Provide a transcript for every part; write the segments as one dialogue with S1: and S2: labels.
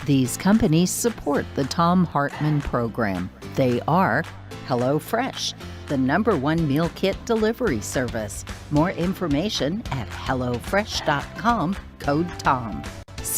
S1: These companies support the Thom Hartmann Program. They are HelloFresh, the #1 meal kit delivery service. More information at HelloFresh.com, code TOM.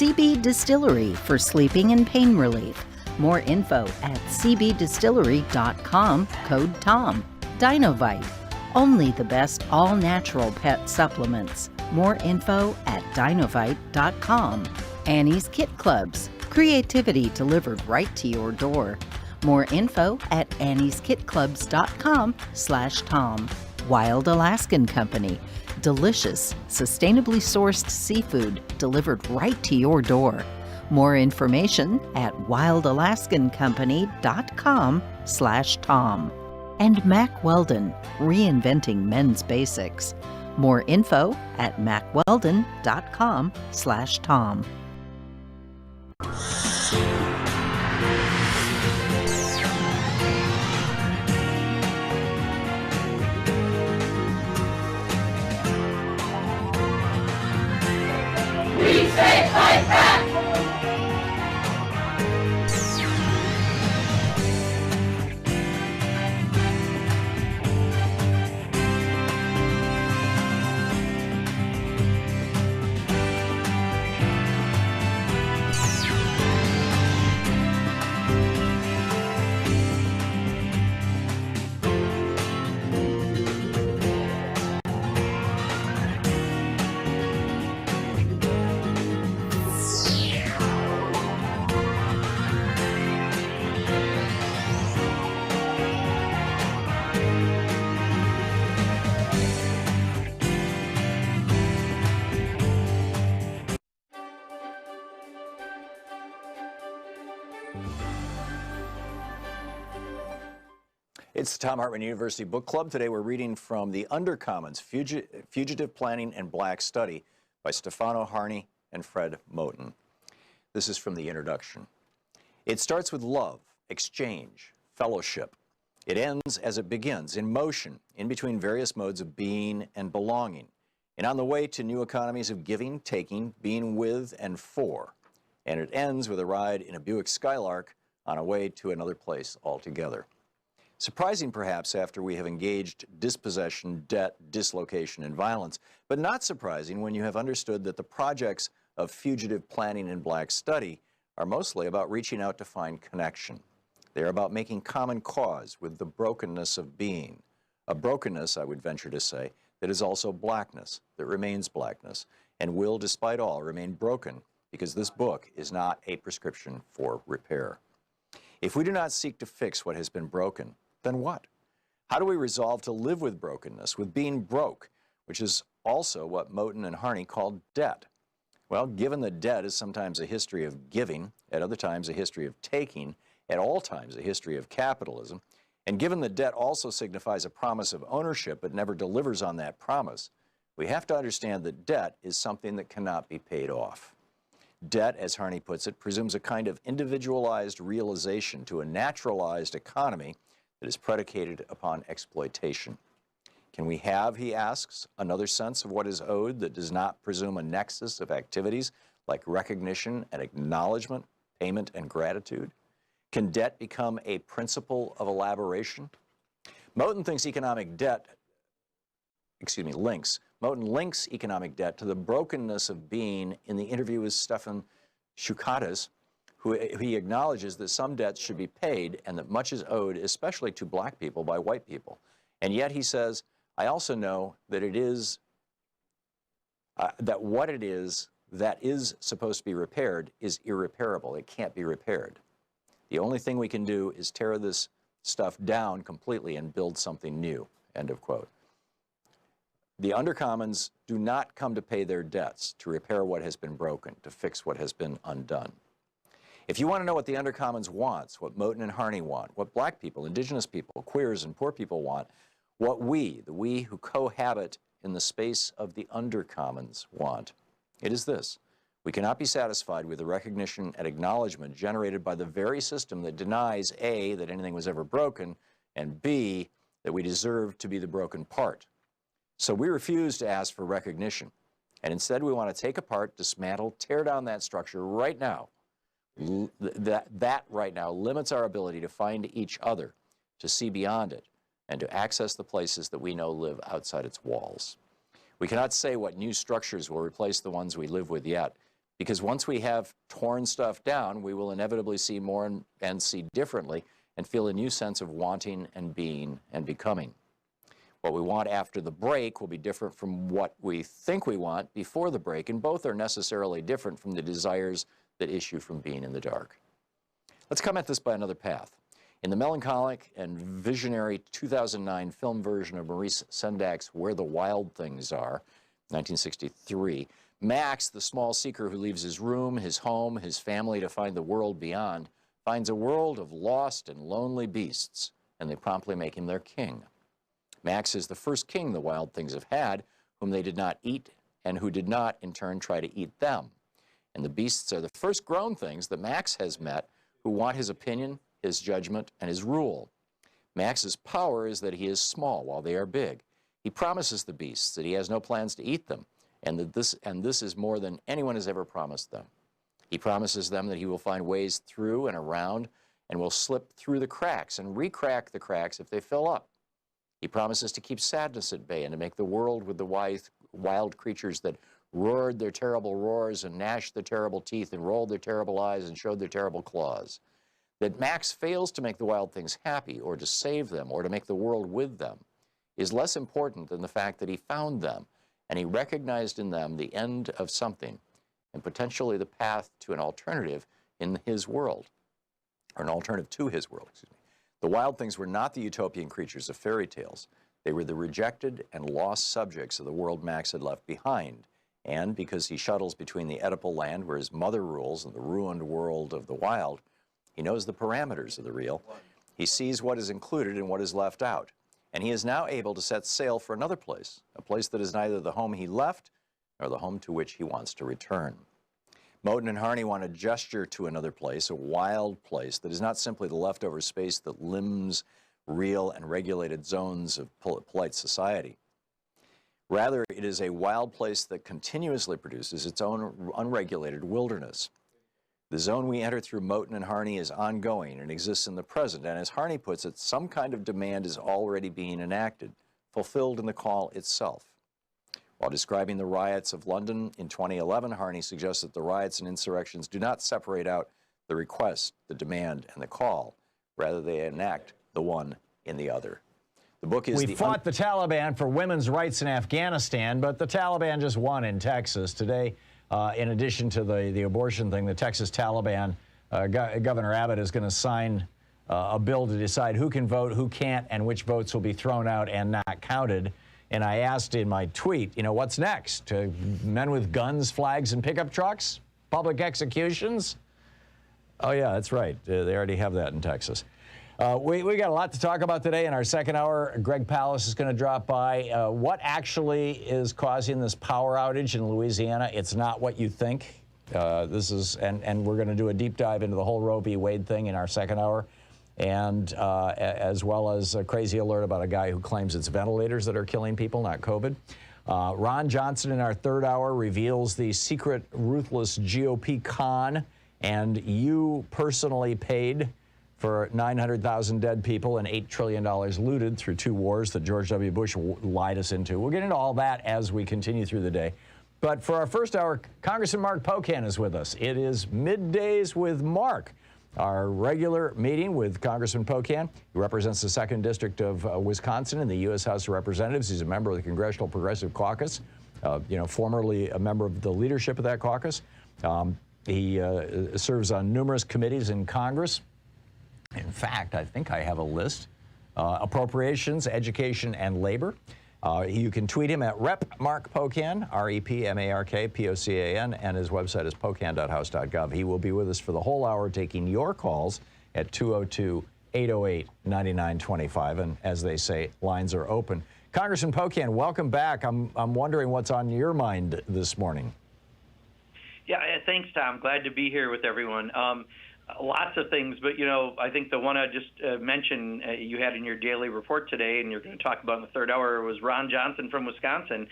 S1: CB Distillery for sleeping and pain relief. More info at cbdistillery.com, code TOM. Dinovite, only the best all-natural pet supplements. More info at dinovite.com. Annie's Kit Clubs, creativity delivered right to your door. More info at annieskitclubs.com/Tom. Wild Alaskan Company, delicious, sustainably sourced seafood delivered right to your door. More information at wildalaskancompany.com/Tom. And Mack Weldon, reinventing men's basics. More info at mackweldon.com/Tom.
S2: We say fight back!
S3: It's the Thom Hartmann University Book Club. Today we're reading from The Undercommons, Fugitive Planning and Black Study by Stefano Harney and Fred Moten. This is from the introduction. It starts with love, exchange, fellowship. It ends as it begins, in motion, in between various modes of being and belonging, and on the way to new economies of giving, taking, being with and for. And it ends with a ride in a Buick Skylark on a way to another place altogether. Surprising, perhaps, after we have engaged dispossession, debt, dislocation, and violence, but not surprising when you have understood that the projects of fugitive planning and black study are mostly about reaching out to find connection. They are about making common cause with the brokenness of being, a brokenness, I would venture to say, that is also blackness, that remains blackness, and will, despite all, remain broken, because this book is not a prescription for repair. If we do not seek to fix what has been broken, then what? How do we resolve to live with brokenness, with being broke, which is also what Moten and Harney called debt? Well, given that debt is sometimes a history of giving, at other times a history of taking, at all times a history of capitalism, and given that debt also signifies a promise of ownership but never delivers on that promise, we have to understand that debt is something that cannot be paid off. Debt, as Harney puts it, presumes a kind of individualized realization to a naturalized economy that is predicated upon exploitation. Can we have, he asks, another sense of what is owed that does not presume a nexus of activities like recognition and acknowledgement, payment and gratitude? Can debt become a principle of elaboration? Moten links economic debt to the brokenness of being in the interview with Stefan Shukatis, who he acknowledges that some debts should be paid and that much is owed, especially to black people, by white people. And yet he says, I also know that it is, that what it is that is supposed to be repaired is irreparable. It can't be repaired. The only thing we can do is tear this stuff down completely and build something new, end of quote. The Undercommons do not come to pay their debts, to repair what has been broken, to fix what has been undone. If you want to know what the Undercommons wants, what Moten and Harney want, what black people, indigenous people, queers, and poor people want, what we, the we who cohabit in the space of the Undercommons want, it is this. We cannot be satisfied with the recognition and acknowledgement generated by the very system that denies A, that anything was ever broken, and B, that we deserve to be the broken part. So we refuse to ask for recognition, and instead we want to take apart, dismantle, tear down that structure right now. That right now limits our ability to find each other, to see beyond it, and to access the places that we know live outside its walls. We cannot say what new structures will replace the ones we live with yet, Because once we have torn stuff down, we will inevitably see more and see differently and feel a new sense of wanting and being and becoming. What we want after the break will be different from what we think we want before the break, and both are necessarily different from the desires that issue from being in the dark. Let's come at this by another path. In the melancholic and visionary 2009 film version of Maurice Sendak's Where the Wild Things Are, 1963, Max, the small seeker who leaves his room, his home, his family to find the world beyond, finds a world of lost and lonely beasts, and they promptly make him their king. Max is the first king the wild things have had, whom they did not eat, and who did not, in turn, try to eat them. And the beasts are the first grown things that Max has met, who want his opinion, his judgment, and his rule. Max's power is that he is small while they are big. He promises the beasts that he has no plans to eat them, and that this is more than anyone has ever promised them. He promises them that he will find ways through and around and will slip through the cracks and re-crack the cracks if they fill up. He promises to keep sadness at bay and to make the world with the wild creatures that roared their terrible roars and gnashed their terrible teeth and rolled their terrible eyes and showed their terrible claws. That Max fails to make the wild things happy or to save them or to make the world with them is less important than the fact that he found them and he recognized in them the end of something and potentially the path to an alternative in his world, or an alternative to his world, excuse me. The wild things were not the utopian creatures of fairy tales. They were the rejected and lost subjects of the world Max had left behind. And because he shuttles between the Oedipal land where his mother rules and the ruined world of the wild, he knows the parameters of the real. He sees what is included and what is left out. And he is now able to set sail for another place, a place that is neither the home he left nor the home to which he wants to return. Moten and Harney want to gesture to another place, a wild place that is not simply the leftover space that limbs real and regulated zones of polite society. Rather, it is a wild place that continuously produces its own unregulated wilderness. The zone we enter through Moten and Harney is ongoing and exists in the present, and as Harney puts it, some kind of demand is already being enacted, fulfilled in the call itself. While describing the riots of London in 2011, Harney suggests that the riots and insurrections do not separate out the request, the demand, and the call. Rather, they enact the one in the other. The book is
S4: We fought the Taliban for women's rights in Afghanistan, but the Taliban just won in Texas. Today, in addition to the abortion thing, the Texas Taliban, Governor Abbott is going to sign a bill to decide who can vote, who can't, and which votes will be thrown out and not counted. And I asked in my tweet, you know, what's next? Men with guns, flags, and pickup trucks? Public executions? Oh, yeah, that's right. They already have that in Texas. We got a lot to talk about today in our second hour. Greg Palast is going to drop by. What actually is causing this power outage in Louisiana? It's not what you think. And we're going to do a deep dive into the whole Roe v. Wade thing in our second hour. And as well as a crazy alert about a guy who claims it's ventilators that are killing people, not COVID. Ron Johnson in our third hour reveals the secret Ruthless GOP con, and you personally paid for 900,000 dead people and $8 trillion looted through 2 wars that George W. Bush lied us into. We'll get into all that as we continue through the day. But for our first hour, Congressman Mark Pocan is with us. It is Middays with Mark, our regular meeting with Congressman Pocan. He represents the 2nd District of Wisconsin in the U.S. House of Representatives. He's a member of the Congressional Progressive Caucus, formerly a member of the leadership of that caucus. He serves on numerous committees in Congress. In fact, I think I have a list. Appropriations, Education, and Labor. You can tweet him at Rep. Mark Pocan, R-E-P-M-A-R-K, P-O-C-A-N, and his website is pocan.house.gov. He will be with us for the whole hour taking your calls at 202-808-9925. And as they say, lines are open. Congressman Pocan, welcome back. I'm wondering what's on your mind this morning.
S5: Yeah, thanks, Tom. Glad to be here with everyone. Lots of things, but, I think the one I just mentioned you had in your daily report today, and you're going to talk about in the third hour, was Ron Johnson from Wisconsin.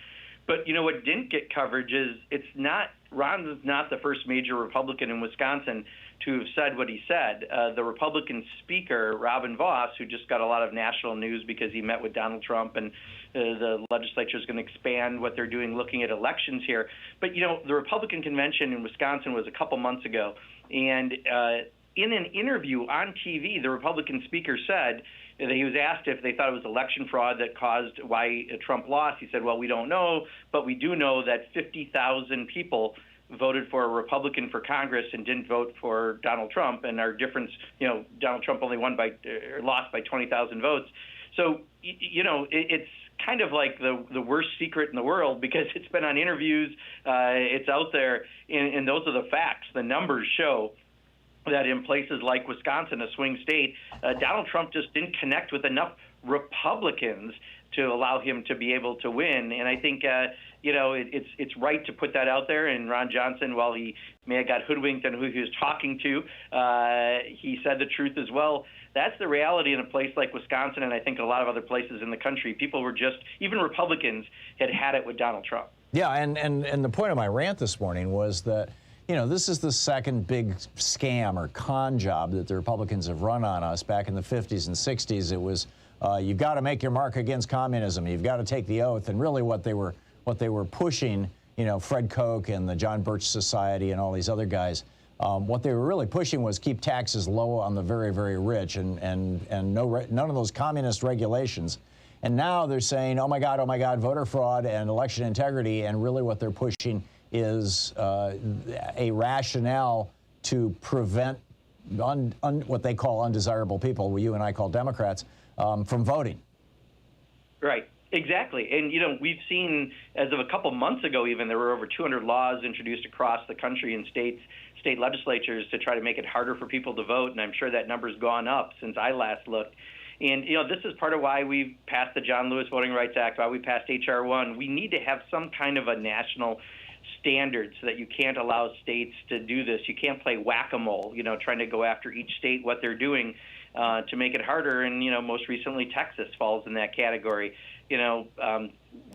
S5: But, what didn't get coverage is it's not Ron is not the first major Republican in Wisconsin to have said what he said. The Republican speaker, Robin Vos, who just got a lot of national news because he met with Donald Trump, and the legislature is going to expand what they're doing looking at elections here. But, you know, the Republican convention in Wisconsin was a couple months ago, and in an interview on TV, the Republican speaker said that he was asked if they thought it was election fraud that caused why Trump lost. He said, well, we don't know, but we do know that 50,000 people voted for a Republican for Congress and didn't vote for Donald Trump, and our difference, you know, Donald Trump only lost by 20,000 votes. So, you know, it's kind of like the worst secret in the world because it's been on interviews, it's out there, and those are the facts. The numbers show that in places like Wisconsin, a swing state, Donald Trump just didn't connect with enough Republicans to allow him to be able to win. And I think, you know, it's right to put that out there. And Ron Johnson, while he may have got hoodwinked on who he was talking to, he said the truth as well. That's the reality in a place like Wisconsin, and I think a lot of other places in the country. People were just, even Republicans had it with Donald Trump.
S4: Yeah, and the point of my rant this morning was that, you know, this is the second big scam or con job that the Republicans have run on us. Back in the 50s and 60s, it was you've got to make your mark against communism. You've got to take the oath. And really what they were pushing, you know, Fred Koch and the John Birch Society and all these other guys, what they were really pushing was keep taxes low on the very, very rich and none of those communist regulations. And now they're saying, oh my God, voter fraud and election integrity. And really what they're pushing is a rationale to prevent what they call undesirable people, what you and I call Democrats, from voting.
S5: Right, exactly. And, you know, we've seen, as of a couple months ago even, there were over 200 laws introduced across the country in state legislatures to try to make it harder for people to vote, and I'm sure that number's gone up since I last looked. And, you know, this is part of why we passed the John Lewis Voting Rights Act, why we passed H.R. 1. We need to have some kind of a national standard so that you can't allow states to do this. You can't play whack-a-mole, you know, trying to go after each state, what they're doing to make it harder. And, you know, most recently Texas falls in that category. You know,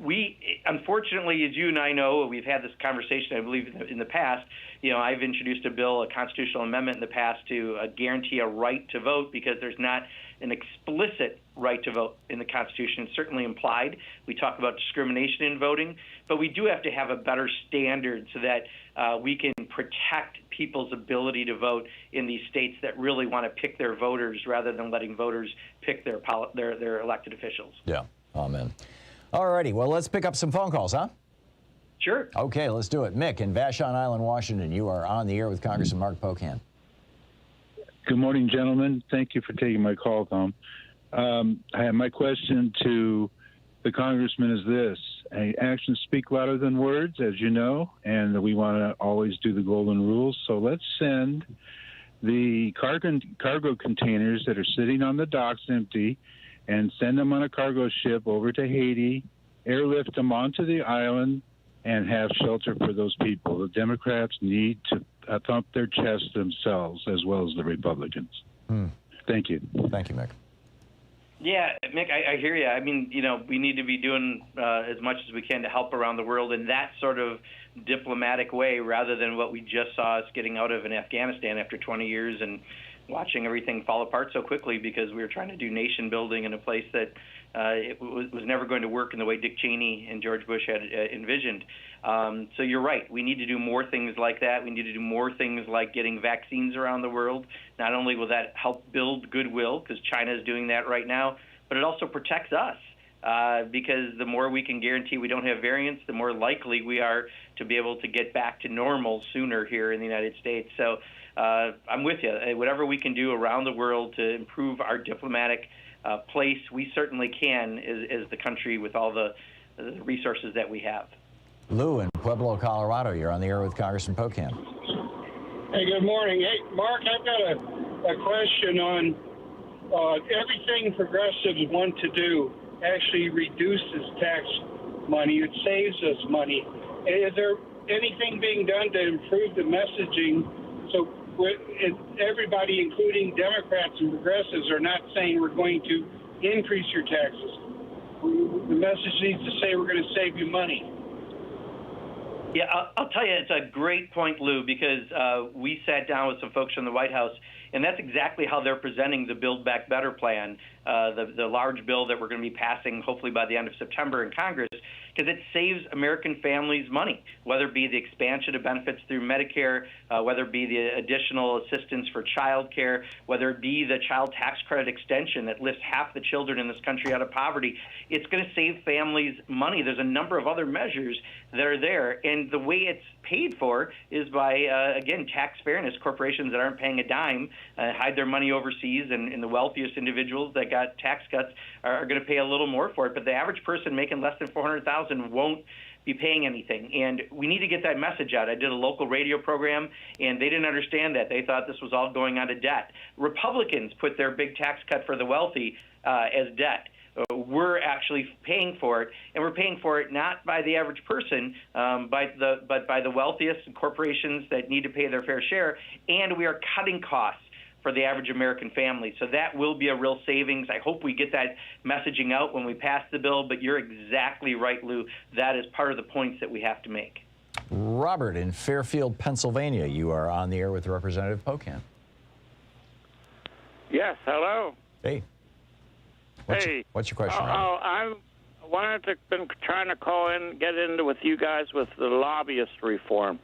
S5: we, unfortunately, as you and I know, we've had this conversation, I believe, in the past. You know, I've introduced a bill, a constitutional amendment in the past to guarantee a right to vote because there's not an explicit right to vote in the Constitution. It's certainly implied. We talk about discrimination in voting, but we do have to have a better standard so that we can protect people's ability to vote in these states that really want to pick their voters rather than letting voters pick their elected officials.
S4: Yeah, amen. All righty, well, let's pick up some phone calls, huh?
S5: Sure. Okay,
S4: let's do it. Mick in Vashon Island, Washington, you are on the air with Congressman Mark Pocan.
S6: Good morning, gentlemen. Thank you for taking my call, Thom. My question to the congressman is this. Actions speak louder than words, as you know, and we want to always do the golden rules. So let's send the cargo containers that are sitting on the docks empty and send them on a cargo ship over to Haiti, airlift them onto the island, and have shelter for those people. The Democrats need to thump their chests themselves as well as the Republicans. Thank you.
S4: Thank you, Mick.
S5: Yeah, Mick, I hear you. I mean, you know, we need to be doing as much as we can to help around the world in that sort of diplomatic way rather than what we just saw us getting out of in Afghanistan after 20 years and watching everything fall apart so quickly because we were trying to do nation building in a place that it was never going to work in the way Dick Cheney and George Bush had envisioned. So you're right. We need to do more things like that. We need to do more things like getting vaccines around the world. Not only will that help build goodwill, because China is doing that right now, but it also protects us. Because the more we can guarantee we don't have variants, the more likely we are to be able to get back to normal sooner here in the United States. So I'm with you. Whatever we can do around the world to improve our diplomatic place, we certainly can as the country with all the resources that we have.
S4: Lou in Pueblo, Colorado, you're on the air with Congressman Pocan.
S7: Hey, good morning. Hey, Mark, I've got a question on everything progressives want to do actually reduces tax money. It saves us money. Is there anything being done to improve the messaging so everybody, including Democrats and progressives, are not saying we're going to increase your taxes? The message needs to say we're going to save you money.
S5: Yeah, I'll tell you, it's a great point, Lou, because we sat down with some folks from the White House, and that's exactly how they're presenting the Build Back Better plan, the large bill that we're going to be passing hopefully by the end of September in Congress, because it saves American families money, whether it be the expansion of benefits through Medicare, whether it be the additional assistance for child care, whether it be the child tax credit extension that lifts half the children in this country out of poverty. It's going to save families money. There's a number of other measures that are there, and the way it's paid for is by, again, tax fairness. Corporations that aren't paying a dime hide their money overseas, and the wealthiest individuals that got tax cuts are going to pay a little more for it. But the average person making less than $400,000 won't be paying anything, and we need to get that message out. I did a local radio program, and they didn't understand that. They thought this was all going on to debt. Republicans put their big tax cut for the wealthy as debt. We're actually paying for it, and we're paying for it not by the average person, but by the wealthiest and corporations that need to pay their fair share, and we are cutting costs for the average American family. So that will be a real savings. I hope we get that messaging out when we pass the bill, but you're exactly right, Lou. That is part of the points that we have to make.
S4: Robert in Fairfield, Pennsylvania, you are on the air with Representative Pocan.
S8: Yes, hello.
S4: Hey. What's your question, Robert?
S8: Been trying to call in, get into with you guys with the lobbyist reform.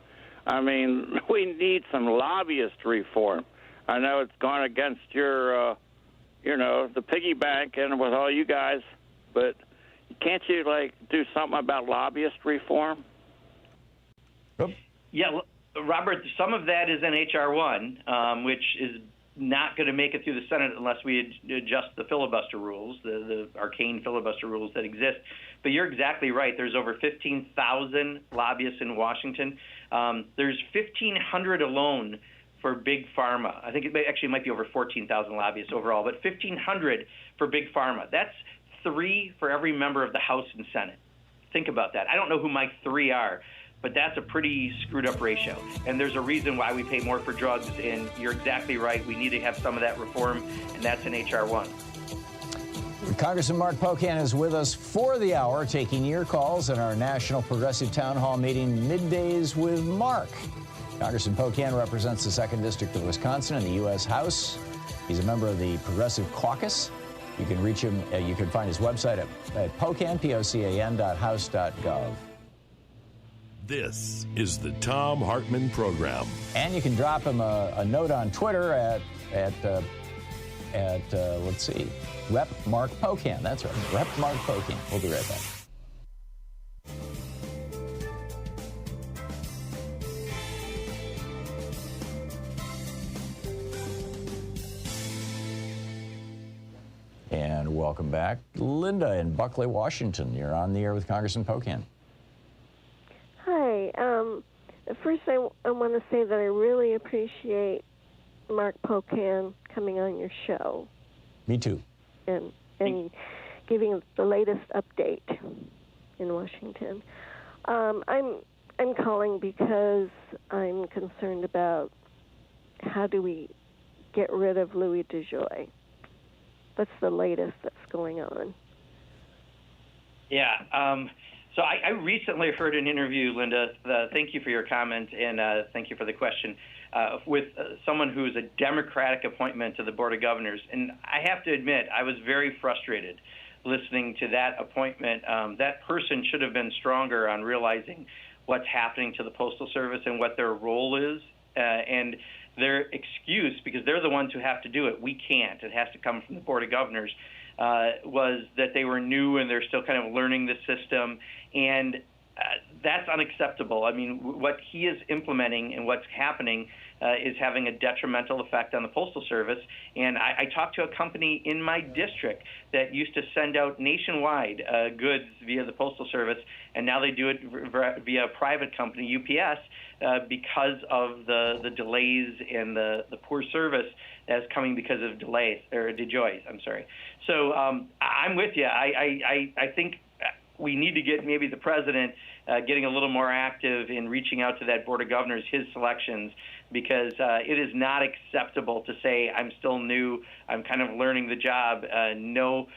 S8: I mean, we need some lobbyist reform. I know it's gone against your, the piggy bank and with all you guys, but can't you, do something about lobbyist reform?
S4: Yep.
S5: Yeah, Robert, some of that is in H.R. 1, which is not going to make it through the Senate unless we adjust the filibuster rules, the arcane filibuster rules that exist. But you're exactly right. There's over 15,000 lobbyists in Washington. There's 1,500 alone for Big Pharma. I think it actually might be over 14,000 lobbyists overall, but 1,500 for Big Pharma. That's 3 for every member of the House and Senate. Think about that. I don't know who my 3 are, but that's a pretty screwed up ratio. And there's a reason why we pay more for drugs, and you're exactly right. We need to have some of that reform, and that's in H.R. 1.
S4: Congressman Mark Pocan is with us for the hour, taking your calls in our National Progressive Townhall Meeting, Middays with Mark. Congressman Pocan represents the 2nd District of Wisconsin in the U.S. House. He's a member of the Progressive Caucus. You can reach him, you can find his website at Pocan, POCAN.house.gov.
S9: This is the Thom Hartmann Program.
S4: And you can drop him a note on Twitter at let's see, Rep Mark Pocan. That's right, Rep Mark Pocan. We'll be right back. And welcome back. Linda in Buckley, Washington. You're on the air with Congressman Pocan.
S10: Hi. First, I want to say that I really appreciate Mark Pocan coming on your show.
S4: Me too.
S10: And giving the latest update in Washington. I'm calling because I'm concerned about how do we get rid of Louis DeJoy. What's the latest that's going on?
S5: Yeah. So I recently heard an interview, Linda. Thank you for your comment, and thank you for the question, with someone who is a Democratic appointment to the Board of Governors. And I have to admit, I was very frustrated listening to that appointment. That person should have been stronger on realizing what's happening to the Postal Service and what their role is. And their excuse, because they're the ones who have to do it, we can't. It has to come from the Board of Governors. Was that they were new and they're still kind of learning the system, and that's unacceptable. I mean, what he is implementing and what's happening is having a detrimental effect on the Postal Service. And I talked to a company in my district that used to send out nationwide goods via the Postal Service, and now they do it via a private company, UPS, because of the delays and the poor service that's coming because of DeJoys. I'm sorry. So I'm with you. I think we need to get maybe the president getting a little more active in reaching out to that Board of Governors, his selections, because it is not acceptable to say, I'm still new, I'm kind of learning the job. No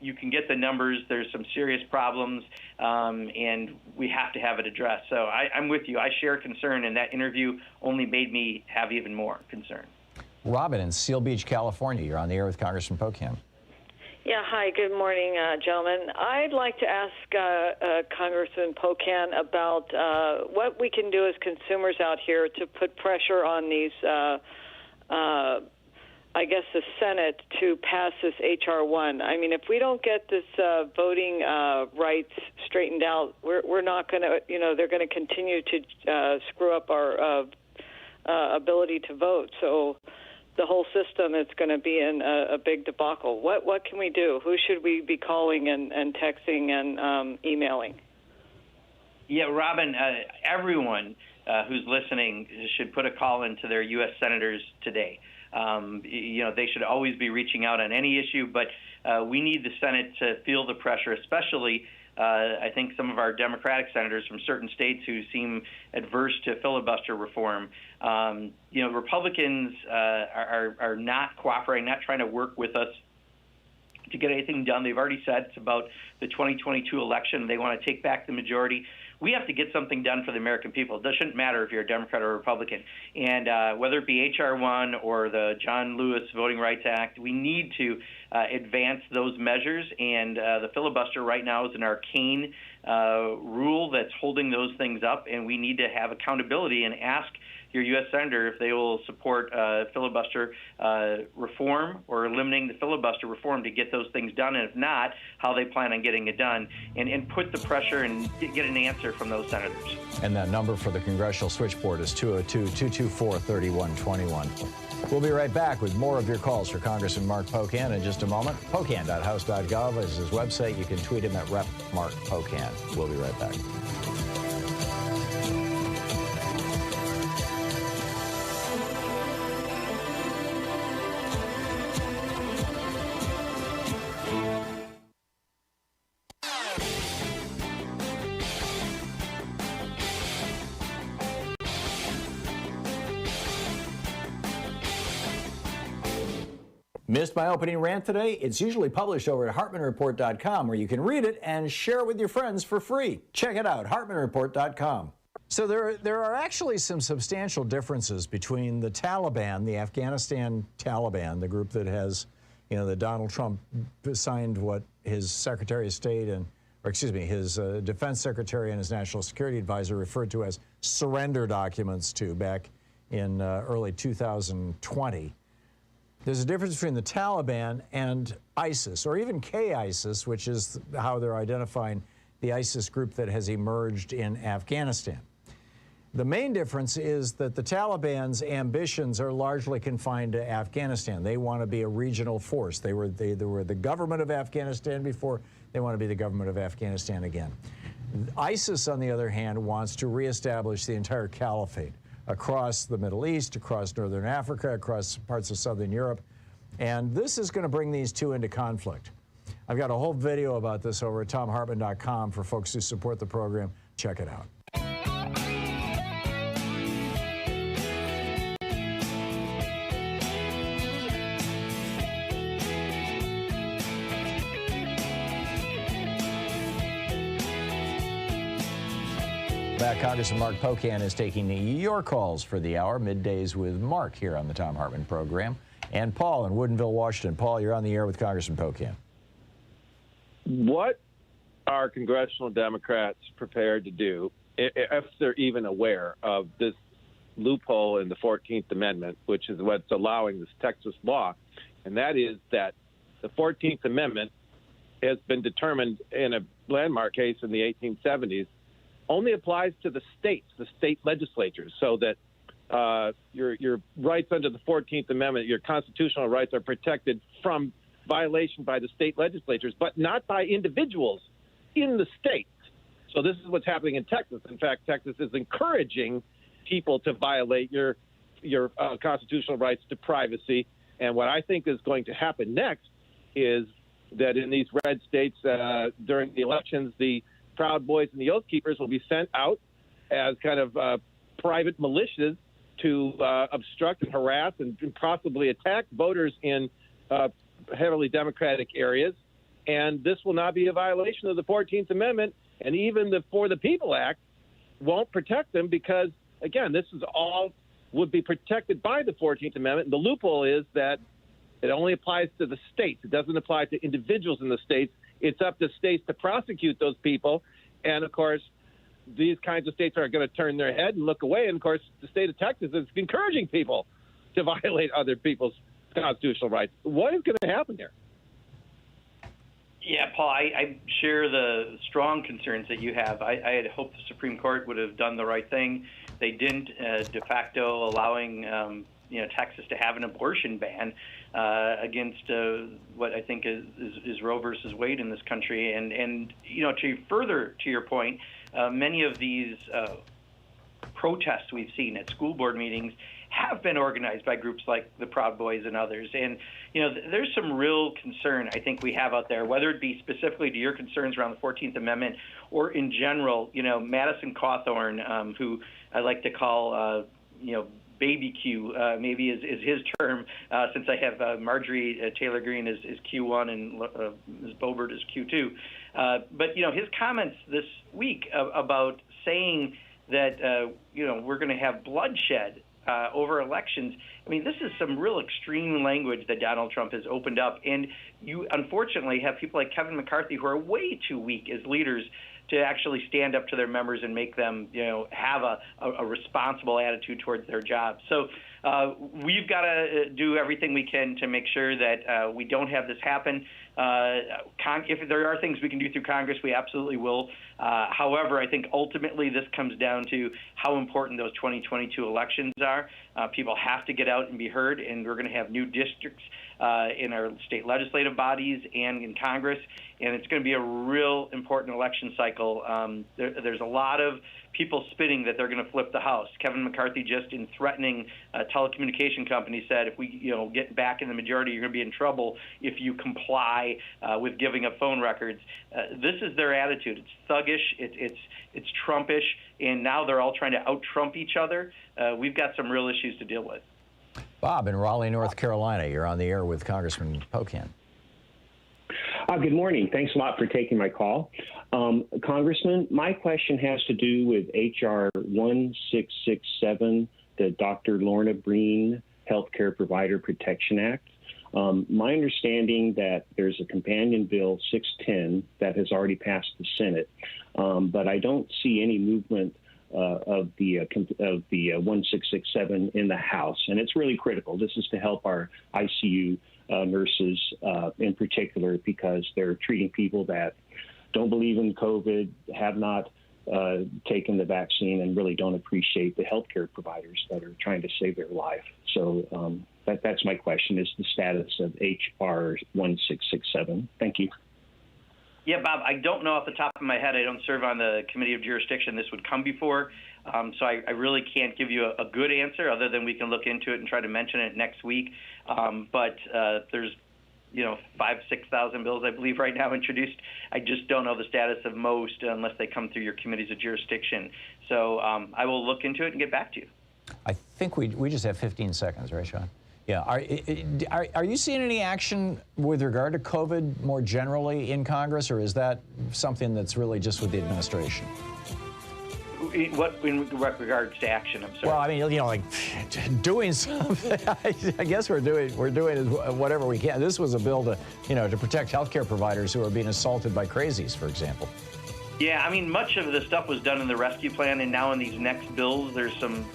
S5: you can get the numbers. There's some serious problems, and we have to have it addressed. So I'm with you. I share concern, and that interview only made me have even more concern.
S4: Robin in Seal Beach, California. You're on the air with Congressman Pocan.
S11: Yeah, hi, good morning, gentlemen. I'd like to ask Congressman Pocan about what we can do as consumers out here to put pressure on these, I guess, the Senate to pass this H.R. 1. I mean, if we don't get this voting rights straightened out, we're not going to, they're going to continue to screw up our ability to vote. So the whole system is going to be in a big debacle. What can we do? Who should we be calling and texting and emailing?
S5: Yeah, Robin, everyone who's listening should put a call into their U.S. senators today. They should always be reaching out on any issue, but we need the Senate to feel the pressure, especially I think some of our Democratic senators from certain states who seem adverse to filibuster reform. Republicans are not cooperating, not trying to work with us to get anything done. They've already said it's about the 2022 election. They want to take back the majority. We have to get something done for the American people. It doesn't matter if you're a Democrat or a Republican. And whether it be H.R. 1 or the John Lewis Voting Rights Act, we need to advance those measures. And the filibuster right now is an arcane rule that's holding those things up. And we need to have accountability and ask your U.S. Senator if they will support filibuster reform or eliminating the filibuster reform to get those things done, and if not, how they plan on getting it done, and put the pressure and get an answer from those senators.
S4: And that number for the Congressional Switchboard is 202-224-3121. We'll be right back with more of your calls for Congressman Mark Pocan in just a moment. Pocan.house.gov is his website. You can tweet him at Rep. Mark Pocan. We'll be right back. Missed my opening rant today? It's usually published over at HartmannReport.com, where you can read it and share it with your friends for free. Check it out, HartmannReport.com. So there are actually some substantial differences between the Taliban, the Afghanistan Taliban, the group that has, that Donald Trump signed what his Secretary of State his Defense Secretary and his National Security Advisor referred to as surrender documents to back in early 2020. There's a difference between the Taliban and ISIS, or even K-ISIS, which is how they're identifying the ISIS group that has emerged in Afghanistan. The main difference is that the Taliban's ambitions are largely confined to Afghanistan. They want to be a regional force. They were the government of Afghanistan before. They want to be the government of Afghanistan again. ISIS, on the other hand, wants to reestablish the entire caliphate across the Middle East, across Northern Africa, across parts of Southern Europe. And this is going to bring these two into conflict. I've got a whole video about this over at ThomHartmann.com for folks who support the program. Check it out. Back, Congressman Mark Pocan is taking your calls for the hour, middays with Mark here on the Thom Hartmann Program. And Paul in Woodinville, Washington. Paul, you're on the air with Congressman Pocan.
S12: What are congressional Democrats prepared to do, if they're even aware of this loophole in the 14th Amendment, which is what's allowing this Texas law? And that is that the 14th Amendment has been determined in a landmark case in the 1870s only applies to the states, the state legislatures, so that your rights under the 14th Amendment, your constitutional rights, are protected from violation by the state legislatures, but not by individuals in the states. So this is what's happening in Texas. In fact, Texas is encouraging people to violate your constitutional rights to privacy. And what I think is going to happen next is that in these red states during the elections, the Proud Boys and the Oath Keepers will be sent out as kind of private militias to obstruct and harass and possibly attack voters in heavily Democratic areas. and this will not be a violation of the 14th Amendment, and even the For the People Act won't protect them because, again, this is all would be protected by the 14th Amendment. And the loophole is that it only applies to the states. It doesn't apply to individuals in the states. It's up to states to prosecute those people. And, of course, these kinds of states are going to turn their head and look away. And, of course, the state of Texas is encouraging people to violate other people's constitutional rights. What is going to happen here?
S5: Yeah, Paul, I share the strong concerns that you have. I had hoped the Supreme Court would have done the right thing. They didn't, de facto allowing Texas to have an abortion ban against what I think is Roe versus Wade in this country. And to further to your point, many of these protests we've seen at school board meetings have been organized by groups like the Proud Boys and others. And, there's some real concern I think we have out there, whether it be specifically to your concerns around the 14th Amendment or in general, Madison Cawthorn, who I like to call, Baby Q, maybe is his term, since I have Marjorie Taylor Greene is Q1 and Ms. Boebert is Q2. But, his comments this week about saying that, we're going to have bloodshed over elections. I mean, this is some real extreme language that Donald Trump has opened up. And you, unfortunately, have people like Kevin McCarthy who are way too weak as leaders to actually stand up to their members and make them, have a responsible attitude towards their job. So we've got to do everything we can to make sure that we don't have this happen. If there are things we can do through Congress, we absolutely will. However, I think ultimately this comes down to how important those 2022 elections are. People have to get out and be heard, and we're going to have new districts in our state legislative bodies and in Congress, and it's going to be a real important election cycle. There's a lot of people spitting that they're going to flip the House. Kevin McCarthy, just in threatening telecommunication companies, said if we get back in the majority, you're going to be in trouble if you comply with giving up phone records. This is their attitude. It's thuggish. It's Trumpish, and now they're all trying to out-Trump each other. We've got some real issues to deal with.
S4: Bob in Raleigh, North Carolina, you're on the air with Congressman Pocan.
S13: Good morning. Thanks a lot for taking my call. Congressman, my question has to do with H.R. 1667, the Dr. Lorna Breen Healthcare Provider Protection Act. My understanding that there's a companion bill 610 that has already passed the Senate, but I don't see any movement of the 1667 in the House, and it's really critical. This is to help our ICU nurses in particular, because they're treating people that don't believe in COVID, have not taken the vaccine, and really don't appreciate the healthcare providers that are trying to save their life. So that's my question, is the status of H.R. 1667. Thank you.
S5: Yeah, Bob, I don't know off the top of my head. I don't serve on the committee of jurisdiction this would come before, so I really can't give you a good answer other than we can look into it and try to mention it next week. But there's 5,000-6,000 bills, I believe, right now introduced. I just don't know the status of most unless they come through your committees of jurisdiction. So I will look into it and get back to you.
S4: I think we just have 15 seconds, right, Sean? Yeah. Are you seeing any action with regard to COVID more generally in Congress, or is that something that's really just with the administration?
S5: What in regards to action? I'm sorry.
S4: Well, I mean, like doing something. I guess we're doing whatever we can. This was a bill to, to protect healthcare providers who are being assaulted by crazies, for example.
S5: Yeah, I mean, much of the stuff was done in the rescue plan, and now in these next bills, there's some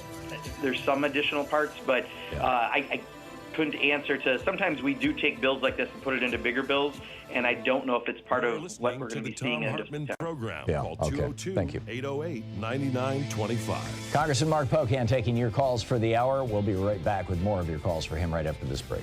S5: additional parts, but I couldn't answer to. Sometimes we do take bills like this and put it into bigger bills, and I don't know if it's part of what we're going to be seeing in
S9: Thom Hartmann Program.
S4: Yeah,
S9: Call
S4: okay. Thank you.
S9: 202-808-9925.
S4: Congressman Mark Pocan taking your calls for the hour. We'll be right back with more of your calls for him right after this break.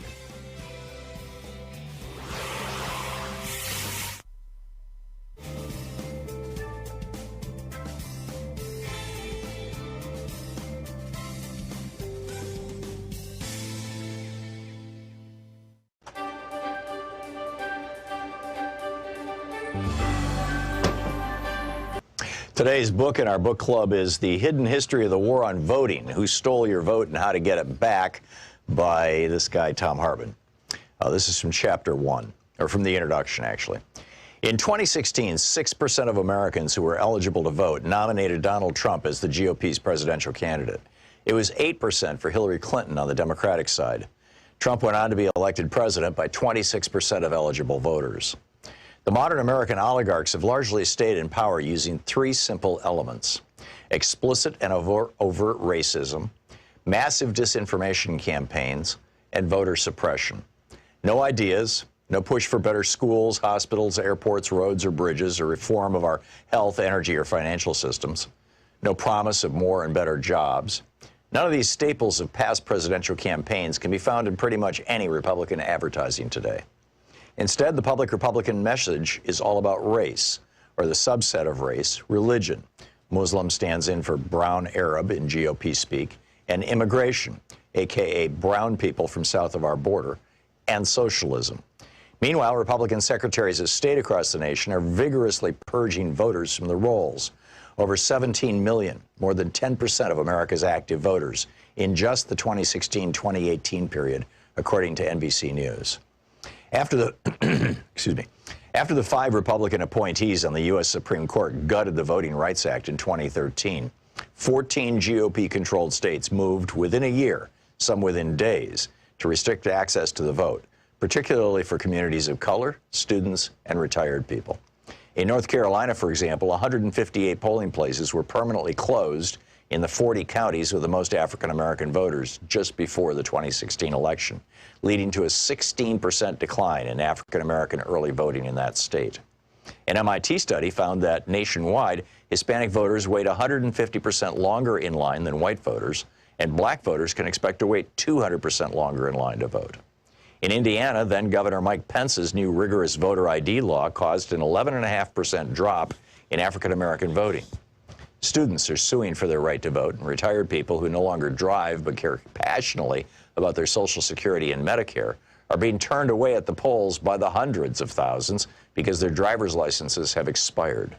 S3: Today's book in our book club is The Hidden History of the War on Voting, Who Stole Your Vote and How to Get It Back, by this guy, Thom Hartmann. This is from Chapter 1. or from the introduction, actually. In 2016, 6% of Americans who were eligible to vote nominated Donald Trump as the GOP's presidential candidate. It was 8% for Hillary Clinton on the Democratic side. Trump went on to be elected president by 26% of eligible voters. The modern American oligarchs have largely stayed in power using three simple elements: explicit and overt racism, massive disinformation campaigns, and voter suppression. No ideas, no push for better schools, hospitals, airports, roads, or bridges, or reform of our health, energy, or financial systems. No promise of more and better jobs. None of these staples of past presidential campaigns can be found in pretty much any Republican advertising today. Instead, the public Republican message is all about race, or the subset of race, religion. Muslim stands in for brown Arab in GOP speak, and immigration, aka brown people from south of our border, and socialism. Meanwhile, Republican secretaries of state across the nation are vigorously purging voters from the rolls. Over 17 million, more than 10% of America's active voters, in just the 2016-2018 period, according to NBC News. After the 5 Republican appointees on the U.S. Supreme Court gutted the Voting Rights Act in 2013, 14 GOP-controlled states moved within a year, some within days, to restrict access to the vote, particularly for communities of color, students, and retired people. In North Carolina, for example, 158 polling places were permanently closed in the 40 counties with the most African-American voters just before the 2016 election, leading to a 16% decline in African-American early voting in that state. An MIT study found that nationwide, Hispanic voters wait 150% longer in line than white voters, and black voters can expect to wait 200% longer in line to vote. In Indiana, then-Governor Mike Pence's new rigorous voter ID law caused an 11.5% drop in African-American voting. Students are suing for their right to vote, and retired people who no longer drive but care passionately about their Social Security and Medicare are being turned away at the polls by the hundreds of thousands because their driver's licenses have expired.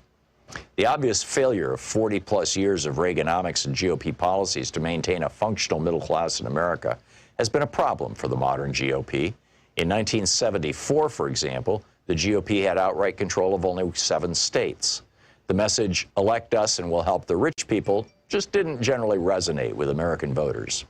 S3: The obvious failure of 40-plus years of Reaganomics and GOP policies to maintain a functional middle class in America has been a problem for the modern GOP. In 1974, for example, the GOP had outright control of only 7 states. The message, elect us and we'll help the rich people, just didn't generally resonate with American voters.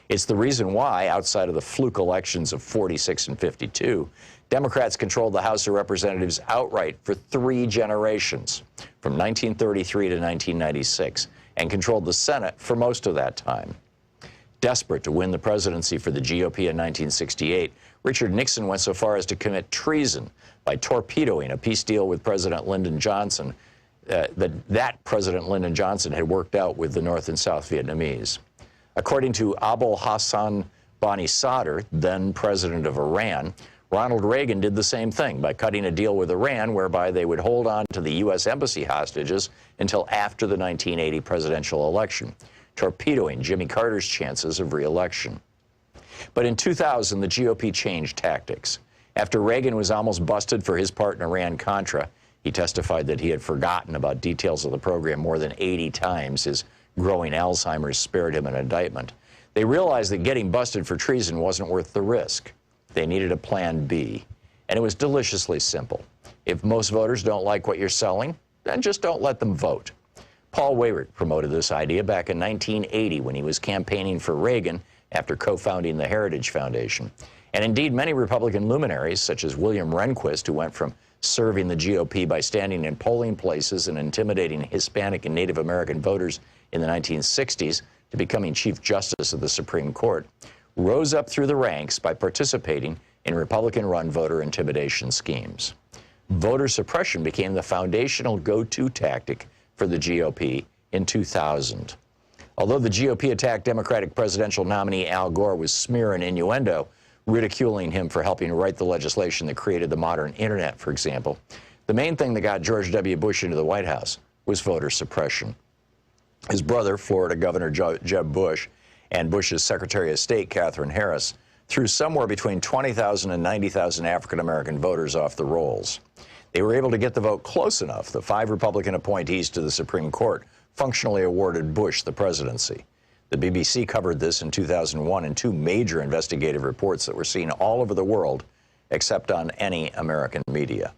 S3: It's the reason why, outside of the fluke elections of 46 and 52, Democrats controlled the House of Representatives outright for 3 generations, from 1933 to 1996, and controlled the Senate for most of that time. Desperate to win the presidency for the GOP in 1968, Richard Nixon went so far as to commit treason by torpedoing a peace deal with President Lyndon Johnson that President Lyndon Johnson had worked out with the North and South Vietnamese. According to Abul Hassan Bani Sadr, then president of Iran, Ronald Reagan did the same thing by cutting a deal with Iran whereby they would hold on to the U.S. embassy hostages until after the 1980 presidential election, torpedoing Jimmy Carter's chances of re-election. But in 2000, the GOP changed tactics. After Reagan was almost busted for his part in Iran-Contra, he testified that he had forgotten about details of the program more than 80 times. His growing Alzheimer's spared him an indictment. They realized that getting busted for treason wasn't worth the risk. They needed a plan B, and it was deliciously simple. If most voters don't like what you're selling, then just don't let them vote. Paul Weyrich promoted this idea back in 1980 when he was campaigning for Reagan after co-founding the Heritage Foundation. And indeed, many Republican luminaries, such as William Rehnquist, who went from serving the GOP by standing in polling places and intimidating Hispanic and Native American voters in the 1960s, to becoming Chief Justice of the Supreme Court, rose up through the ranks by participating in Republican-run voter intimidation schemes. Voter suppression became the foundational go-to tactic for the GOP in 2000. Although the GOP attacked Democratic presidential nominee Al Gore with smear and innuendo, ridiculing him for helping write the legislation that created the modern internet, for example, the main thing that got George W. Bush into the White House was voter suppression. His brother, Florida Governor Jeb Bush, and Bush's Secretary of State, Katherine Harris, threw somewhere between 20,000 and 90,000 African-American voters off the rolls. They were able to get the vote close enough. The 5 Republican appointees to the Supreme Court functionally awarded Bush the presidency. The BBC covered this in 2001 in 2 major investigative reports that were seen all over the world except on any American media.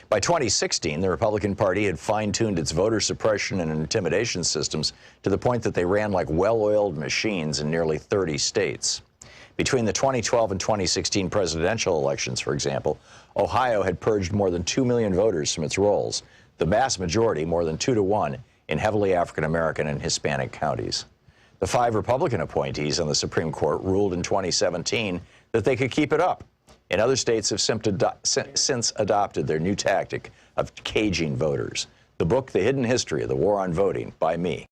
S3: By 2016, the Republican Party had fine-tuned its voter suppression and intimidation systems to the point that they ran like well-oiled machines in nearly 30 states. Between the 2012 and 2016 presidential elections, for example, Ohio had purged more than 2 million voters from its rolls, the vast majority, more than 2-to-1, in heavily African-American and Hispanic counties. The 5 Republican appointees on the Supreme Court ruled in 2017 that they could keep it up. And other states have since adopted their new tactic of caging voters. The book, The Hidden History of the War on Voting, by me.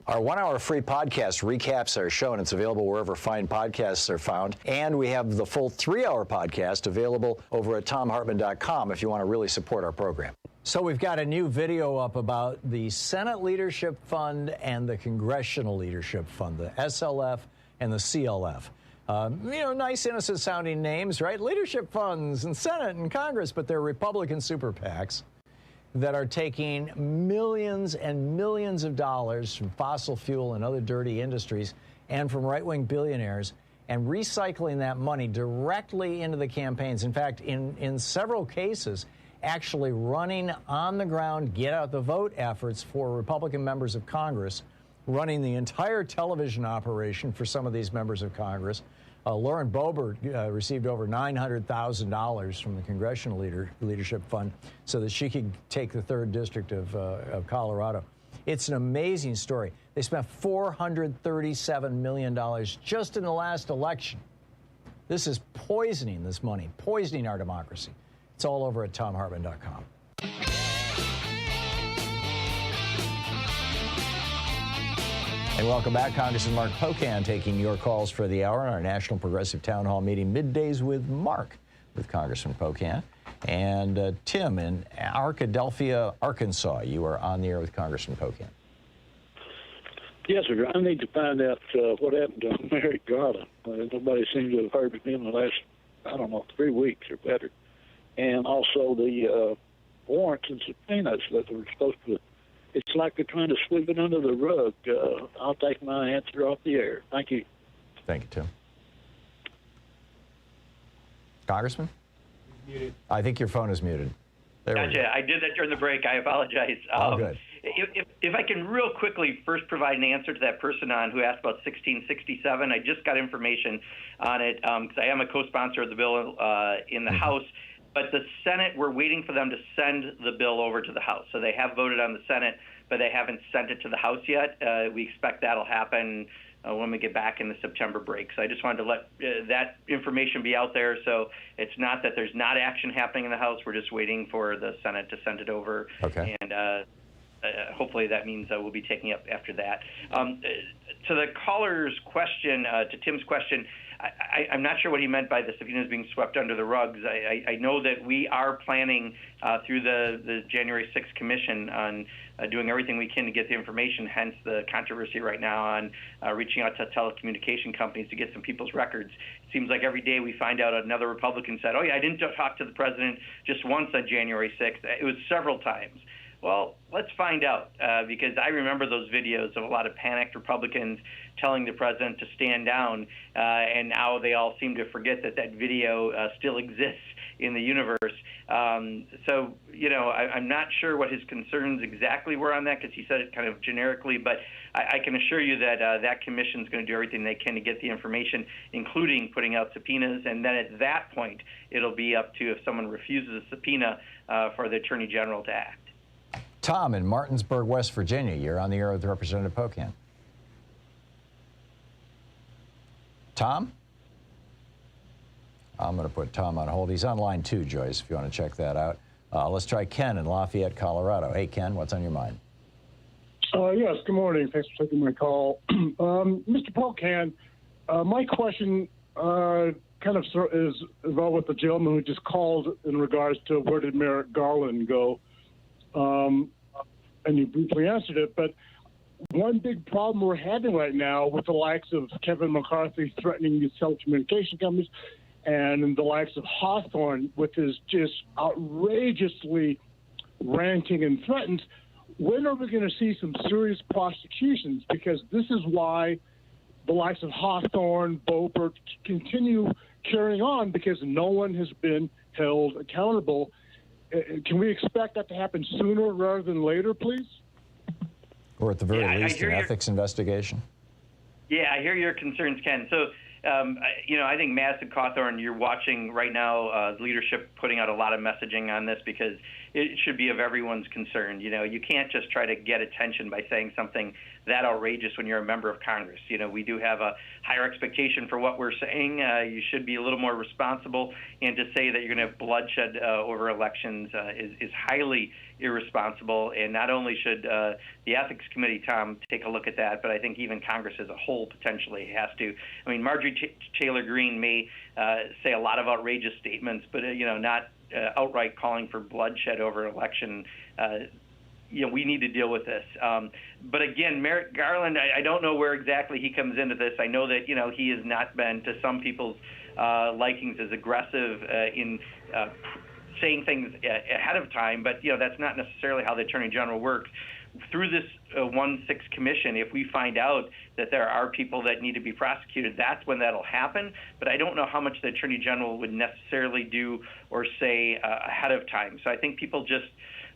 S3: Our 1-hour free podcast recaps our show, and it's available wherever fine podcasts are found. And we have the full 3-hour podcast available over at thomhartmann.com if you want to really support our program.
S4: So we've got a new video up about the Senate Leadership Fund and the Congressional Leadership Fund, the SLF and the CLF. Nice, innocent-sounding names, right? Leadership funds and Senate and Congress, but they're Republican super PACs that are taking millions and millions of dollars from fossil fuel and other dirty industries and from right-wing billionaires and recycling that money directly into the campaigns. In fact, in several cases, actually running on the ground, get out the vote efforts for Republican members of Congress, running the entire television operation for some of these members of Congress. Lauren Boebert received over $900,000 from the Congressional Leadership Fund so that she could take the 3rd District of Colorado. It's an amazing story. They spent $437 million just in the last election. This is poisoning this money, poisoning our democracy. It's all over at thomhartmann.com. And welcome back. Congressman Mark Pocan taking your calls for the hour on our National Progressive Townhall Meeting, Middays with Mark, with Congressman Pocan. And Tim in Arkadelphia, Arkansas, you are on the air with Congressman Pocan.
S14: Yes, sir. I need to find out what happened to Merrick Garland. Nobody seems to have heard of him in the last, 3 weeks or better. And also the warrants and subpoenas that they were supposed to. It's like they're trying to sweep it under the rug. I'll take my answer off the air. Thank you.
S4: Thank you, Tim. Congressman?
S5: Muted.
S4: I think your phone is muted. There we go.
S5: Gotcha. I did that during the break. I apologize.
S4: Oh, good.
S5: If I can real quickly first provide an answer to that person who asked about 1667, I just got information on it because I am a co-sponsor of the bill in the House. But the Senate, we're waiting for them to send the bill over to the House. So they have voted on the Senate, but they haven't sent it to the House yet. We expect that'll happen when we get back in the September break. So I just wanted to let that information be out there. So it's not that there's not action happening in the House. We're just waiting for the Senate to send it over.
S4: Okay.
S5: And hopefully that means we'll be taking up after that. To the caller's question, to Tim's question, I'm not sure what he meant by the subpoenas being swept under the rugs. I know that we are planning through the January 6th Commission on doing everything we can to get the information, hence the controversy right now on reaching out to telecommunication companies to get some people's records. It seems like every day we find out another Republican said, oh, yeah, I didn't talk to the president just once on January 6th. It was several times. Well, let's find out, because I remember those videos of a lot of panicked Republicans telling the president to stand down, and now they all seem to forget that that video still exists in the universe. So, I'm not sure what his concerns exactly were on that, because he said it kind of generically, but I can assure you that that commission is going to do everything they can to get the information, including putting out subpoenas, and then at that point, it'll be up to, if someone refuses a subpoena, for the Attorney General to act.
S4: Tom in Martinsburg, West Virginia. You're on the air with Representative Pocan. Tom? I'm going to put Tom on hold. He's on line 2, Joyce, if you want to check that out. Let's try Ken in Lafayette, Colorado. Hey, Ken, what's on your mind?
S15: Yes, good morning. Thanks for taking my call. Mr. Pocan, my question kind of is involved with the gentleman who just called in regards to where did Merrick Garland go. And you briefly answered it, but one big problem we're having right now with the likes of Kevin McCarthy threatening these telecommunication companies and the likes of Hawthorne with his just outrageously ranting and threatens, when are we going to see some serious prosecutions? Because this is why the likes of Hawthorne, Beaupert continue carrying on, because no one has been held accountable. Can we expect that to happen sooner rather than later, please?
S4: Or at the very least, an ethics investigation?
S5: Yeah, I hear your concerns, Ken. So, I think Madison Cawthorn, you're watching right now leadership putting out a lot of messaging on this because it should be of everyone's concern. You can't just try to get attention by saying something that outrageous when you're a member of Congress. We do have a higher expectation for what we're saying. You should be a little more responsible, and to say that you're going to have bloodshed over elections is highly irresponsible. And not only should the Ethics Committee, Tom, take a look at that, but I think even Congress as a whole potentially has to. I mean, Marjorie Taylor Greene may say a lot of outrageous statements, but not outright calling for bloodshed over election. We need to deal with this. But again, Merrick Garland, I don't know where exactly he comes into this. I know that, he has not been, to some people's likings, as aggressive in saying things ahead of time, but, that's not necessarily how the Attorney General works. Through this 1-6 commission, if we find out that there are people that need to be prosecuted, that's when that'll happen. But I don't know how much the Attorney General would necessarily do or say ahead of time. So I think people just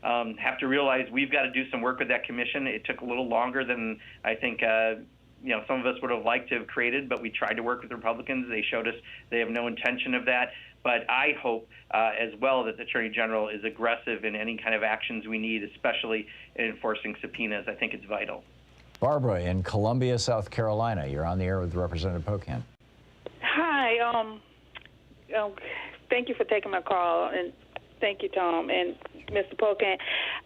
S5: have to realize we've got to do some work with that commission. It took a little longer than I think some of us would have liked to have created, but we tried to work with Republicans. They showed us they have no intention of that. But I hope as well that the Attorney General is aggressive in any kind of actions we need, especially in enforcing subpoenas. I think it's vital.
S4: Barbara in Columbia, South Carolina. You're on the air with Representative Pocan.
S16: Hi. Thank you for taking my call, and thank you, Tom and Mr. Pocan.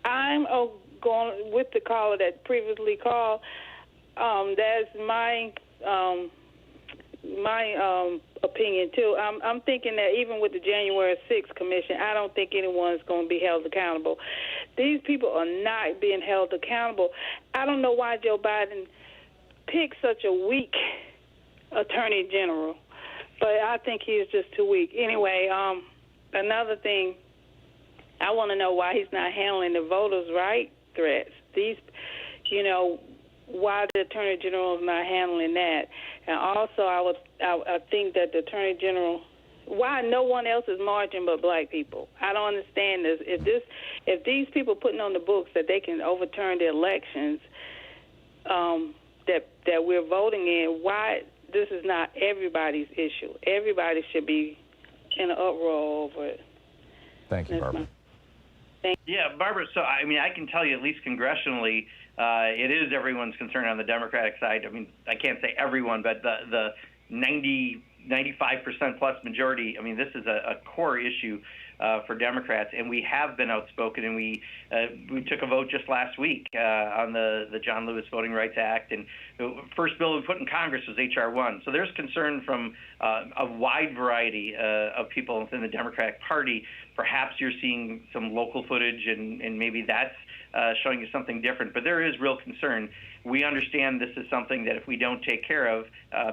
S16: I'm going with the caller that previously called. That's my opinion too. I'm thinking that even with the January 6th commission, I don't think anyone's going to be held accountable. These people are not being held accountable. I don't know why Joe Biden picked such a weak attorney general, but I think he is just too weak. Anyway, another thing, I want to know why he's not handling the voters' right threats. These, why the Attorney General is not handling that. And also, I think that the Attorney General, why no one else is marching but black people. I don't understand this. If these people putting on the books that they can overturn the elections that we're voting in, why this is not everybody's issue? Everybody should be in an uproar over it.
S4: Thank you, Barbara.
S5: Yeah, Barbara, so I can tell you, at least congressionally, it is everyone's concern on the Democratic side. I can't say everyone, but the 95% plus majority, this is a core issue for Democrats, and we have been outspoken, and we took a vote just last week on the John Lewis Voting Rights Act, and the first bill we put in Congress was H.R. 1. So there's concern from a wide variety of people within the Democratic Party. Perhaps you're seeing some local footage, and maybe that's showing you something different. But there is real concern. We understand this is something that if we don't take care of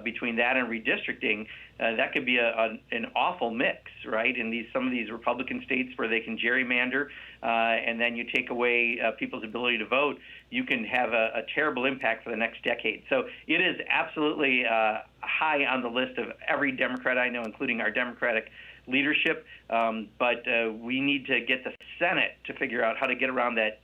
S5: between that and redistricting, that could be an awful mix, right? In some of these Republican states where they can gerrymander, and then you take away people's ability to vote, you can have a terrible impact for the next decade. So it is absolutely high on the list of every Democrat I know, including our Democratic leadership. But we need to get the Senate to figure out how to get around that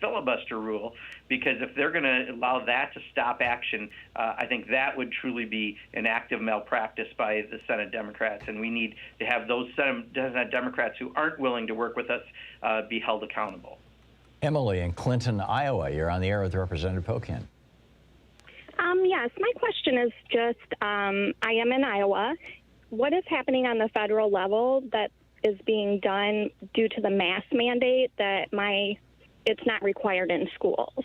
S5: filibuster rule, because if they're going to allow that to stop action, I think that would truly be an act of malpractice by the Senate Democrats, and we need to have those Senate Democrats who aren't willing to work with us be held accountable.
S4: Emily in Clinton, Iowa. You're on the air with Representative Pocan.
S17: Yes, my question is just, I am in Iowa. What is happening on the federal level that is being done due to the mask mandate that it's not required in schools?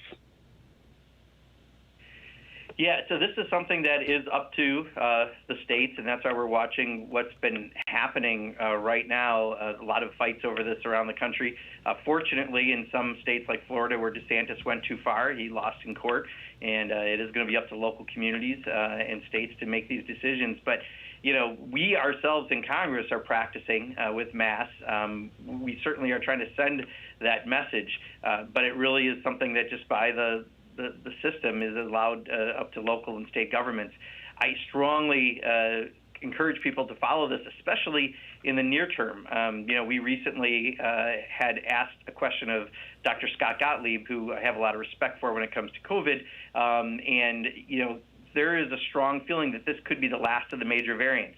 S5: Yeah, so this is something that is up to the states, and that's why we're watching what's been happening right now. A lot of fights over this around the country. Fortunately, in some states like Florida, where DeSantis went too far, he lost in court, and it is going to be up to local communities and states to make these decisions. But you know, we ourselves in Congress are practicing with masks. We certainly are trying to send that message, but it really is something that just by the system is allowed up to local and state governments. I strongly encourage people to follow this, especially in the near term. You know, we recently had asked a question of Dr. Scott Gottlieb, who I have a lot of respect for when it comes to COVID, and, you know, there is a strong feeling that this could be the last of the major variants.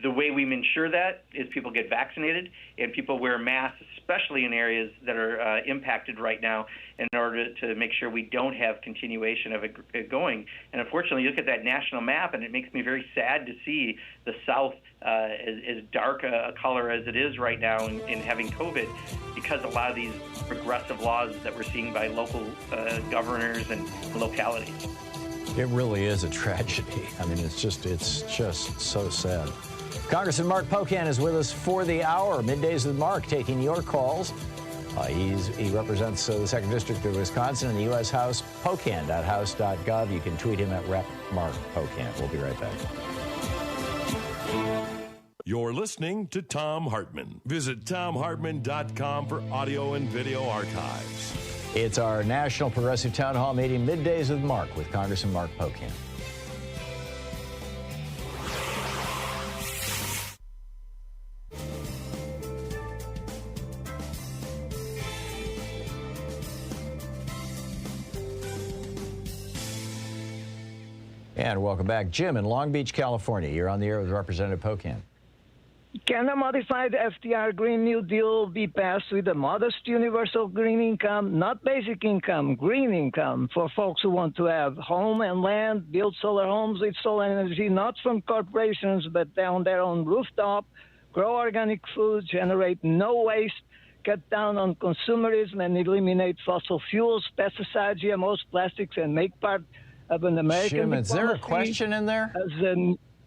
S5: The way we ensure that is people get vaccinated and people wear masks, especially in areas that are impacted right now, in order to make sure we don't have continuation of it going. And unfortunately, you look at that national map, and it makes me very sad to see the South as dark a color as it is right now in having COVID, because a lot of these progressive laws that we're seeing by local governors and localities.
S4: It really is a tragedy. I mean, it's just so sad. Congressman Mark Pocan is with us for the hour. Middays with Mark, taking your calls. He represents the 2nd District of Wisconsin in the U.S. House. Pocan.house.gov. You can tweet him at Rep. Mark Pocan. We'll be right back.
S9: You're listening to Thom Hartmann. Visit thomhartmann.com for audio and video archives.
S4: It's our National Progressive Townhall Meeting, Middays with Mark, with Congressman Mark Pocan. And welcome back. Jim in Long Beach, California. You're on the air with Representative Pocan.
S18: Can a modified FDR Green New Deal be passed with a modest universal green income, not basic income, green income, for folks who want to have home and land, build solar homes with solar energy, not from corporations, but on their own rooftop, grow organic food, generate no waste, cut down on consumerism, and eliminate fossil fuels, pesticides, GMOs, plastics, and make part of an American
S4: Jim, is there a question in there?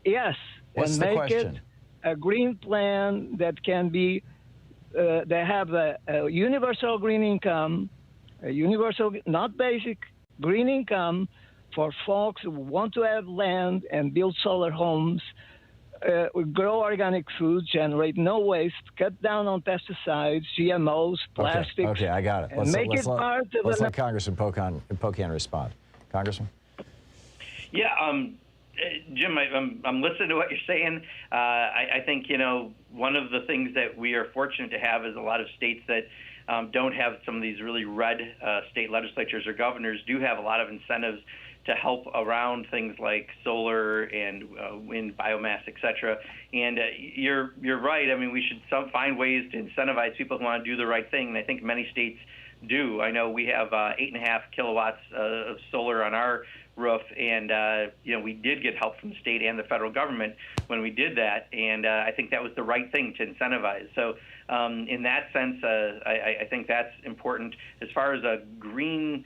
S18: Yes.
S4: What's
S18: and
S4: the
S18: make
S4: question?
S18: It a green plan that can be, they have a universal green income, a universal, not basic, green income for folks who want to have land and build solar homes, grow organic food, generate no waste, cut down on pesticides, GMOs, plastics.
S4: Okay, I got it.
S18: And
S4: Let's let Congressman Pocan respond. Congressman?
S5: Yeah, Jim, I'm listening to what you're saying. I think, you know, one of the things that we are fortunate to have is a lot of states that don't have some of these really red state legislatures or governors do have a lot of incentives to help around things like solar and wind, biomass, et cetera. And you're right. I mean, we should find ways to incentivize people who want to do the right thing. And I think many states do. I know we have 8.5 kilowatts of solar on our roof, and you know, we did get help from the state and the federal government when we did that, and I think that was the right thing to incentivize. So in that sense, I think that's important. As far as a green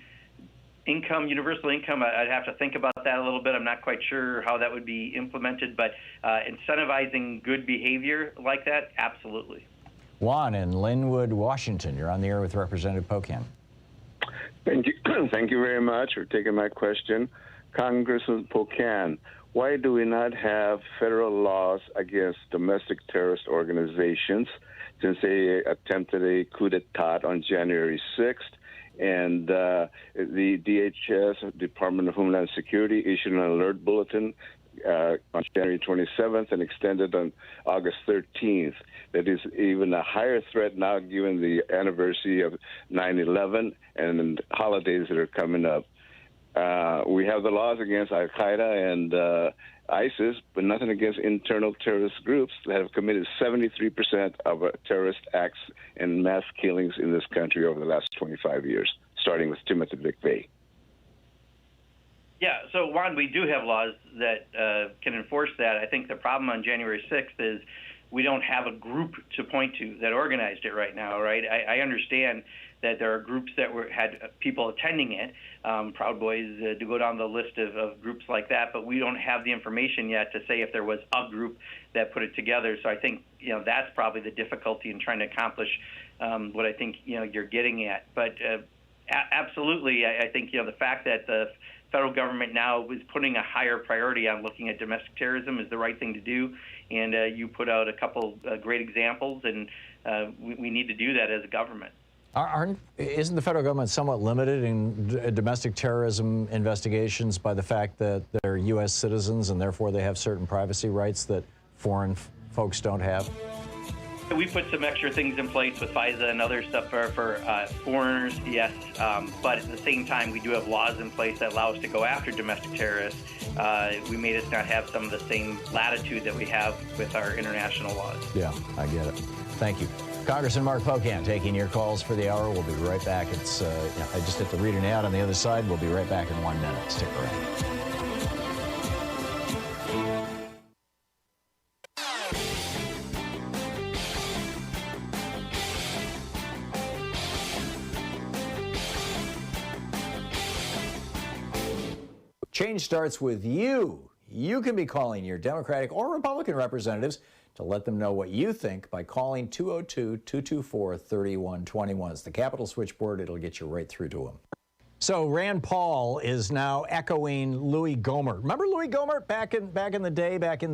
S5: income, universal income, I'd have to think about that a little bit. I'm not quite sure how that would be implemented, but incentivizing good behavior like that, absolutely.
S4: Juan in Linwood, Washington. You're on the air with Representative Pocan.
S19: Thank you. Thank you very much for taking my question. Congressman Pocan, why do we not have federal laws against domestic terrorist organizations, since they attempted a coup d'etat on January 6th? And the DHS, Department of Homeland Security, issued an alert bulletin on January 27th and extended on August 13th. That is even a higher threat now, given the anniversary of 9/11 and holidays that are coming up. We have the laws against Al-Qaeda and ISIS, but nothing against internal terrorist groups that have committed 73% of terrorist acts and mass killings in this country over the last 25 years, starting with Timothy McVeigh.
S5: Yeah, so Juan, we do have laws that can enforce that. I think the problem on January 6th is we don't have a group to point to that organized it right now, right? I understand that there are groups that had people attending it, Proud Boys, to go down the list of groups like that, but we don't have the information yet to say if there was a group that put it together. So I think, that's probably the difficulty in trying to accomplish what I think, you're getting at. But absolutely, I think, the fact that the federal government now is putting a higher priority on looking at domestic terrorism is the right thing to do. And you put out a couple great examples, and we need to do that as a government.
S4: Isn't the federal government somewhat limited in domestic terrorism investigations by the fact that they're U.S. citizens and therefore they have certain privacy rights that foreign folks don't have?
S5: We put some extra things in place with FISA and other stuff for foreigners, yes, but at the same time, we do have laws in place that allow us to go after domestic terrorists. We made us not have some of the same latitude that we have with our international laws.
S4: Yeah, I get it. Thank you. Congressman Mark Pocan taking your calls for the hour. We'll be right back. I just have to read an ad on the other side. We'll be right back in 1 minute. Stick around. Change starts with you. You can be calling your Democratic or Republican representatives to let them know what you think by calling 202-224-3121. It's the Capitol switchboard. It'll get you right through to them. So Rand Paul is now echoing Louis Gohmert. Remember Louis Gohmert back in the day, after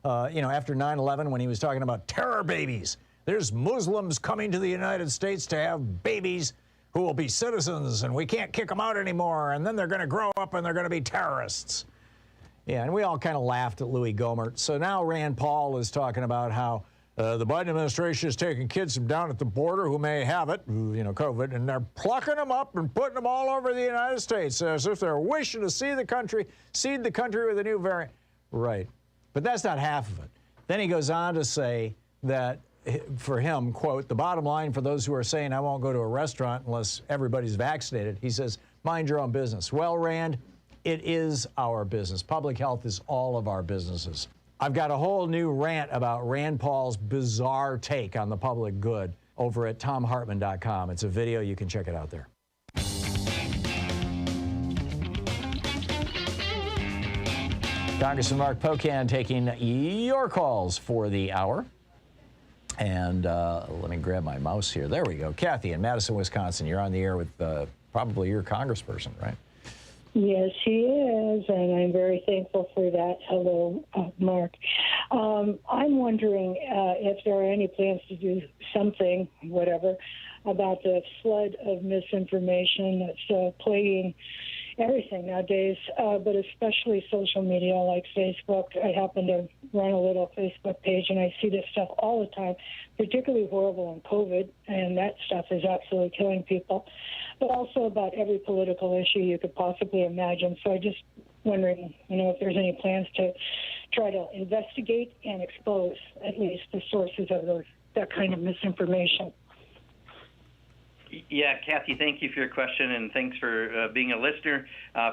S4: 9/11 when he was talking about terror babies. There's Muslims coming to the United States to have babies who will be citizens, and we can't kick them out anymore, and then they're going to grow up and they're going to be terrorists. Yeah, and we all kind of laughed at Louis Gohmert. So now Rand Paul is talking about how the Biden administration is taking kids from down at the border who may have it, COVID, and they're plucking them up and putting them all over the United States as if they're wishing to seed the country with a new variant. Right. But that's not half of it. Then he goes on to say that for him, quote, the bottom line for those who are saying I won't go to a restaurant unless everybody's vaccinated, he says, mind your own business. Well, Rand, it is our business. Public health is all of our businesses. I've got a whole new rant about Rand Paul's bizarre take on the public good over at thomhartmann.com. It's a video. You can check it out there. Congressman Mark Pocan taking your calls for the hour. And let me grab my mouse here. There we go. Kathy in Madison, Wisconsin. You're on the air with probably your congressperson, right?
S20: Yes, she is, and I'm very thankful for that. Hello, Mark. I'm wondering if there are any plans to do something, whatever, about the flood of misinformation that's plaguing everything nowadays, but especially social media like Facebook. I happen to run a little Facebook page, and I see this stuff all the time, particularly horrible in COVID, and that stuff is absolutely killing people, but also about every political issue you could possibly imagine. So I just wondering, if there's any plans to try to investigate and expose at least the sources of that kind of misinformation.
S5: Yeah, Kathy, thank you for your question, and thanks for being a listener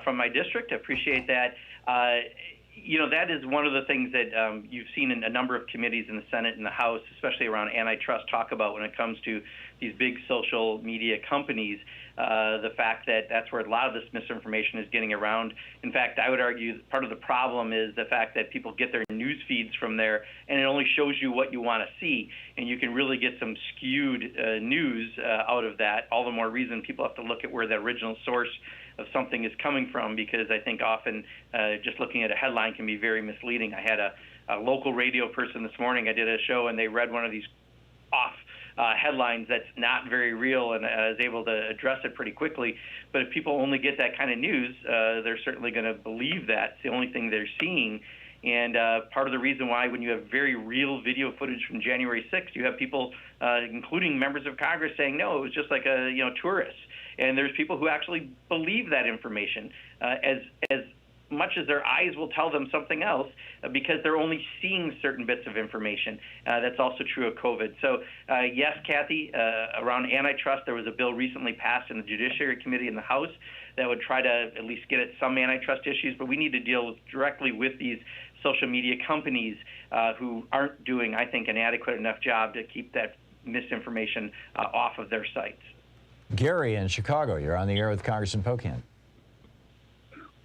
S5: from my district. I appreciate that. That is one of the things that you've seen in a number of committees in the Senate and the House, especially around antitrust, talk about when it comes to these big social media companies, the fact that that's where a lot of this misinformation is getting around. In fact, I would argue part of the problem is the fact that people get their news feeds from there, and it only shows you what you want to see, and you can really get some skewed news out of that. All the more reason people have to look at where the original source of something is coming from, because I think often just looking at a headline can be very misleading. I had a local radio person this morning. I did a show, and they read one of these off headlines that's not very real, and I was able to address it pretty quickly. But if people only get that kind of news, they're certainly going to believe that. It's the only thing they're seeing. And part of the reason why, when you have very real video footage from January 6th, you have people, including members of Congress, saying, no, it was just like a tourist. And there's people who actually believe that information as much as their eyes will tell them something else, because they're only seeing certain bits of information. That's also true of COVID. So, yes, Kathy, around antitrust, there was a bill recently passed in the Judiciary Committee in the House that would try to at least get at some antitrust issues, but we need to deal directly with these social media companies who aren't doing, I think, an adequate enough job to keep that misinformation off of their sites.
S4: Gary in Chicago, you're on the air with Congressman Pocan.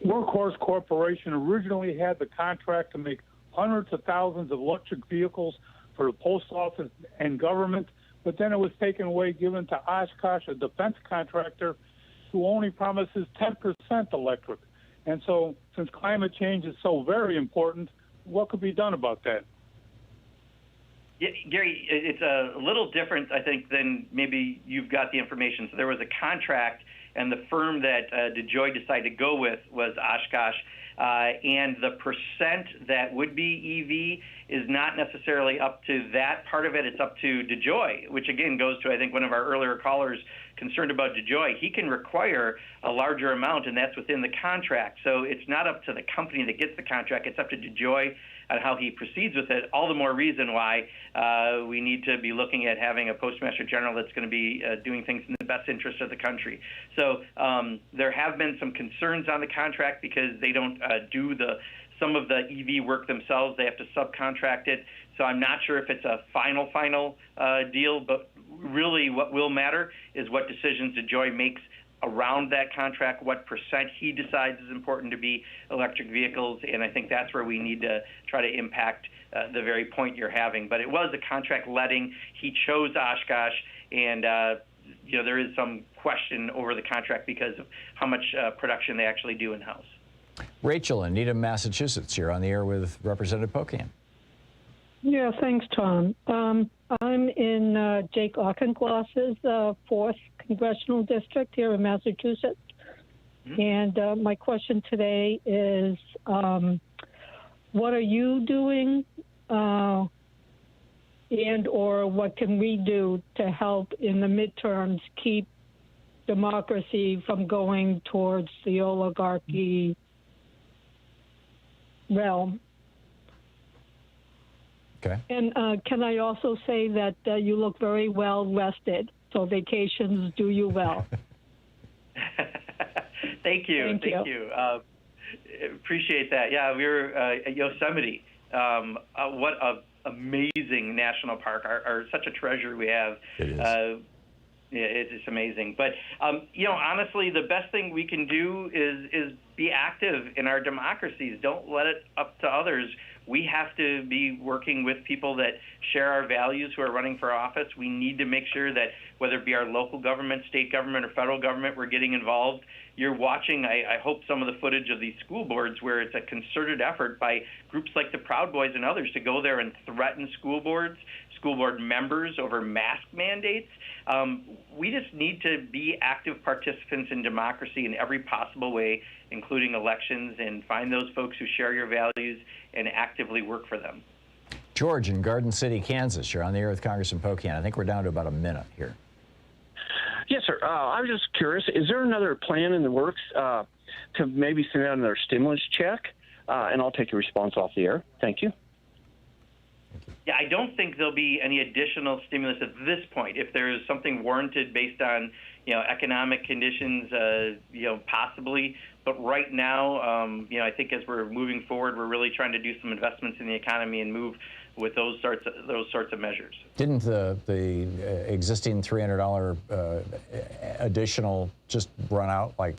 S21: Workhorse Corporation originally had the contract to make hundreds of thousands of electric vehicles for the post office and government, but then it was taken away, given to Oshkosh, a defense contractor, who only promises 10% electric. And so, since climate change is so very important, what could be done about that?
S5: Yeah, Gary, it's a little different, I think, than maybe you've got the information. So there was a contract, and the firm that DeJoy decided to go with was Oshkosh. And the percent that would be EV is not necessarily up to that part of it. It's up to DeJoy, which again goes to, I think, one of our earlier callers concerned about DeJoy. He can require a larger amount, and that's within the contract. So it's not up to the company that gets the contract. It's up to DeJoy on how he proceeds with it. All the more reason why we need to be looking at having a postmaster general that's going to be doing things in the best interest of the country. So there have been some concerns on the contract because they don't do some of the EV work themselves. They have to subcontract it. So I'm not sure if it's a final deal, but really what will matter is what decisions DeJoy makes around that contract, what percent he decides is important to be electric vehicles, and I think that's where we need to try to impact the very point you're having. But it was a contract letting. He chose Oshkosh, and there is some question over the contract because of how much production they actually do in-house.
S4: Rachel in Needham, Massachusetts, you're on the air with Representative Pocan.
S22: Yeah, thanks, Tom. I'm in Jake Auchincloss's 4th Congressional District here in Massachusetts. And my question today is, what are you doing and or what can we do to help in the midterms keep democracy from going towards the oligarchy realm?
S4: Okay.
S22: And can I also say that you look very well rested, so vacations do you well.
S5: Thank you. Thank you. Appreciate that. Yeah, we were at Yosemite. What an amazing national park. Such a treasure we have.
S4: It is.
S5: Yeah, it's amazing. But, honestly, the best thing we can do is be active in our democracies. Don't let it up to others. We have to be working with people that share our values who are running for office. We need to make sure that whether it be our local government, state government, or federal government, we're getting involved. You're watching, I hope, some of the footage of these school boards where it's a concerted effort by groups like the Proud Boys and others to go there and threaten school board members over mask mandates. We just need to be active participants in democracy in every possible way, including elections, and find those folks who share your values and actively work for them.
S4: George in Garden City, Kansas, you're on the air with Congressman Pocan. I think we're down to about a minute here.
S23: Yes, sir. I was just curious, is there another plan in the works to maybe send out another stimulus check? And I'll take your response off the air. Thank you.
S5: Yeah, I don't think there'll be any additional stimulus at this point. If there is something warranted based on, economic conditions, possibly. But right now, I think as we're moving forward, we're really trying to do some investments in the economy and move with those sorts of measures.
S4: Didn't the existing $300 additional just run out like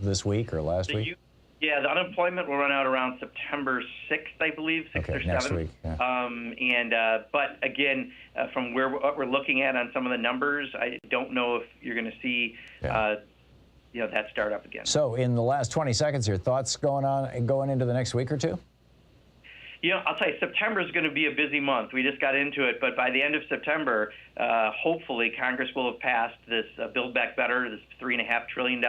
S4: this week or last week?
S5: Yeah, the unemployment will run out around September 6th, I believe, 6th or 7th.
S4: Next week. Yeah.
S5: But again, from what we're looking at on some of the numbers, I don't know if you're going to see, that start up again.
S4: So, in the last 20 seconds, your thoughts going into the next week or two?
S5: I'll tell you, September is going to be a busy month. We just got into it, but by the end of September, hopefully, Congress will have passed this Build Back Better, this $3.5 trillion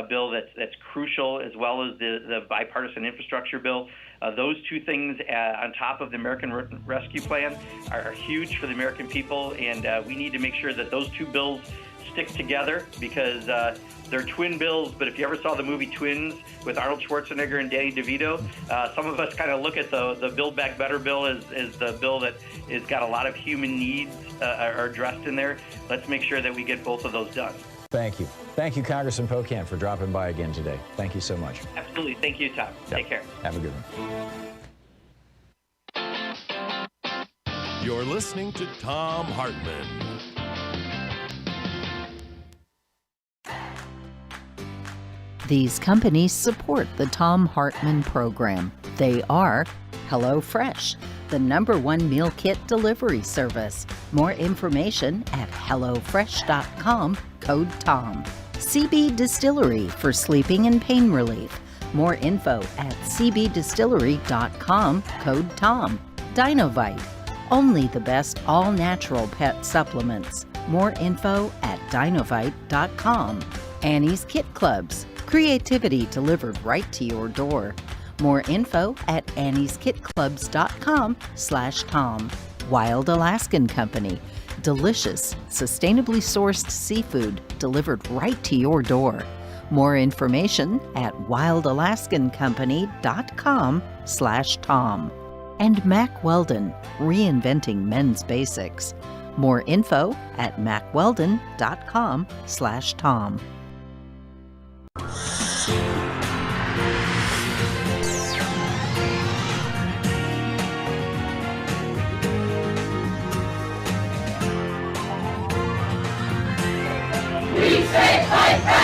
S5: bill that's crucial, as well as the bipartisan infrastructure bill. Those two things on top of the American Rescue Plan are huge for the American people, and we need to make sure that those two bills stick together because they're twin bills. But if you ever saw the movie Twins with Arnold Schwarzenegger and Danny DeVito, some of us kind of look at the Build Back Better bill as the bill that has got a lot of human needs are addressed in there. Let's make sure that we get both of those done.
S4: Thank you. Thank you, Congressman Pocan, for dropping by again today. Thank you so much.
S5: Absolutely. Thank you, Tom.
S4: Yep.
S5: Take care.
S4: Have a good one.
S9: You're listening to Thom Hartmann.
S1: These companies support the Thom Hartmann Program. They are HelloFresh, the #1 meal kit delivery service. More information at HelloFresh.com, code TOM. CB Distillery for sleeping and pain relief. More info at cbdistillery.com, code TOM. Dinovite, only the best all-natural pet supplements. More info at dinovite.com. Annie's Kit Clubs, creativity delivered right to your door. More info at annieskitclubs.com/Tom. Wild Alaskan Company, delicious, sustainably sourced seafood delivered right to your door. More information at wildalaskancompany.com/Tom. And Mack Weldon, reinventing men's basics. More info at mackweldon.com/Tom.
S2: We say fight back!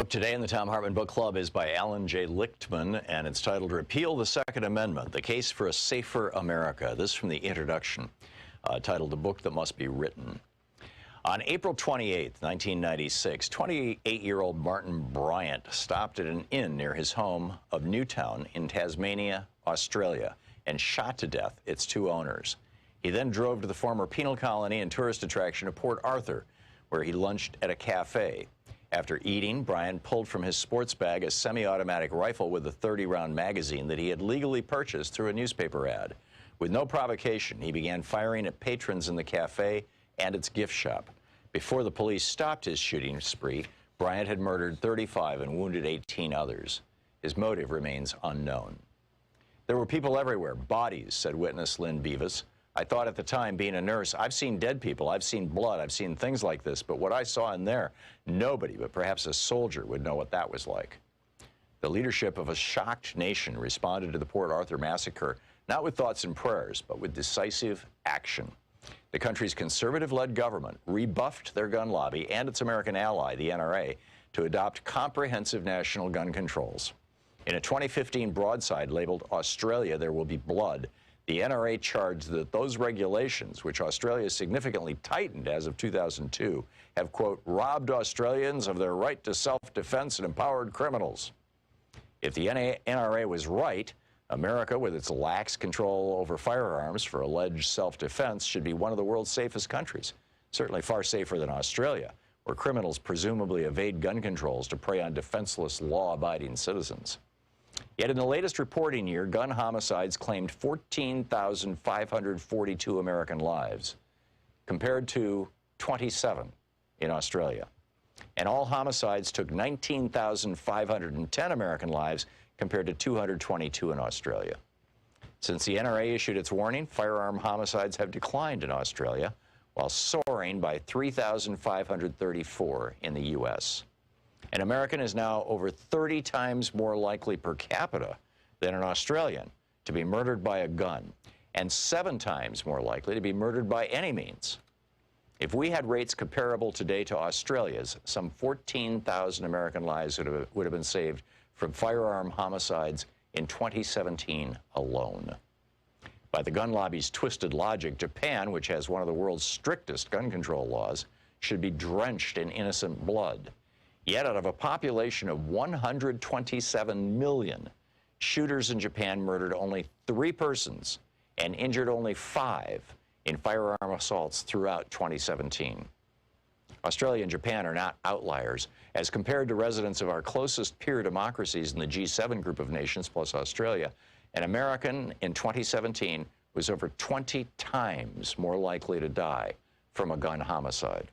S3: Today in the Thom Hartmann Book Club is by Alan J. Lichtman, and it's titled Repeal the Second Amendment, The Case for a Safer America. This from the introduction, titled The Book That Must Be Written. On April 28, 1996, 28-year-old Martin Bryant stopped at an inn near his home of Newtown in Tasmania, Australia, and shot to death its 2 owners. He then drove to the former penal colony and tourist attraction of Port Arthur, where he lunched at a cafe. After eating, Bryant pulled from his sports bag a semi-automatic rifle with a 30-round magazine that he had legally purchased through a newspaper ad. With no provocation, he began firing at patrons in the cafe and its gift shop. Before the police stopped his shooting spree, Bryant had murdered 35 and wounded 18 others. His motive remains unknown. There were people everywhere, bodies, said witness Lynn Beavis. I thought at the time, being a nurse, I've seen dead people, I've seen blood, I've seen things like this, but what I saw in there, nobody but perhaps a soldier would know what that was like. The leadership of a shocked nation responded to the Port Arthur massacre not with thoughts and prayers, but with decisive action. The country's conservative-led government rebuffed their gun lobby and its American ally, the NRA, to adopt comprehensive national gun controls. In a 2015 broadside labeled Australia, There Will Be Blood, the NRA charged that those regulations, which Australia significantly tightened as of 2002, have, quote, robbed Australians of their right to self-defense and empowered criminals. If the NRA was right, America, with its lax control over firearms for alleged self-defense, should be one of the world's safest countries, certainly far safer than Australia, where criminals presumably evade gun controls to prey on defenseless, law-abiding citizens. Yet in the latest reporting year, gun homicides claimed 14,542 American lives, compared to 27 in Australia. And all homicides took 19,510 American lives, compared to 222 in Australia. Since the NRA issued its warning, firearm homicides have declined in Australia, while soaring by 3,534 in the U.S. An American is now over 30 times more likely per capita than an Australian to be murdered by a gun, and 7 times more likely to be murdered by any means. If we had rates comparable today to Australia's, some 14,000 American lives would have been saved from firearm homicides in 2017 alone. By the gun lobby's twisted logic, Japan, which has one of the world's strictest gun control laws, should be drenched in innocent blood. Yet out of a population of 127 million, shooters in Japan murdered only 3 persons and injured only 5 in firearm assaults throughout 2017. Australia and Japan are not outliers. As compared to residents of our closest peer democracies in the G7 group of nations plus Australia, an American in 2017 was over 20 times more likely to die from a gun homicide.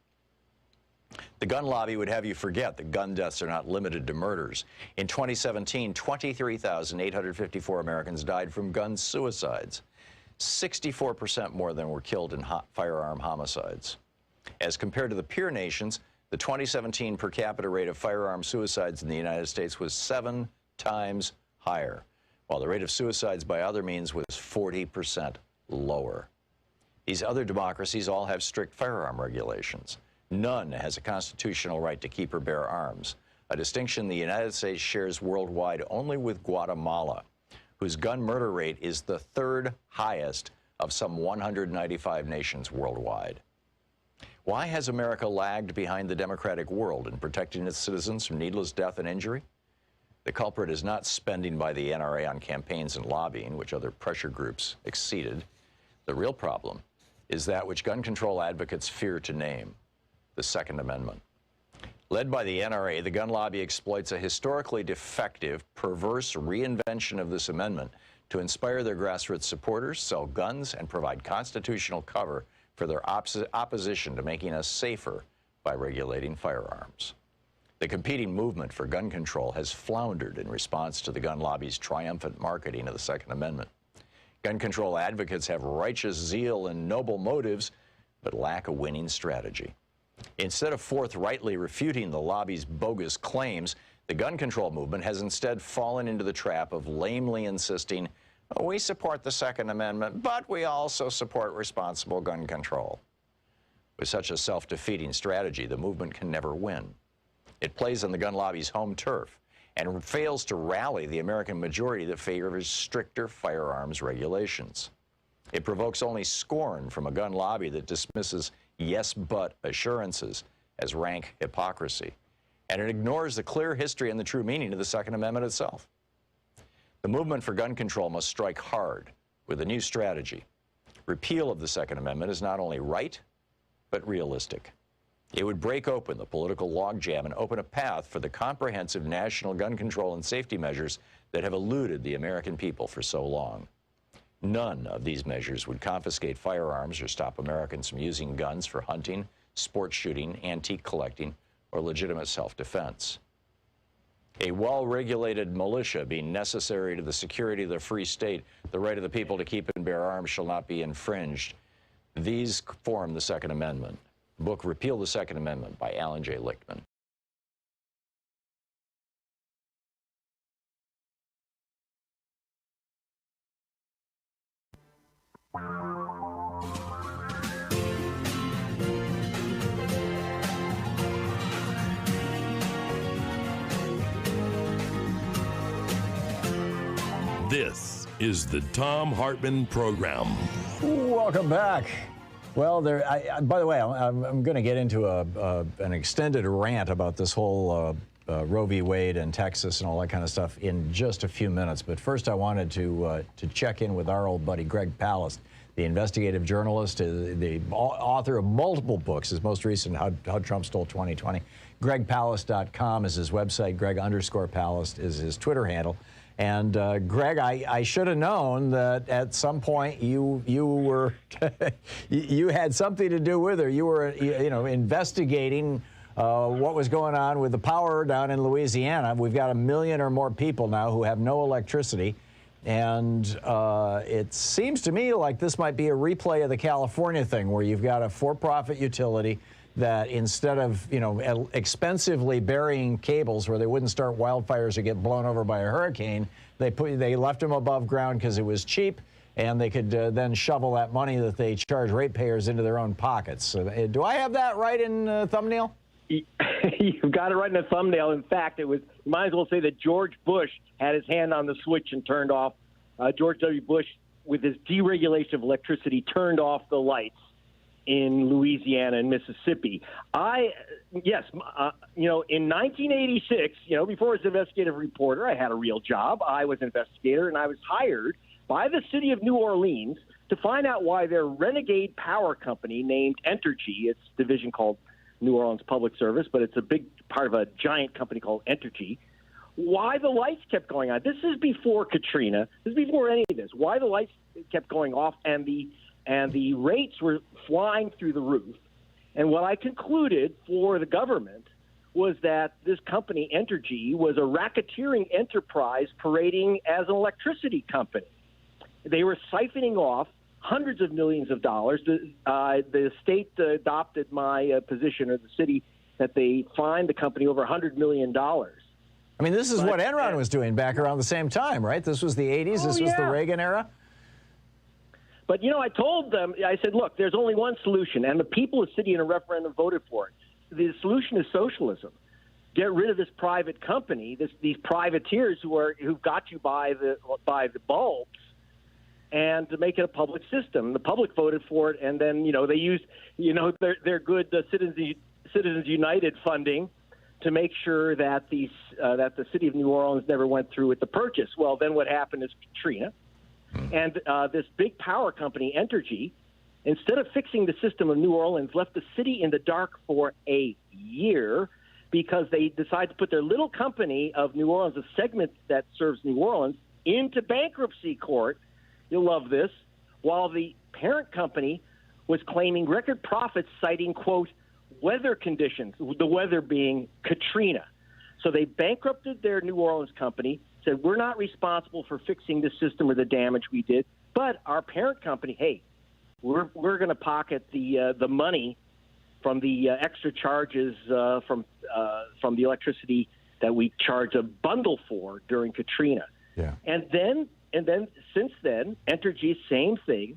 S3: The gun lobby would have you forget that gun deaths are not limited to murders. In 2017, 23,854 Americans died from gun suicides, 64% more than were killed in firearm homicides. As compared to the peer nations, the 2017 per capita rate of firearm suicides in the United States was 7 times higher, while the rate of suicides by other means was 40% lower. These other democracies all have strict firearm regulations. None has a constitutional right to keep or bear arms, a distinction the United States shares worldwide only with Guatemala, whose gun murder rate is the 3rd highest of some 195 nations worldwide. Why has America lagged behind the democratic world in protecting its citizens from needless death and injury? The culprit is not spending by the NRA on campaigns and lobbying, which other pressure groups exceeded. The real problem is that which gun control advocates fear to name, the Second Amendment. Led by the NRA, the gun lobby exploits a historically defective, perverse reinvention of this amendment to inspire their grassroots supporters, sell guns, and provide constitutional cover for their opposition to making us safer by regulating firearms. The competing movement for gun control has floundered in response to the gun lobby's triumphant marketing of the Second Amendment. Gun control advocates have righteous zeal and noble motives, but lack a winning strategy. Instead of forthrightly refuting the lobby's bogus claims, the gun control movement has instead fallen into the trap of lamely insisting, "Oh, we support the Second Amendment, but we also support responsible gun control." With such a self-defeating strategy, the movement can never win. It plays on the gun lobby's home turf and fails to rally the American majority that favors stricter firearms regulations. It provokes only scorn from a gun lobby that dismisses yes but assurances as rank hypocrisy, and it ignores the clear history and the true meaning of the Second Amendment itself. The movement for gun control must strike hard with a new strategy. Repeal of the Second Amendment is not only right, but realistic. It would break open the political logjam and open a path for the comprehensive national gun control and safety measures that have eluded the American people for so long. None of these measures would confiscate firearms or stop Americans from using guns for hunting, sport shooting, antique collecting, or legitimate self-defense. A well-regulated militia being necessary to the security of the free state, the right of the people to keep and bear arms shall not be infringed. These form the Second Amendment. Book Repeal the Second Amendment by Alan J. Lichtman.
S9: This is the Thom Hartmann Program.
S4: Welcome back. Well, by the way, I'm going to get into an extended rant about this whole Roe v. Wade and Texas and all that kind of stuff in just a few minutes. But first, I wanted to check in with our old buddy Greg Palast, the investigative journalist, the author of multiple books. His most recent, How Trump Stole 2020. GregPalast.com is his website. Greg_Palast is his Twitter handle. And Greg, I should have known that at some point you were you had something to do with her. You were investigating what was going on with the power down in Louisiana. We've got 1 million or more people now who have no electricity, and it seems to me like this might be a replay of the California thing, where you've got a for-profit utility that instead of, expensively burying cables where they wouldn't start wildfires or get blown over by a hurricane, they left them above ground because it was cheap, and they could then shovel that money that they charge ratepayers into their own pockets. So, do I have that right in thumbnail?
S6: You've got it right in the thumbnail. In fact, you might as well say that George Bush had his hand on the switch and turned off. George W. Bush, with his deregulation of electricity, turned off the lights in Louisiana and Mississippi. In 1986, before I was an investigative reporter, I had a real job. I was an investigator, and I was hired by the city of New Orleans to find out why their renegade power company named Entergy, its division called New Orleans Public Service, but it's a big part of a giant company called Entergy. Why the lights kept going on? This is before Katrina. This is before any of this. Why the lights kept going off and the rates were flying through the roof. And what I concluded for the government was that this company, Entergy, was a racketeering enterprise parading as an electricity company. They were siphoning off hundreds of millions of dollars. The state adopted my position, or the city, that they fined the company over $100 million.
S4: I mean, this is what Enron was doing back around the same time, right? This was the 80s. This was the Reagan era.
S6: But, you know, I told them, I said, look, there's only one solution, and the people of the city in a referendum voted for it. The solution is socialism. Get rid of this private company, these privateers who've got you by the bulbs, and to make it a public system. The public voted for it, and then, you know, they used, you know, their good Citizens United funding to make sure that that the city of New Orleans never went through with the purchase. Well, then what happened is Katrina. And this big power company, Entergy, instead of fixing the system of New Orleans, left the city in the dark for a year because they decided to put their little company of New Orleans, a segment that serves New Orleans, into bankruptcy court. You'll love this. While the parent company was claiming record profits, citing, quote, weather conditions, the weather being Katrina. So they bankrupted their New Orleans company, said, we're not responsible for fixing the system or the damage we did, but our parent company, hey, we're going to pocket the money from the extra charges from the electricity that we charge a bundle for during Katrina.
S4: Yeah.
S6: And then since then, Entergy, same thing.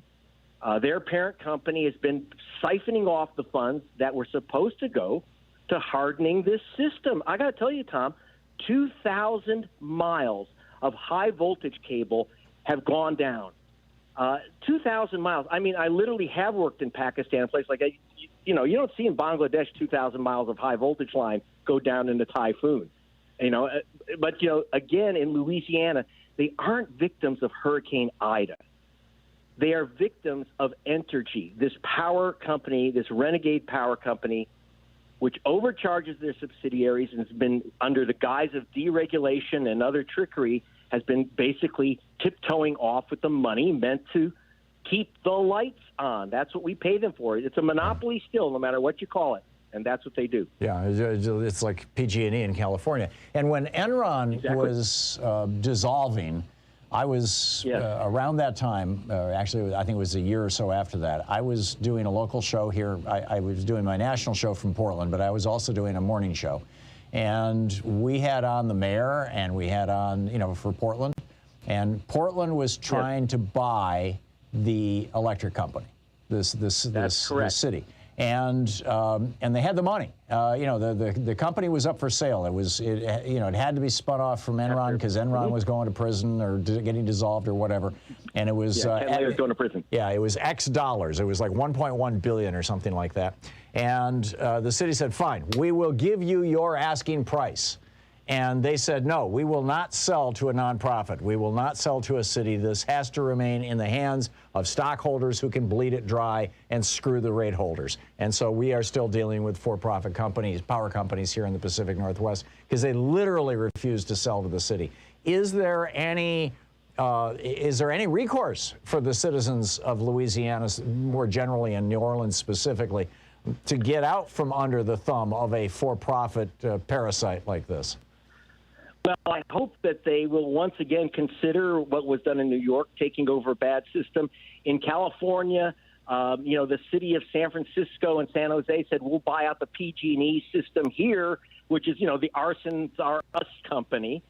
S6: Their parent company has been siphoning off the funds that were supposed to go to hardening this system. I got to tell you, Tom, 2,000 miles of high voltage cable have gone down. 2,000 miles. I mean, I literally have worked in Pakistan, a place like that. You know, you don't see in Bangladesh 2,000 miles of high voltage line go down in the typhoon. You know, but, you know, again, in Louisiana, they aren't victims of Hurricane Ida. They are victims of Entergy, this power company, this renegade power company, which overcharges their subsidiaries and has been, under the guise of deregulation and other trickery, has been basically tiptoeing off with the money meant to keep the lights on. That's what we pay them for. It's a monopoly still, no matter what you call it, and that's what they do. Yeah,
S4: it's like PG&E in California. And when Enron was dissolving, I was around that time, actually I think it was a year or so after that, I was doing a local show here. I was doing my national show from Portland, but I was also doing a morning show. And we had on the mayor, and we had on, you know, for Portland. And Portland was trying to buy the electric company, this city. And they had the money. You know, the company was up for sale. It had to be spun off from Enron because Enron was going to prison or getting dissolved or whatever. And it was
S6: was going to prison.
S4: Yeah, it was X dollars. It was like 1.1 billion or something like that. And the city said, fine, we will give you your asking price. And they said, no, we will not sell to a nonprofit. We will not sell to a city. This has to remain in the hands of stockholders who can bleed it dry and screw the rate holders. And so we are still dealing with for-profit companies, power companies here in the Pacific Northwest, because they literally refuse to sell to the city. Is there any recourse for the citizens of Louisiana, more generally, and New Orleans specifically, to get out from under the thumb of a for-profit parasite like this?
S6: Well, I hope that they will once again consider what was done in New York, taking over a bad system. In California, you know, the city of San Francisco and San Jose said, we'll buy out the PG&E system here, which is, you know, the Arsons Are Us company.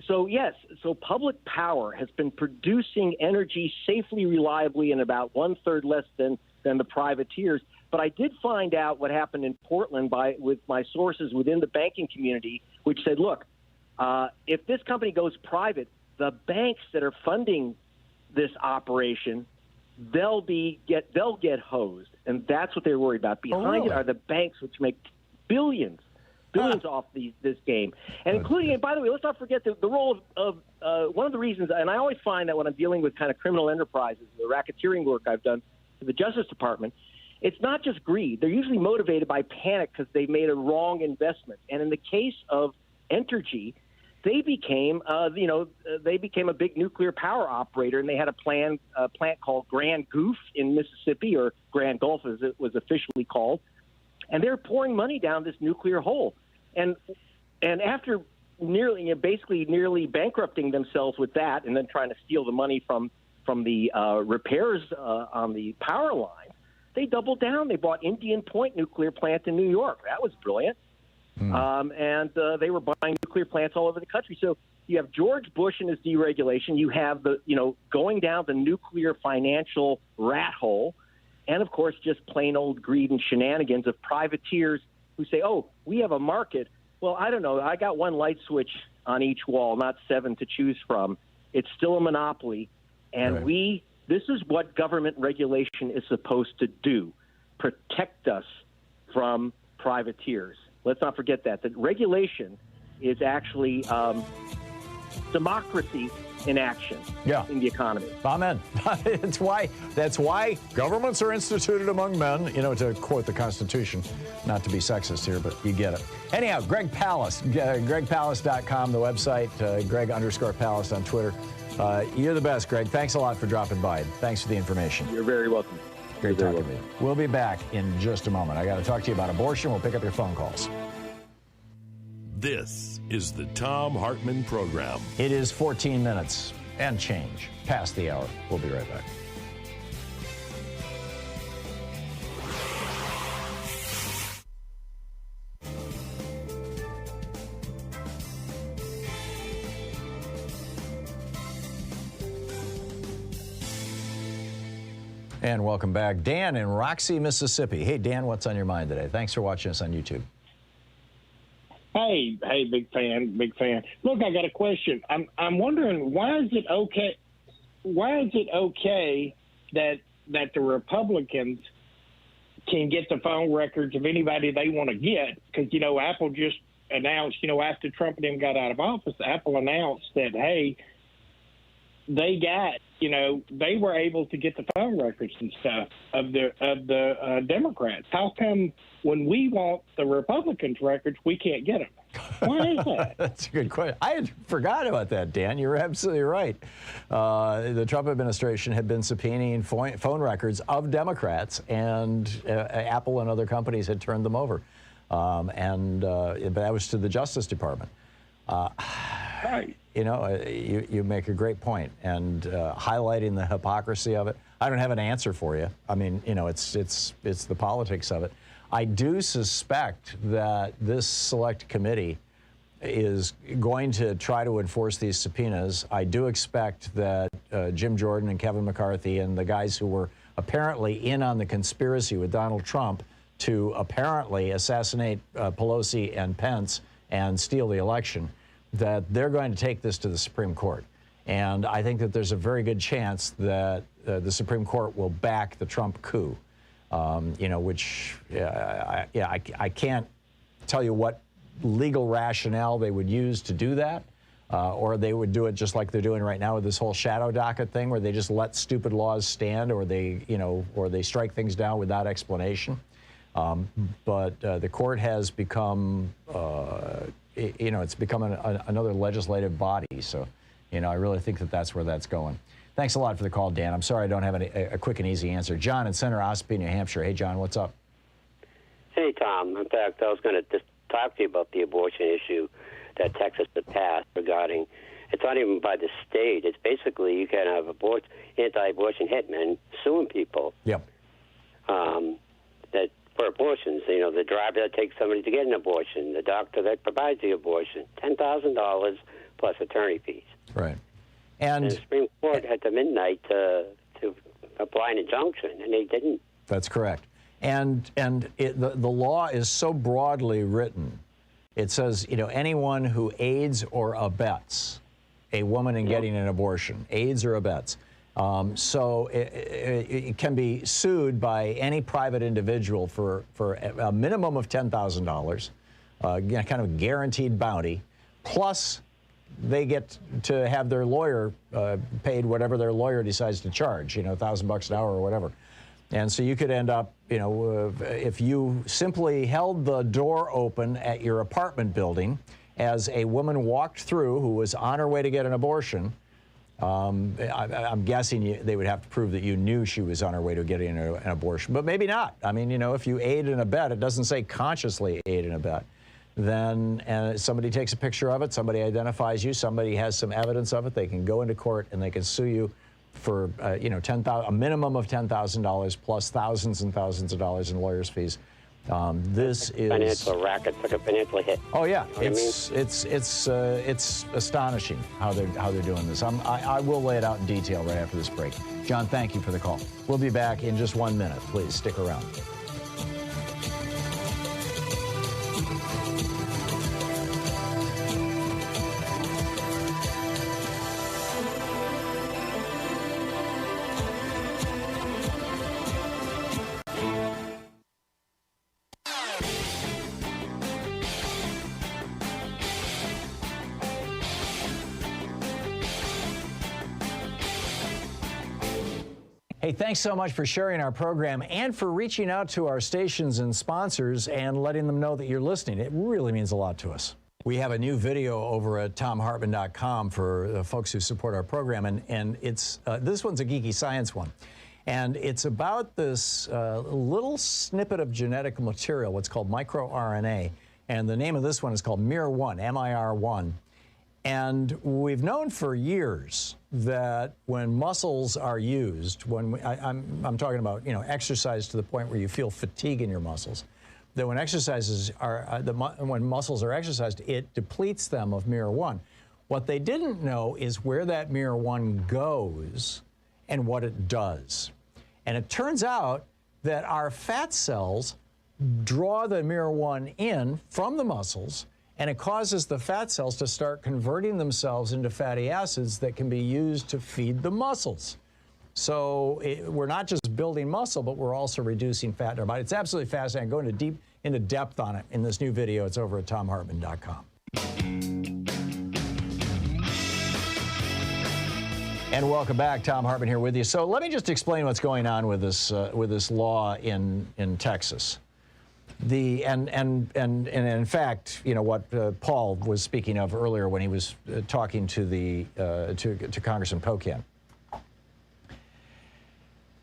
S6: So, yes, so public power has been producing energy safely, reliably, and about one-third less than the privateers. But I did find out what happened in Portland with my sources within the banking community, which said, look, if this company goes private, the banks that are funding this operation, they'll get hosed, and that's what they're worried about. Behind it are the banks, which make billions off this game, and including. And by the way, let's not forget the role of one of the reasons. And I always find that when I'm dealing with kind of criminal enterprises, the racketeering work I've done for the Justice Department, it's not just greed. They're usually motivated by panic because they made a wrong investment. And in the case of Entergy, they became, they became a big nuclear power operator, and they had a plant called Grand Gulf in Mississippi, or Grand Gulf as it was officially called. And they're pouring money down this nuclear hole. And after basically nearly bankrupting themselves with that, and then trying to steal the money from the repairs on the power line, they doubled down. They bought Indian Point nuclear plant in New York. That was brilliant. And they were buying nuclear plants all over the country. So you have George Bush and his deregulation. You have going down the nuclear financial rat hole. And, of course, just plain old greed and shenanigans of privateers who say, oh, we have a market. Well, I don't know. I got one light switch on each wall, not 7 to choose from. It's still a monopoly. And this is what government regulation is supposed to do, protect us from privateers. Let's not forget that regulation is actually democracy in action in the economy.
S4: Amen. That's why governments are instituted among men, to quote the Constitution, not to be sexist here, but you get it. Anyhow, Greg Palast, gregpalast.com, the website, Greg_Palast on Twitter. You're the best, Greg. Thanks a lot for dropping by. Thanks for the information.
S6: You're very welcome.
S4: Great talking to you. We'll be back in just a moment. I got to talk to you about abortion. We'll pick up your phone calls.
S9: This is the Thom Hartmann Program.
S4: It is 14 minutes and change past the hour. We'll be right back. And welcome back. Dan in Roxy, Mississippi. Hey, Dan, what's on your mind today? Thanks for watching us on YouTube.
S7: Hey, big fan. Look, I got a question. I'm wondering, why is it okay that the Republicans can get the phone records of anybody they want to get? Because, Apple just announced, after Trump and them got out of office, Apple announced that, hey, they got, they were able to get the phone records and stuff of the Democrats. How come when we want the Republicans' records, we can't get them? Why is that?
S4: That's a good question. I had forgot about that, Dan. You're absolutely right. The Trump administration had been subpoenaing phone records of Democrats, and Apple and other companies had turned them over. But that was to the Justice Department.
S7: Right.
S4: You make a great point, and highlighting the hypocrisy of it. I don't have an answer for you. I mean, it's the politics of it. I do suspect that this select committee is going to try to enforce these subpoenas. I do expect that Jim Jordan and Kevin McCarthy and the guys who were apparently in on the conspiracy with Donald Trump to apparently assassinate Pelosi and Pence and steal the election, that they're going to take this to the Supreme Court. And I think that there's a very good chance that the Supreme Court will back the Trump coup, which I can't tell you what legal rationale they would use to do that, or they would do it just like they're doing right now with this whole shadow docket thing, where they just let stupid laws stand, or they strike things down without explanation. But the court has become it's become another legislative body. So, I really think that that's where that's going. Thanks a lot for the call, Dan. I'm sorry I don't have a quick and easy answer. John in Center Ospey, New Hampshire. Hey, John, what's up?
S8: Hey, Tom. In fact, I was going to just talk to you about the abortion issue that Texas had passed regarding, it's not even by the state. It's basically you can have anti-abortion hitmen suing people.
S4: Yep.
S8: That for abortions, the driver that takes somebody to get an abortion, the doctor that provides the abortion, $10,000 plus attorney fees.
S4: Right.
S8: And the Supreme Court had to midnight to apply an injunction, and they didn't.
S4: That's correct. And the law is so broadly written. It says, anyone who aids or abets a woman in getting an abortion, aids or abets. So it can be sued by any private individual for a minimum of $10,000, kind of guaranteed bounty, plus they get to have their lawyer paid whatever their lawyer decides to charge, $1,000 an hour or whatever. And so you could end up, if you simply held the door open at your apartment building as a woman walked through who was on her way to get an abortion, I'm guessing they would have to prove that you knew she was on her way to getting an abortion, but maybe not. I mean, if you aid and abet, it doesn't say consciously aid and abet, then somebody takes a picture of it, somebody identifies you, somebody has some evidence of it, they can go into court and they can sue you for a minimum of $10,000 plus thousands and thousands of dollars in lawyers' fees. This is
S8: financial racket, like a financial hit.
S4: Oh yeah,
S8: You know
S4: it's astonishing how they're doing this. I will lay it out in detail right after this break. John, thank you for the call. We'll be back in just 1 minute. Please stick around. Hey, thanks so much for sharing our program and for reaching out to our stations and sponsors and letting them know that you're listening. It really means a lot to us. We have a new video over at thomhartmann.com for the folks who support our program, and it's this one's a geeky science one. And it's about this little snippet of genetic material, what's called microRNA. And the name of this one is called MIR1, M-I-R-1. And we've known for years that when muscles are used, I'm talking about exercise to the point where you feel fatigue in your muscles, that when when muscles are exercised, it depletes them of MIR1. What they didn't know is where that MIR1 goes and what it does. And it turns out that our fat cells draw the MIR1 in from the muscles, and it causes the fat cells to start converting themselves into fatty acids that can be used to feed the muscles. So we're not just building muscle, but we're also reducing fat in our body. It's absolutely fascinating. I'm going into depth on it in this new video. It's over at thomhartmann.com. And welcome back. Thom Hartmann here with you. So let me just explain what's going on with this law in Texas. And in fact, what Paul was speaking of earlier when he was talking to Congressman Pocan.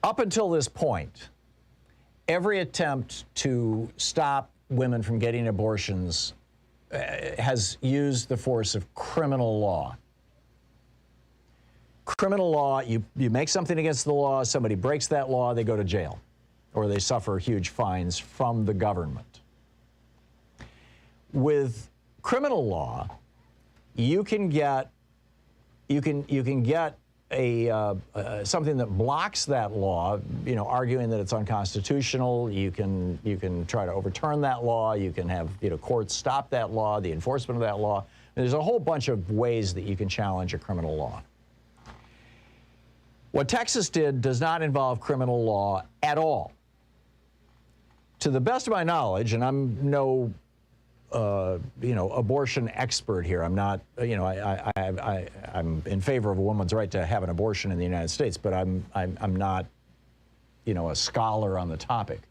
S4: Up until this point, every attempt to stop women from getting abortions has used the force of criminal law. Criminal law, you make something against the law, somebody breaks that law, they go to jail, or they suffer huge fines from the government. With criminal law, you can get something that blocks that law, arguing that it's unconstitutional. You can try to overturn that law. You can have courts stop that law, the enforcement of that law. And there's a whole bunch of ways that you can challenge a criminal law. What Texas did does not involve criminal law at all. To the best of my knowledge, and I'm no abortion expert here. I'm not, I'm in favor of a woman's right to have an abortion in the United States, but I'm not, a scholar on the topic.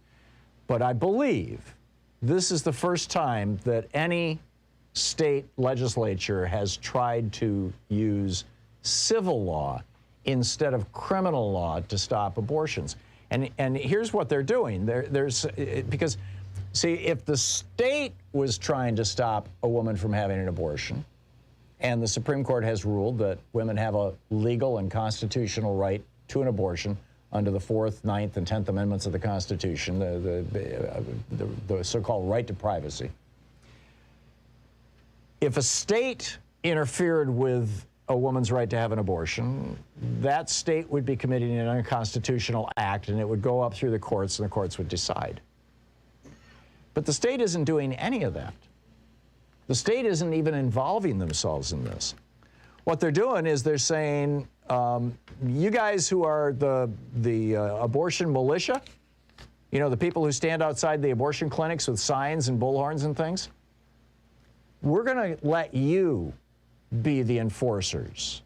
S4: But I believe this is the first time that any state legislature has tried to use civil law instead of criminal law to stop abortions. And here's what they're doing. Because, see, if the state was trying to stop a woman from having an abortion, and the Supreme Court has ruled that women have a legal and constitutional right to an abortion under the 4th, 9th, and 10th Amendments of the Constitution, the so-called right to privacy. If a state interfered with a woman's right to have an abortion, that state would be committing an unconstitutional act, and it would go up through the courts, and the courts would decide. But the state isn't doing any of that. The state isn't even involving themselves in this. What they're doing is they're saying, you guys who are the abortion militia, the people who stand outside the abortion clinics with signs and bullhorns and things, we're going to let you be the enforcers.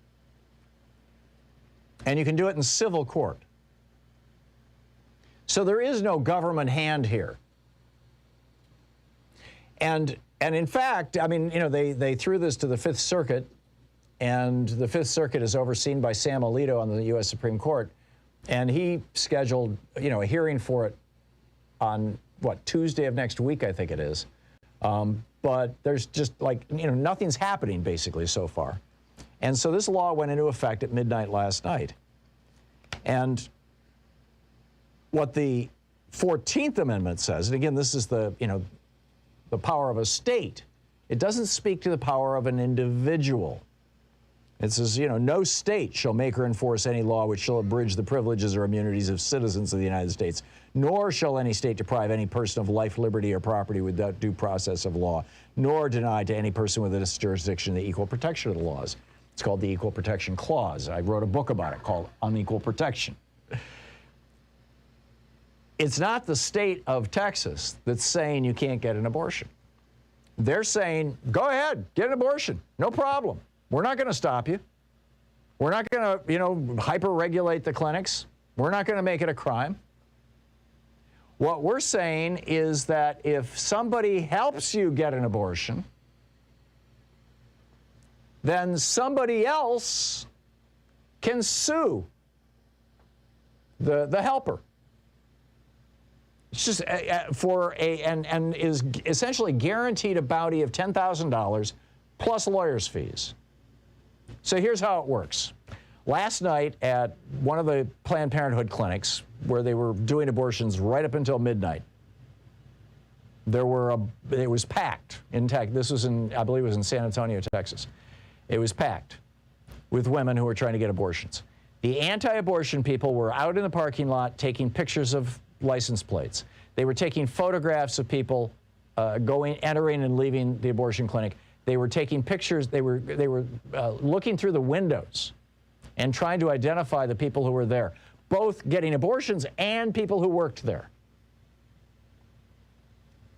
S4: And you can do it in civil court. So there is no government hand here. And in fact, I mean, they threw this to the Fifth Circuit, and the Fifth Circuit is overseen by Sam Alito on the U.S. Supreme Court, and he scheduled, a hearing for it on, Tuesday of next week, I think it is. But there's just nothing's happening basically so far. And so this law went into effect at midnight last night. And what the 14th Amendment says, and again, this is the power of a state. It doesn't speak to the power of an individual. It says, no state shall make or enforce any law which shall abridge the privileges or immunities of citizens of the United States, nor shall any state deprive any person of life, liberty, or property without due process of law, nor deny to any person within its jurisdiction the equal protection of the laws. It's called the Equal Protection Clause. I wrote a book about it called Unequal Protection. It's not the state of Texas that's saying you can't get an abortion. They're saying, go ahead, get an abortion, no problem. We're not going to stop you. We're not going to, hyper-regulate the clinics. We're not going to make it a crime. What we're saying is that if somebody helps you get an abortion, then somebody else can sue the helper. It's just and is essentially guaranteed a bounty of $10,000 plus lawyers' fees. So here's how it works. Last night at one of the Planned Parenthood clinics where they were doing abortions right up until midnight, it was packed in Texas. This was I believe it was in San Antonio, Texas. It was packed with women who were trying to get abortions. The anti-abortion people were out in the parking lot taking pictures of license plates. They were taking photographs of people entering and leaving the abortion clinic. They were taking pictures. They were looking through the windows and trying to identify the people who were there, both getting abortions and people who worked there,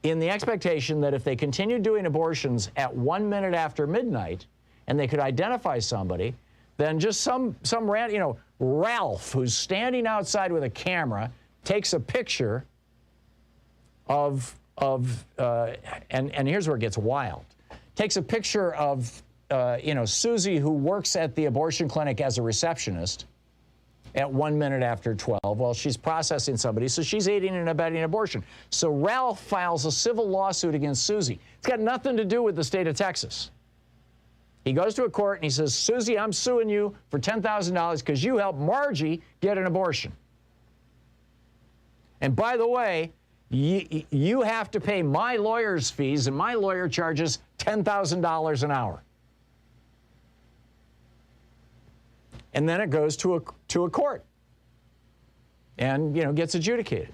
S4: in the expectation that if they continued doing abortions at 1 minute after midnight and they could identify somebody, then just some random, Ralph, who's standing outside with a camera, takes a picture of and here's where it gets wild. Takes a picture of, Susie, who works at the abortion clinic as a receptionist at 1 minute after 12 while she's processing somebody. So she's aiding and abetting abortion. So Ralph files a civil lawsuit against Susie. It's got nothing to do with the state of Texas. He goes to a court and he says, Susie, I'm suing you for $10,000 because you helped Margie get an abortion. And by the way, you have to pay my lawyer's fees, and my lawyer charges $10,000 an hour. And then it goes to a court and, gets adjudicated.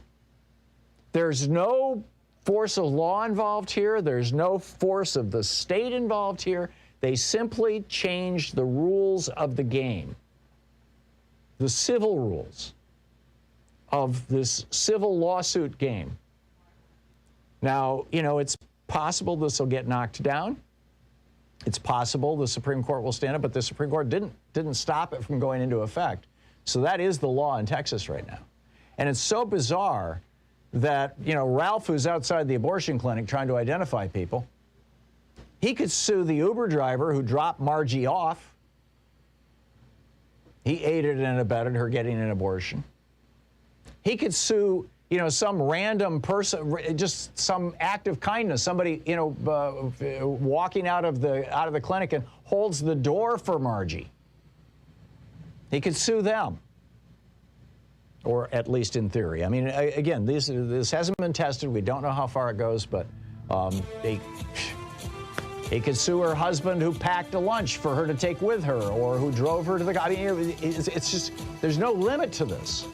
S4: There's no force of law involved here. There's no force of the state involved here. They simply changed the rules of the game, the civil rules of this civil lawsuit game. Now, it's possible this will get knocked down. It's possible the Supreme Court will stand up, but the Supreme Court didn't stop it from going into effect. So that is the law in Texas right now. And it's so bizarre that, Ralph, who's outside the abortion clinic trying to identify people, he could sue the Uber driver who dropped Margie off. He aided and abetted her getting an abortion. He could sue, some random person, just some act of kindness, somebody, walking out of the clinic and holds the door for Margie. He could sue them, or at least in theory. I mean, again, this hasn't been tested. We don't know how far it goes, but he could sue her husband who packed a lunch for her to take with her, or who drove her to the. I mean, it's just there's no limit to this.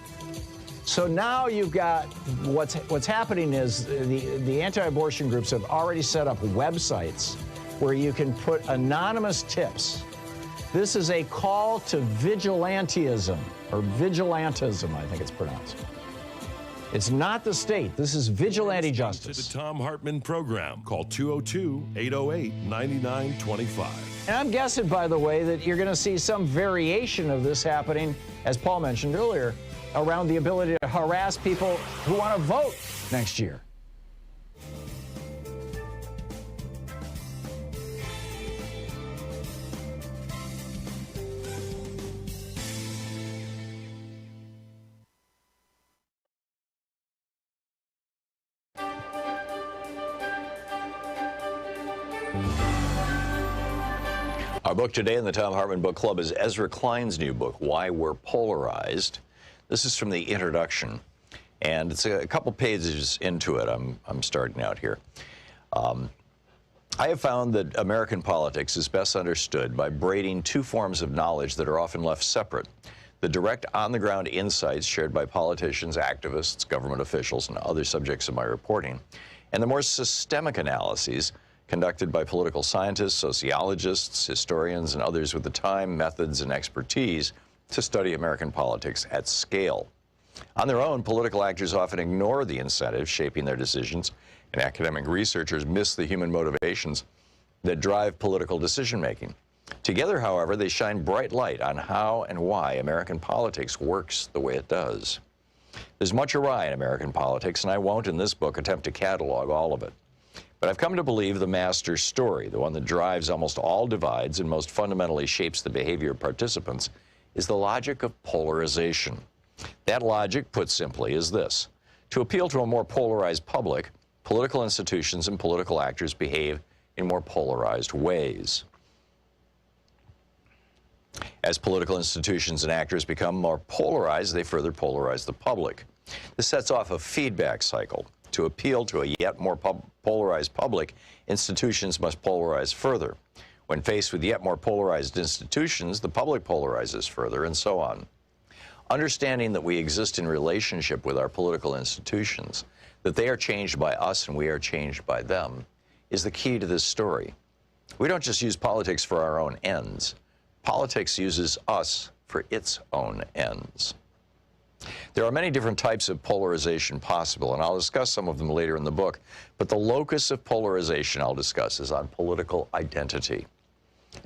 S4: So now you've got what's happening is the anti-abortion groups have already set up websites where you can put anonymous tips. This is a call to vigilantism, or vigilantism, I think it's pronounced. It's not the state. This is vigilante justice.
S9: To the Thom Hartmann Program. Call 202-808-9925.
S4: And I'm guessing, by the way, that you're going to see some variation of this happening, as Paul mentioned earlier, around the ability to harass people who want to vote next year.
S3: Our book today in the Thom Hartmann Book Club is Ezra Klein's new book, Why We're Polarized. This is from the introduction, and it's a couple pages into it. I'm starting out here. I have found that American politics is best understood by braiding two forms of knowledge that are often left separate: the direct on-the-ground insights shared by politicians, activists, government officials, and other subjects of my reporting, and the more systemic analyses conducted by political scientists, sociologists, historians, and others with the time, methods, and expertise to study American politics at scale. On their own, political actors often ignore the incentives shaping their decisions, and academic researchers miss the human motivations that drive political decision-making. Together, however, they shine bright light on how and why American politics works the way it does. There's much awry in American politics, and I won't in this book attempt to catalog all of it. But I've come to believe the master story, the one that drives almost all divides and most fundamentally shapes the behavior of participants, is the logic of polarization. That logic, put simply, is this: to appeal to a more polarized public, political institutions and political actors behave in more polarized ways. As political institutions and actors become more polarized, they further polarize the public. This sets off a feedback cycle. To appeal to a yet more polarized public, institutions must polarize further. When faced with yet more polarized institutions, the public polarizes further, and so on. Understanding that we exist in relationship with our political institutions, that they are changed by us and we are changed by them, is the key to this story. We don't just use politics for our own ends. Politics uses us for its own ends. There are many different types of polarization possible, and I'll discuss some of them later in the book, but the locus of polarization I'll discuss is on political identity.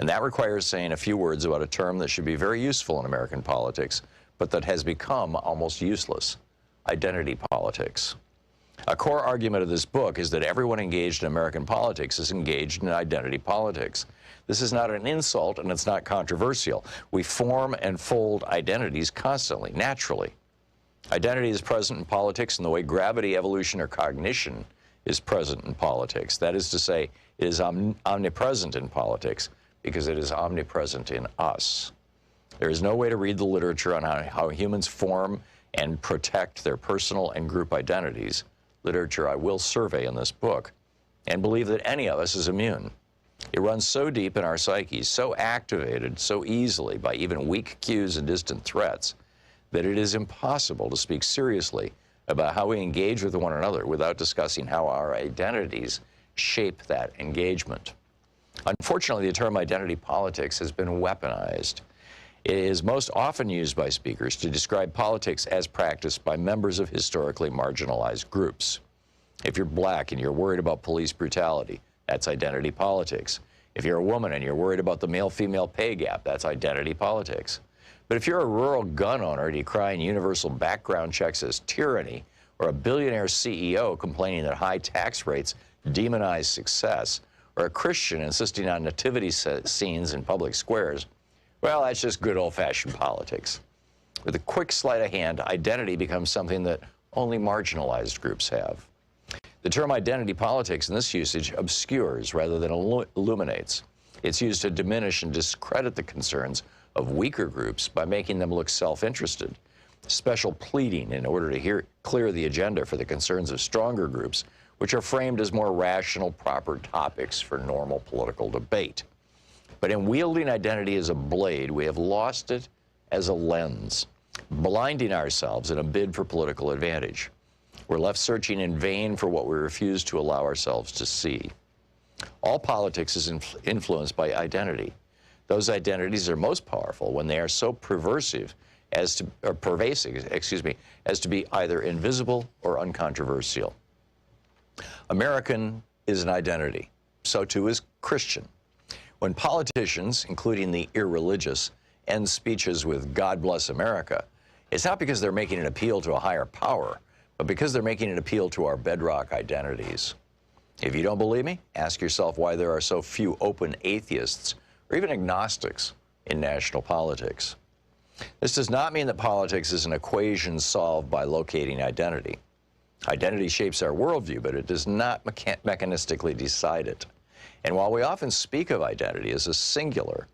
S3: And that requires saying a few words about a term that should be very useful in American politics, but that has become almost useless: identity politics. A core argument of this book is that everyone engaged in American politics is engaged in identity politics. This is not an insult, and it's not controversial. We form and fold identities constantly, naturally. Identity is present in politics in the way gravity, evolution, or cognition is present in politics. That is to say, it is omnipresent in politics because it is omnipresent in us. There is no way to read the literature on how humans form and protect their personal and group identities, literature I will survey in this book, and believe that any of us is immune. It runs so deep in our psyches, so activated so easily by even weak cues and distant threats, that it is impossible to speak seriously about how we engage with one another without discussing how our identities shape that engagement. Unfortunately, the term identity politics has been weaponized. It is most often used by speakers to describe politics as practiced by members of historically marginalized groups. If you're black and you're worried about police brutality, that's identity politics. If you're a woman and you're worried about the male-female pay gap, that's identity politics. But if you're a rural gun owner decrying universal background checks as tyranny, or a billionaire CEO complaining that high tax rates demonize success, or a Christian insisting on nativity scenes in public squares, well, that's just good old-fashioned politics. With a quick sleight of hand, identity becomes something that only marginalized groups have. The term identity politics in this usage obscures rather than illuminates. It's used to diminish and discredit the concerns of weaker groups by making them look self-interested. Special pleading in order to clear the agenda for the concerns of stronger groups, which are framed as more rational, proper topics for normal political debate. But in wielding identity as a blade, we have lost it as a lens, blinding ourselves in a bid for political advantage. We're left searching in vain for what we refuse to allow ourselves to see. All politics is influenced by identity. Those identities are most powerful when they are so pervasive as to be either invisible or uncontroversial. American is an identity. So too is Christian. When politicians, including the irreligious, end speeches with "God bless America," It's not because they're making an appeal to a higher power, but because they're making an appeal to our bedrock identities. If you don't believe me, ask yourself why there are so few open atheists or even agnostics in national politics. This does not mean that politics is an equation solved by locating identity. Identity shapes our worldview, but it does not mechanistically decide it. And while we often speak of identity as a singular,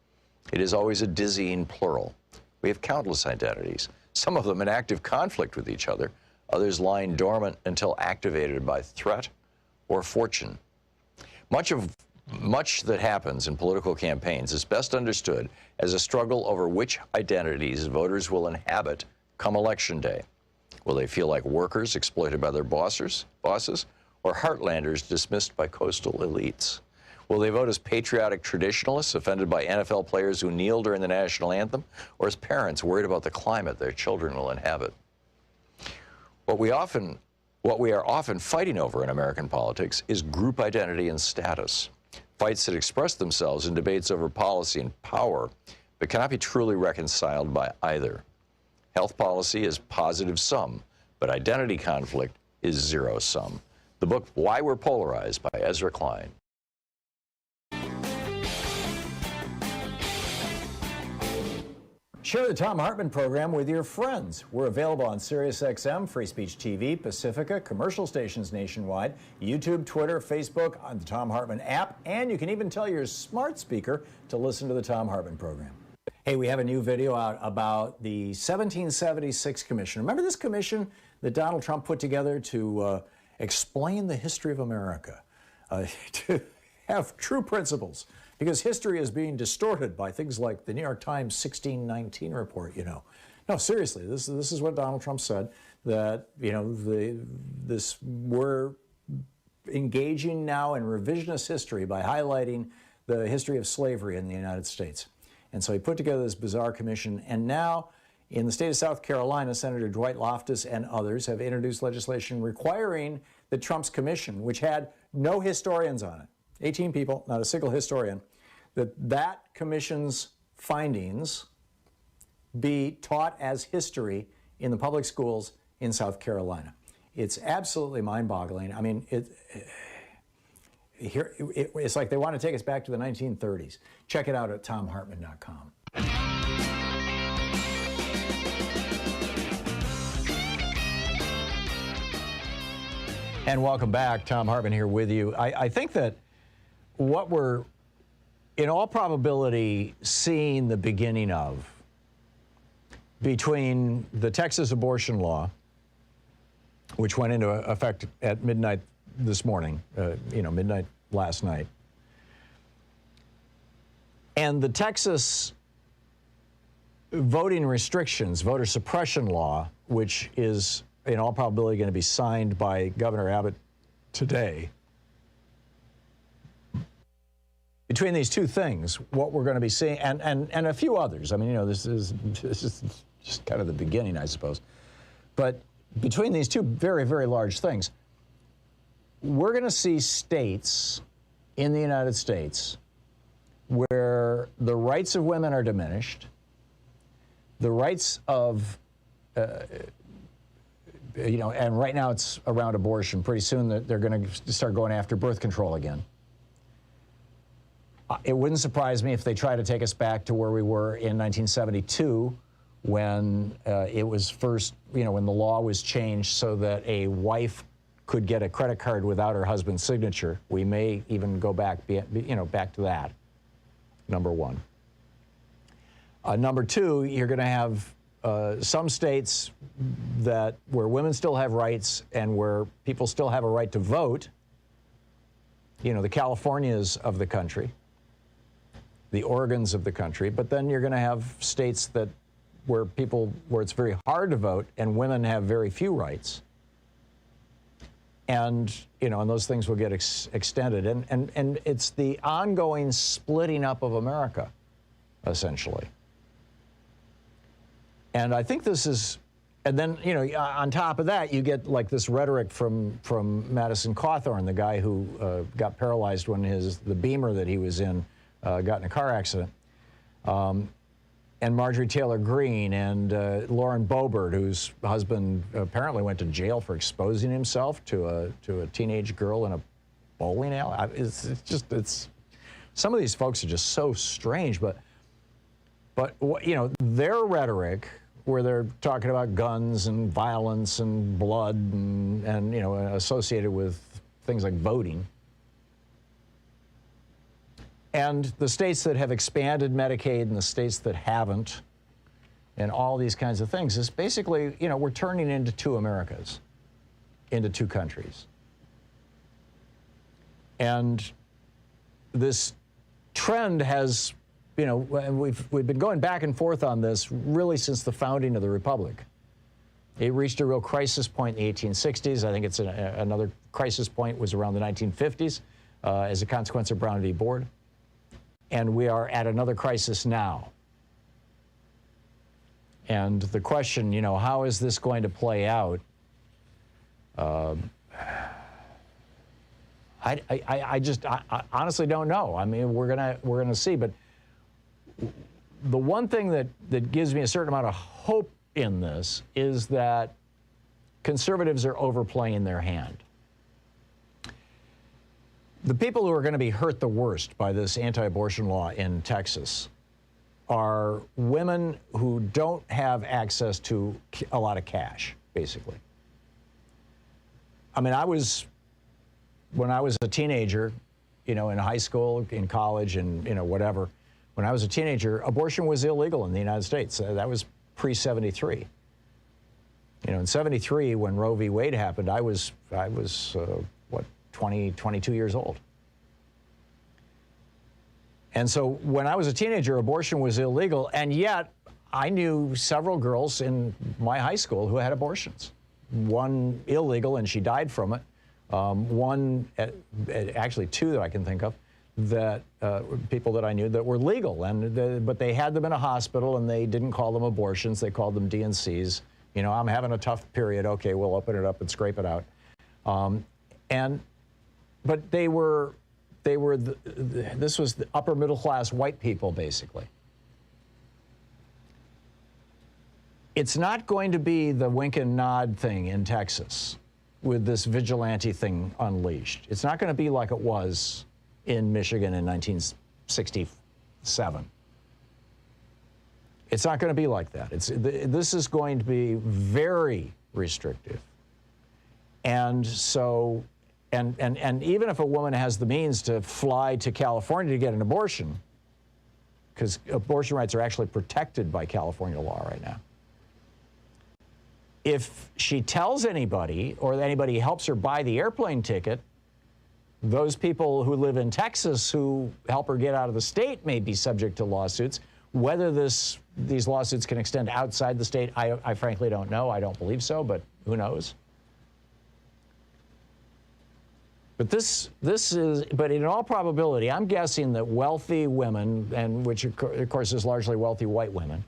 S3: it is always a dizzying plural. We have countless identities, some of them in active conflict with each other, others lying dormant until activated by threat or fortune. Much that happens in political campaigns is best understood as a struggle over which identities voters will inhabit come election day. Will they feel like workers exploited by their bosses, or heartlanders dismissed by coastal elites? Will they vote as patriotic traditionalists offended by NFL players who kneel during the national anthem, or as parents worried about the climate their children will inhabit? What we are often fighting over in American politics is group identity and status, fights that express themselves in debates over policy and power, but cannot be truly reconciled by either. Health policy is positive-sum, but identity conflict is zero-sum. The book, Why We're Polarized, by Ezra Klein.
S4: Share the Thom Hartmann Program with your friends. We're available on SiriusXM, Free Speech TV, Pacifica, commercial stations nationwide, YouTube, Twitter, Facebook, on the Thom Hartmann app, and you can even tell your smart speaker to listen to the Thom Hartmann Program. Hey, we have a new video out about the 1776 Commission. Remember this commission that Donald Trump put together to explain the history of America, to have true principles? Because history is being distorted by things like the New York Times 1619 report, you know. No, seriously, this is what Donald Trump said, that, you know, we're engaging now in revisionist history by highlighting the history of slavery in the United States. And so he put together this bizarre commission, and now in the state of South Carolina, Senator Dwight Loftus and others have introduced legislation requiring that Trump's commission, which had no historians on it, 18 people, not a single historian, that commission's findings be taught as history in the public schools in South Carolina. It's absolutely mind-boggling. I mean, it's like they want to take us back to the 1930s. Check it out at thomhartmann.com. And welcome back. Thom Hartmann here with you. I think that what we're, in all probability, seeing the beginning of between the Texas abortion which went into effect at midnight this morning, midnight last night, and the Texas voting restrictions, voter suppression law, which is in all probability going to be signed by Governor Abbott today. Between these two things, what we're going to be seeing, and a few others, I mean, you know, this is just kind of the beginning, I suppose. But between these two very, very large things, we're going to see states in the United States where the rights of women are diminished, the rights of, and right now it's around abortion. Pretty soon they're going to start going after birth control again. It wouldn't surprise me if they try to take us back to where we were in 1972 when it was first, when the law was changed so that a wife could get a credit card without her husband's signature. We may even go back, back to that, number one. Number two, you're going to have some states where women still have rights and where people still have a right to vote, the Californias of the country, the Oregons of the country, but then you're going to have states where it's very hard to vote and women have very few rights. And, and those things will get extended. And it's the ongoing splitting up of America, essentially. And I think this is, and then, on top of that, you get like this rhetoric from Madison Cawthorn, the guy who got paralyzed when the Beamer that he was in got in a car accident. And and Marjorie Taylor Greene and Lauren Boebert, whose husband apparently went to jail for exposing himself to a teenage girl in a bowling alley. It's some of these folks are just so strange. But you know, their rhetoric, where they're talking about guns and violence and blood and you know, associated with things like voting. And the states that have expanded Medicaid and the states that haven't, and all these kinds of things, is basically, you know, we're turning into two Americas, into two countries. And this trend has, you know, we've been going back and forth on this really since the founding of the Republic. It reached a real crisis point in the 1860s. I think it's another crisis point was around the 1950s as a consequence of Brown v. Board. And we are at another crisis now. And the question, you know, how is this going to play out? I honestly don't know. I mean, we're gonna see. But the one thing that gives me a certain amount of hope in this is that conservatives are overplaying their hand. The people who are going to be hurt the worst by this anti-abortion law in Texas are women who don't have access to a lot of cash, basically. I mean, when I was a teenager, you know, in high school, in college, and, you know, whatever, when I was a teenager, abortion was illegal in the United States. That was pre-73. You know, in 73, when Roe v. Wade happened, I was 22 years old. And so when I was a teenager, abortion was illegal, and yet I knew several girls in my high school who had abortions. One illegal, and she died from it. One, actually two that I can think of, that people that I knew that were legal, but they had them in a hospital, and they didn't call them abortions. They called them D&Cs. You know, I'm having a tough period. Okay, we'll open it up and scrape it out. But this was the upper middle class white people, basically. It's not going to be the wink and nod thing in Texas with this vigilante thing unleashed. It's not going to be like it was in Michigan in 1967. It's not going to be like that. This is going to be very restrictive. And so, and even if a woman has the means to fly to California to get an abortion, because abortion rights are actually protected by California law right now, if she tells anybody or anybody helps her buy the airplane ticket, those people who live in Texas who help her get out of the state may be subject to lawsuits. Whether these lawsuits can extend outside the state, I frankly don't know. I don't believe so, but who knows? But but in all probability, I'm guessing that wealthy women, and which of course is largely wealthy white women,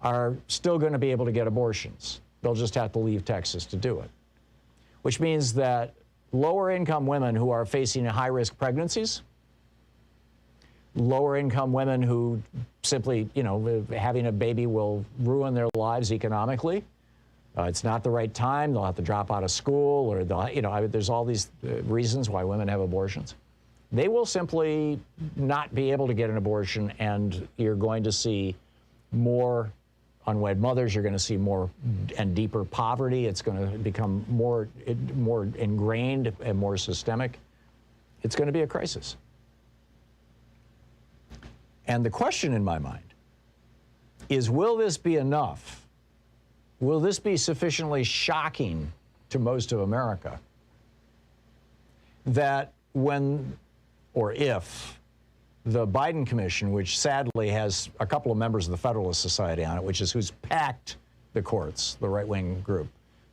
S4: are still going to be able to get abortions. They'll just have to leave Texas to do it, which means that lower income women who are facing high-risk pregnancies, lower income women who simply, you know, having a baby will ruin their lives economically. It's not the right time. They'll have to drop out of school, or there's all these reasons why women have abortions. They will simply not be able to get an abortion, and you're going to see more unwed mothers. You're going to see more and deeper poverty. It's going to become more ingrained and more systemic. It's going to be a crisis. And the question in my mind is, will this be enough? Will this be sufficiently shocking to most of America that when, or if, the Biden Commission, which sadly has a couple of members of the Federalist Society on it, which is who's packed the courts, the right-wing group,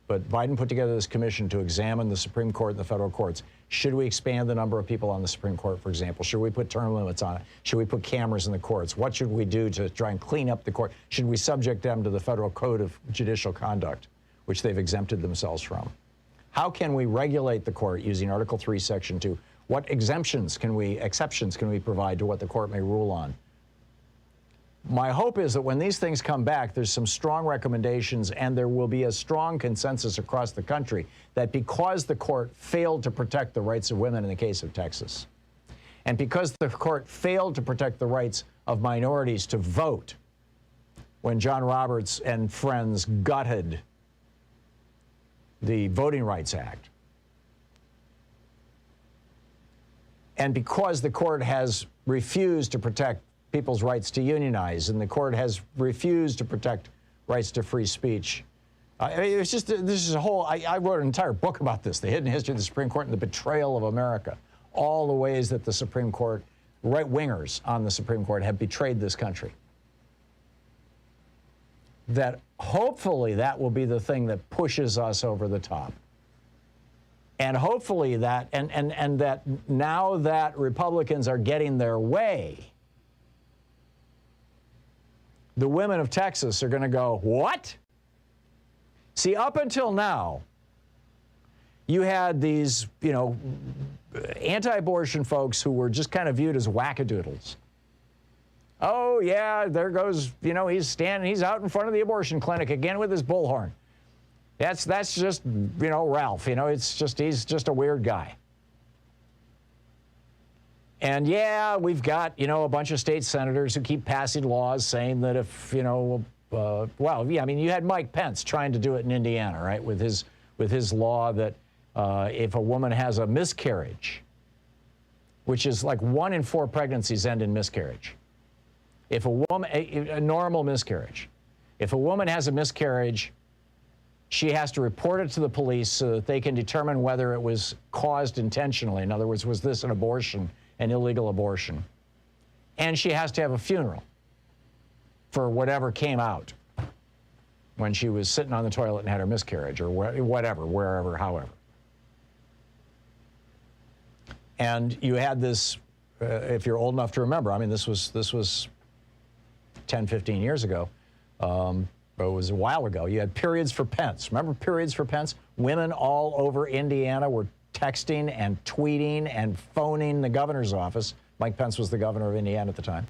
S4: but Biden put together this commission to examine the Supreme Court and the federal courts. Should we expand the number of people on the Supreme Court, for example? Should we put term limits on it? Should we put cameras in the courts? What should we do to try and clean up the court? Should we subject them to the Federal Code of Judicial Conduct, which they've exempted themselves from? How can we regulate the court using Article 3, Section 2? What exceptions can we provide to what the court may rule on? my hope is that when these things come back, there's some strong recommendations and there will be a strong consensus across the country that because the court failed to protect the rights of women in the case of Texas, and because the court failed to protect the rights of minorities to vote when John Roberts and friends gutted the Voting Rights Act, and because the court has refused to protect people's rights to unionize, and the court has refused to protect rights to free speech. It's just, this is a whole, I wrote an entire book about this, the hidden history of the Supreme Court and the betrayal of America. All the ways that the Supreme Court, right-wingers on the Supreme Court have betrayed this country. That hopefully that will be the thing that pushes us over the top. And hopefully that, and that now that Republicans are getting their way, the women of Texas are going to go, what? See, up until now, you had these, you know, anti-abortion folks who were just kind of viewed as wackadoodles. Oh, yeah, there goes, you know, he's out in front of the abortion clinic again with his bullhorn. That's just, you know, Ralph, you know, he's just a weird guy. And yeah, we've got, you know, a bunch of state senators who keep passing laws saying that if, you know, well, yeah, I mean, you had Mike Pence trying to do it in Indiana, right, with his law that if a woman has a miscarriage, which is like 1 in 4 pregnancies end in miscarriage. If a woman, a normal miscarriage, if a woman has a miscarriage, she has to report it to the police so that they can determine whether it was caused intentionally. In other words, was this an abortion, an illegal abortion? And she has to have a funeral for whatever came out when she was sitting on the toilet and had her miscarriage, or whatever, wherever, however. And you had this, if you're old enough to remember, I mean, this was 10, 15 years ago, but it was a while ago. You had periods for Pence. Remember periods for Pence? Women all over Indiana were texting and tweeting and phoning the governor's office. Mike Pence was the governor of Indiana at the time,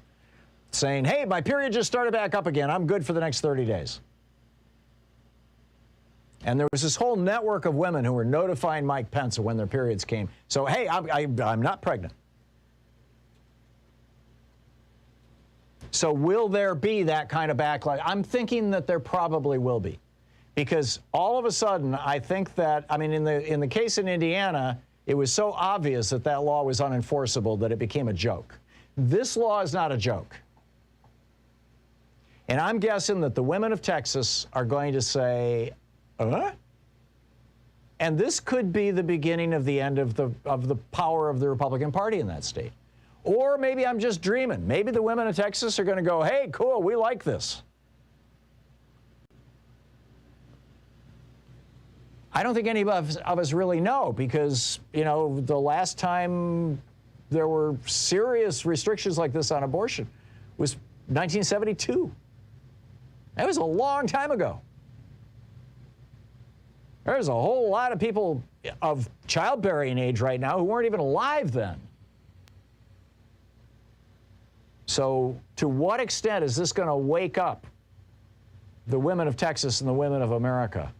S4: saying, hey, my period just started back up again. I'm good for the next 30 days. And there was this whole network of women who were notifying Mike Pence of when their periods came. So, hey, I'm not pregnant. So will there be that kind of backlash? I'm thinking that there probably will be. Because all of a sudden, I think that, I mean, in the case in Indiana, it was so obvious that that law was unenforceable that it became a joke. This law is not a joke. And I'm guessing that the women of Texas are going to say, and this could be the beginning of the end of the power of the Republican Party in that state. Or maybe I'm just dreaming. Maybe the women of Texas are going to go, hey, cool, we like this. I don't think any of us really know because, you know, the last time there were serious restrictions like this on abortion was 1972. That was a long time ago. There's a whole lot of people of childbearing age right now who weren't even alive then. So to what extent is this going to wake up the women of Texas and the women of America?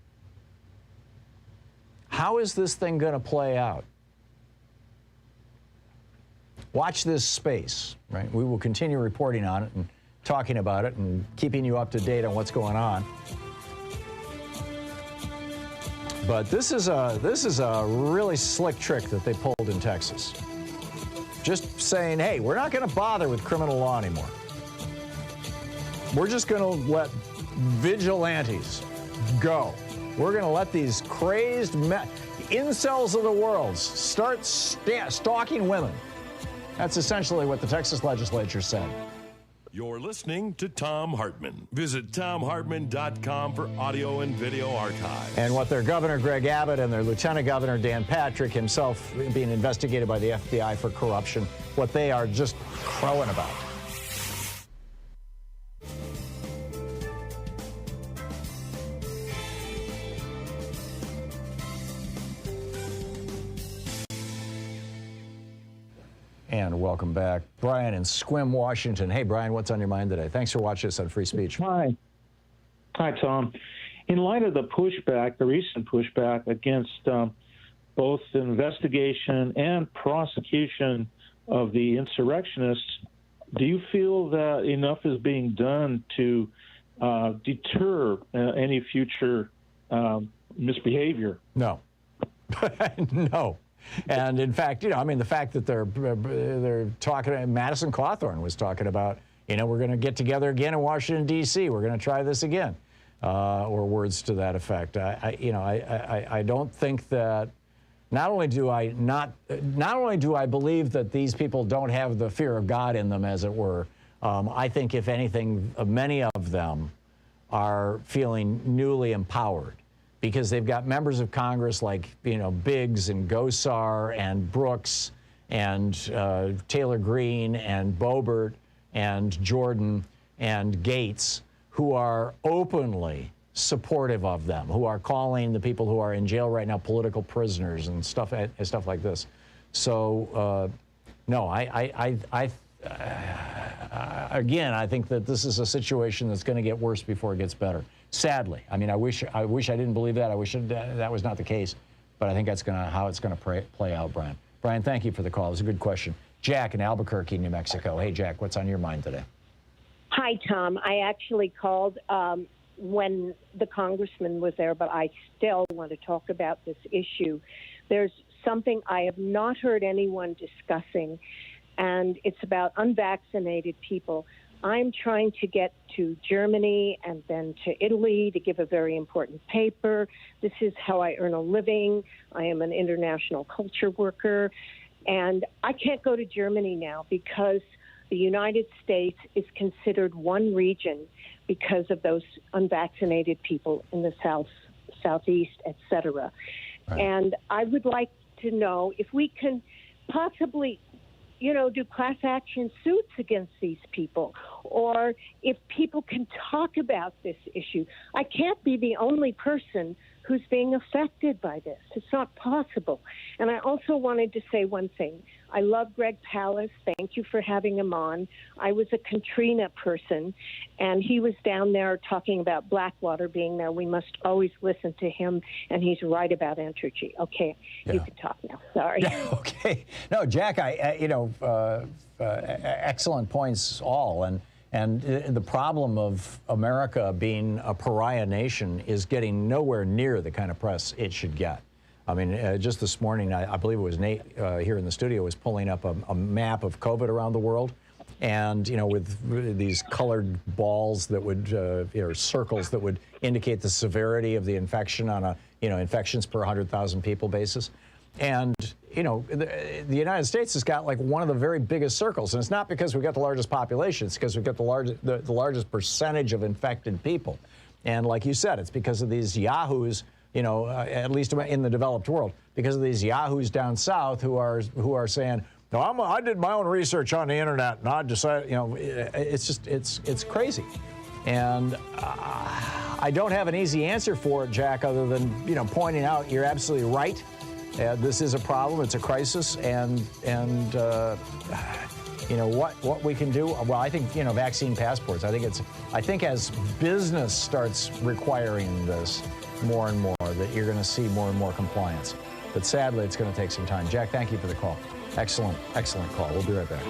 S4: How is this thing going to play out? Watch this space, right? We will continue reporting on it and talking about it and keeping you up to date on what's going on. But this is a really slick trick that they pulled in Texas. Just saying, hey, we're not going to bother with criminal law anymore. We're just going to let vigilantes go. We're going to let these crazed incels of the world start stalking women. That's essentially what the Texas legislature said.
S9: You're listening to Thom Hartmann. Visit ThomHartmann.com for audio and video archives.
S4: And what their Governor Greg Abbott and their Lieutenant Governor Dan Patrick, himself being investigated by the FBI for corruption, what they are just crowing about. And welcome back. Brian in Sequim, Washington. Hey, Brian, what's on your mind today? Thanks for watching us on Free Speech.
S10: Hi. Hi, Tom. In light of the pushback, the recent pushback against both the investigation and prosecution of the insurrectionists, do you feel that enough is being done to deter any future misbehavior?
S4: No. No. And in fact, I mean, the fact that they're talking, Madison Cawthorn was talking about, we're going to get together again in Washington, D.C. We're going to try this again, or words to that effect. I don't think that. Not only do I believe that these people don't have the fear of God in them, as it were, I think, if anything, many of them are feeling newly empowered, because they've got members of Congress like, Biggs and Gosar and Brooks and Taylor Greene and Boebert and Jordan and Gates, who are openly supportive of them, who are calling the people who are in jail right now political prisoners and stuff like this. So, no, again, I think that this is a situation that's going to get worse before it gets better. Sadly, I mean, I wish I didn't believe that. I wish that was not the case, but I think that's how it's going to play out, Brian. Brian, thank you for the call. It was a good question. Jack in Albuquerque, New Mexico. Hey, Jack, what's on your mind today?
S11: Hi, Tom. I actually called when the congressman was there, but I still want to talk about this issue. There's something I have not heard anyone discussing, and it's about unvaccinated people. I'm trying to get to Germany and then to Italy to give a very important paper. This is how I earn a living. I am an international culture worker, and I can't go to Germany now because the United States is considered one region because of those unvaccinated people in the South, Southeast, et cetera. Right. And I would like to know if we can possibly, do class action suits against these people, or if people can talk about this issue. I can't be the only person who's being affected by this. It's not possible. And I also wanted to say one thing. I love Greg Palast. Thank you for having him on. I was a Katrina person, and he was down there talking about Blackwater being there. We must always listen to him, and he's right about Entergy. Okay, yeah. You can talk now. Sorry.
S4: Yeah, okay. No, Jack, excellent points all. And the problem of America being a pariah nation is getting nowhere near the kind of press it should get. I mean, just this morning, I believe it was Nate here in the studio was pulling up a map of COVID around the world. And, with these colored balls that would, or circles that would indicate the severity of the infection on a, infections per 100,000 people basis. And, the United States has got like one of the very biggest circles. And it's not because we've got the largest population. It's because we've got the largest percentage of infected people. And like you said, it's because of these yahoos, at least in the developed world, because of these yahoos down south who are saying, no, I did my own research on the internet and I decided, it's crazy. And I don't have an easy answer for it, Jack, other than, pointing out you're absolutely right. This is a problem. It's a crisis. And what we can do? Well, I think, vaccine passports. I think as business starts requiring this more and more, that you're going to see more and more compliance. But sadly, it's going to take some time. Jack, thank you for the call. Excellent call. We'll be right back.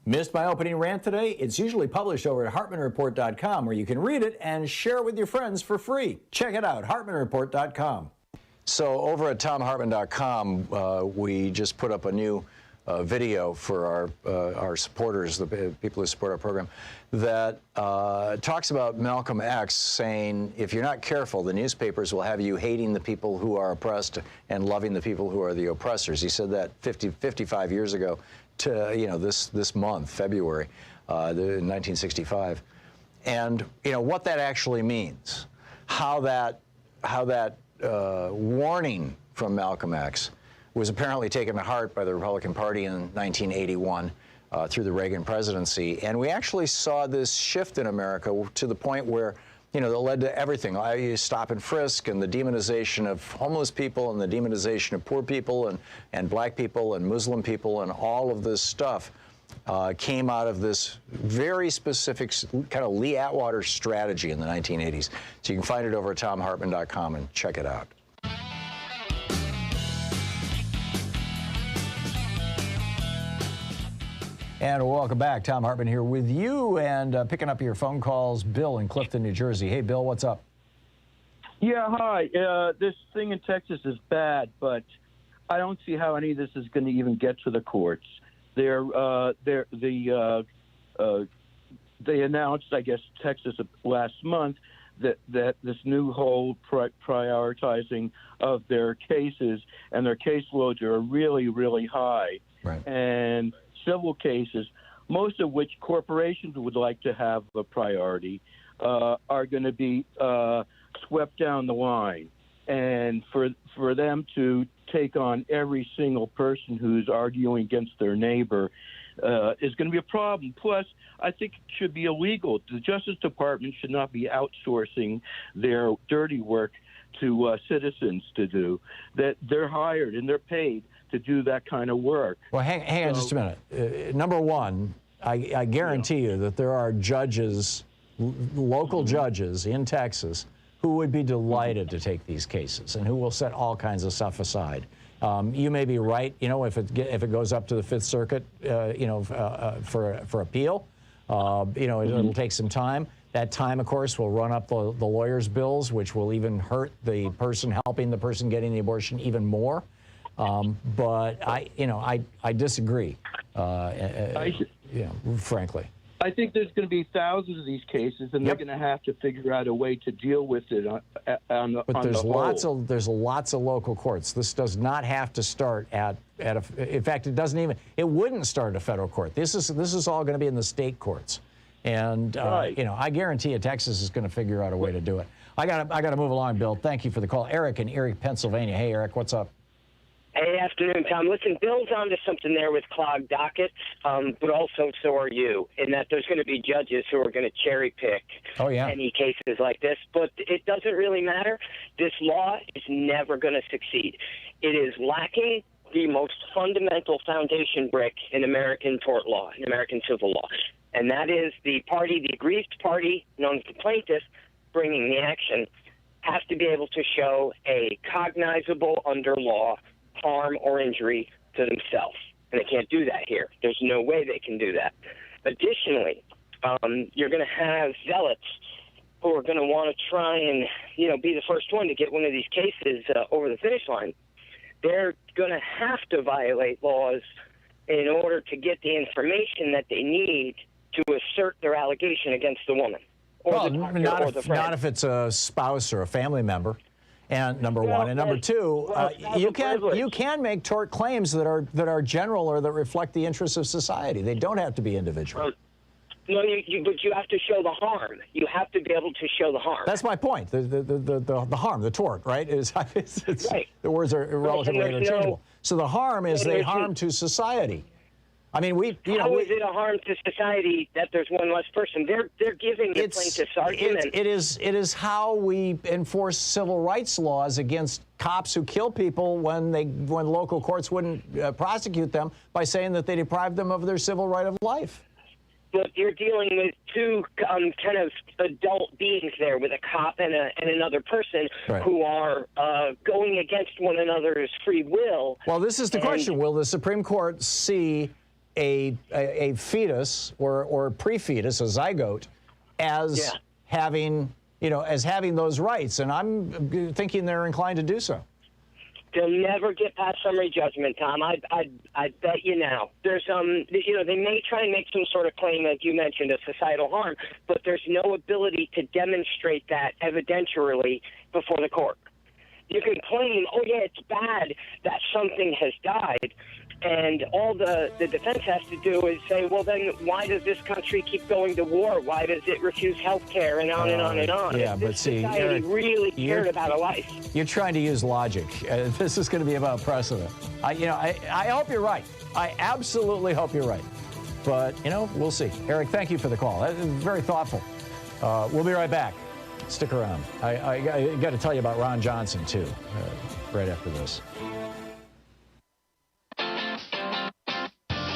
S4: Missed my opening rant today? It's usually published over at HartmannReport.com, where you can read it and share it with your friends for free. Check it out, HartmannReport.com. So over at ThomHartmann.com, we just put up a new video for our supporters, the people who support our program, that talks about Malcolm X saying, if you're not careful, the newspapers will have you hating the people who are oppressed and loving the people who are the oppressors. He said that 55 years ago to, this month, February, in 1965. And, what that actually means, how that warning from Malcolm X was apparently taken to heart by the Republican Party in 1981, through the Reagan presidency. And we actually saw this shift in America to the point where, that led to everything. Stop and frisk and the demonization of homeless people and the demonization of poor people and black people and Muslim people, and all of this stuff came out of this very specific kind of Lee Atwater strategy in the 1980s. So you can find it over at thomhartmann.com and check it out. And welcome back. Thom Hartmann here with you, and picking up your phone calls, Bill in Clifton, New Jersey. Hey, Bill, what's up?
S12: Yeah, hi. This thing in Texas is bad, but I don't see how any of this is going to even get to the courts. They announced, I guess, Texas last month that this new whole prioritizing of their cases, and their caseloads are really, really high.
S4: Right.
S12: And civil cases, most of which corporations would like to have a priority, are going to be swept down the line. And for them to take on every single person who's arguing against their neighbor is going to be a problem. Plus, I think it should be illegal. The Justice Department should not be outsourcing their dirty work to citizens to do. That they're hired and they're paid to do that kind of work.
S4: Well, hang on just a minute. Number one, I guarantee you that there are judges, local judges in Texas, who would be delighted to take these cases and who will set all kinds of stuff aside. You may be right, if it goes up to the Fifth Circuit, for appeal, it'll take some time. That time, of course, will run up the lawyers' bills, which will even hurt the person helping the person getting the abortion even more. But I disagree, frankly.
S12: I think there's going to be thousands of these cases, and they're going to have to figure out a way to deal with it
S4: But there's lots of local courts. This does not have to start in fact, it wouldn't start at a federal court. This is all going to be in the state courts. And, I guarantee you Texas is going to figure out a way to do it. I got to move along, Bill. Thank you for the call. Eric in Erie, Pennsylvania. Hey, Eric, what's up?
S13: Hey, afternoon, Tom. Listen, Bill's onto something there with clogged dockets, but also so are you, in that there's going to be judges who are going to cherry pick any cases like this. But it doesn't really matter. This law is never going to succeed. It is lacking the most fundamental foundation brick in American tort law, in American civil law, and that is the aggrieved party, known as the plaintiff, bringing the action, has to be able to show a cognizable under law harm or injury to themselves. And they can't do that here. There's no way they can do that. Additionally, you're going to have zealots who are going to want to try and, be the first one to get one of these cases over the finish line. They're going to have to violate laws in order to get the information that they need to assert their allegation against the woman. Or
S4: not if it's a spouse or a family member. And number one, and number two, you can make tort claims that are general or that reflect the interests of society. They don't have to be individual.
S13: No, but you have to show the harm. You have to be able to show the harm.
S4: That's my point. The harm, the tort, right? Right. The words are relatively interchangeable. So the harm is the harm to society. I mean,
S13: how is it a harm to society that there's one less person? They're giving the plaintiff's argument.
S4: It is how we enforce civil rights laws against cops who kill people when local courts wouldn't prosecute them by saying that they deprived them of their civil right of life.
S13: But you're dealing with two kind of adult beings there, with a cop and another person who are going against one another's free will.
S4: Well, this is the question: will the Supreme Court see a fetus or pre-fetus, a zygote, as having those rights? And I'm thinking they're inclined to do so.
S13: They'll never get past summary judgment, Tom. I bet you now. There's they may try and make some sort of claim, like you mentioned, of societal harm, but there's no ability to demonstrate that evidentially before the court. You can claim, it's bad that something has died, and all the defense has to do is say, well, then why does this country keep going to war? Why does it refuse health care, and on and on and on?
S4: Yeah, but see,
S13: society really cared about a life.
S4: You're trying to use logic. This is going to be about precedent. I hope you're right. I absolutely hope you're right. but, you know, we'll see. Eric, thank you for the call. That was very thoughtful. We'll be right back. Stick around. I got to tell you about Ron Johnson, too, right after this.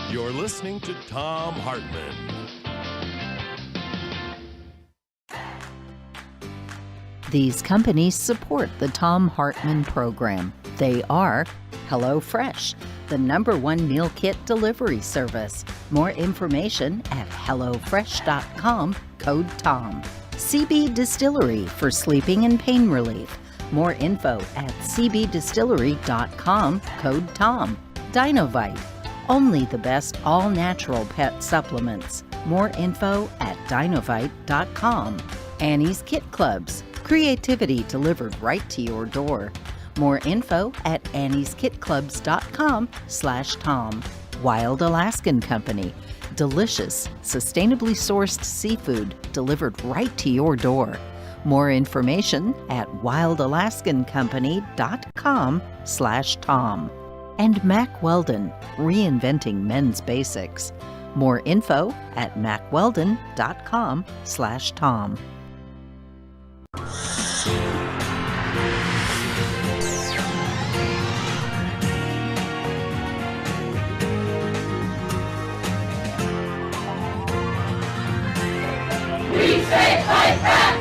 S9: You're listening to Thom Hartmann.
S1: These companies support the Thom Hartmann Program. They are HelloFresh, the #1 meal kit delivery service. More information at HelloFresh.com, code TOM. CB Distillery for sleeping and pain relief. More info at cbdistillery.com, code TOM. Dinovite, only the best all-natural pet supplements. More info at dinovite.com. Annie's Kit Clubs, creativity delivered right to your door. More info at annieskitclubs.com/Tom. Wild Alaskan Company, delicious, sustainably sourced seafood delivered right to your door. More information at wildalaskancompany.com/Tom. And Mack Weldon, reinventing men's basics. More info at mackweldon.com/Tom.
S2: We say fight back!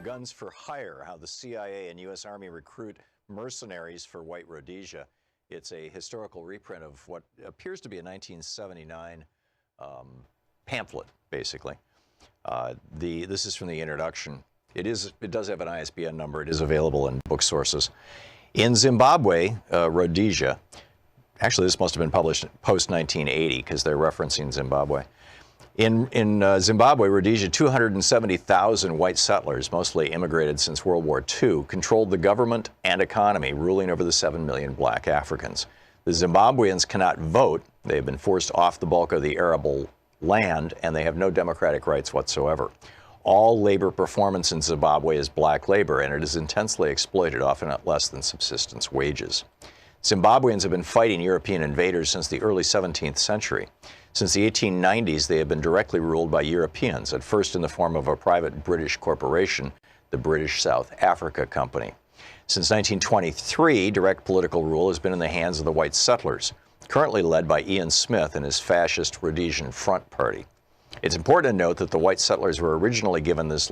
S3: Guns for Hire, how the CIA and U.S. Army recruit mercenaries for white Rhodesia. It's a historical reprint of what appears to be a 1979 pamphlet, basically. This is from the introduction. It does have an ISBN number. It is available in book sources. In Zimbabwe, Rhodesia, actually this must have been published post-1980 because they're referencing Zimbabwe. In Zimbabwe, Rhodesia, 270,000 white settlers, mostly immigrated since World War II, controlled the government and economy, ruling over the 7 million black Africans. The Zimbabweans cannot vote. They have been forced off the bulk of the arable land, and they have no democratic rights whatsoever. All labor performance in Zimbabwe is black labor, and it is intensely exploited, often at less than subsistence wages. Zimbabweans have been fighting European invaders since the early 17th century. Since the 1890s, they have been directly ruled by Europeans, at first in the form of a private British corporation, the British South Africa Company. Since 1923, direct political rule has been in the hands of the white settlers, currently led by Ian Smith and his fascist Rhodesian Front Party. It's important to note that the white settlers were originally given this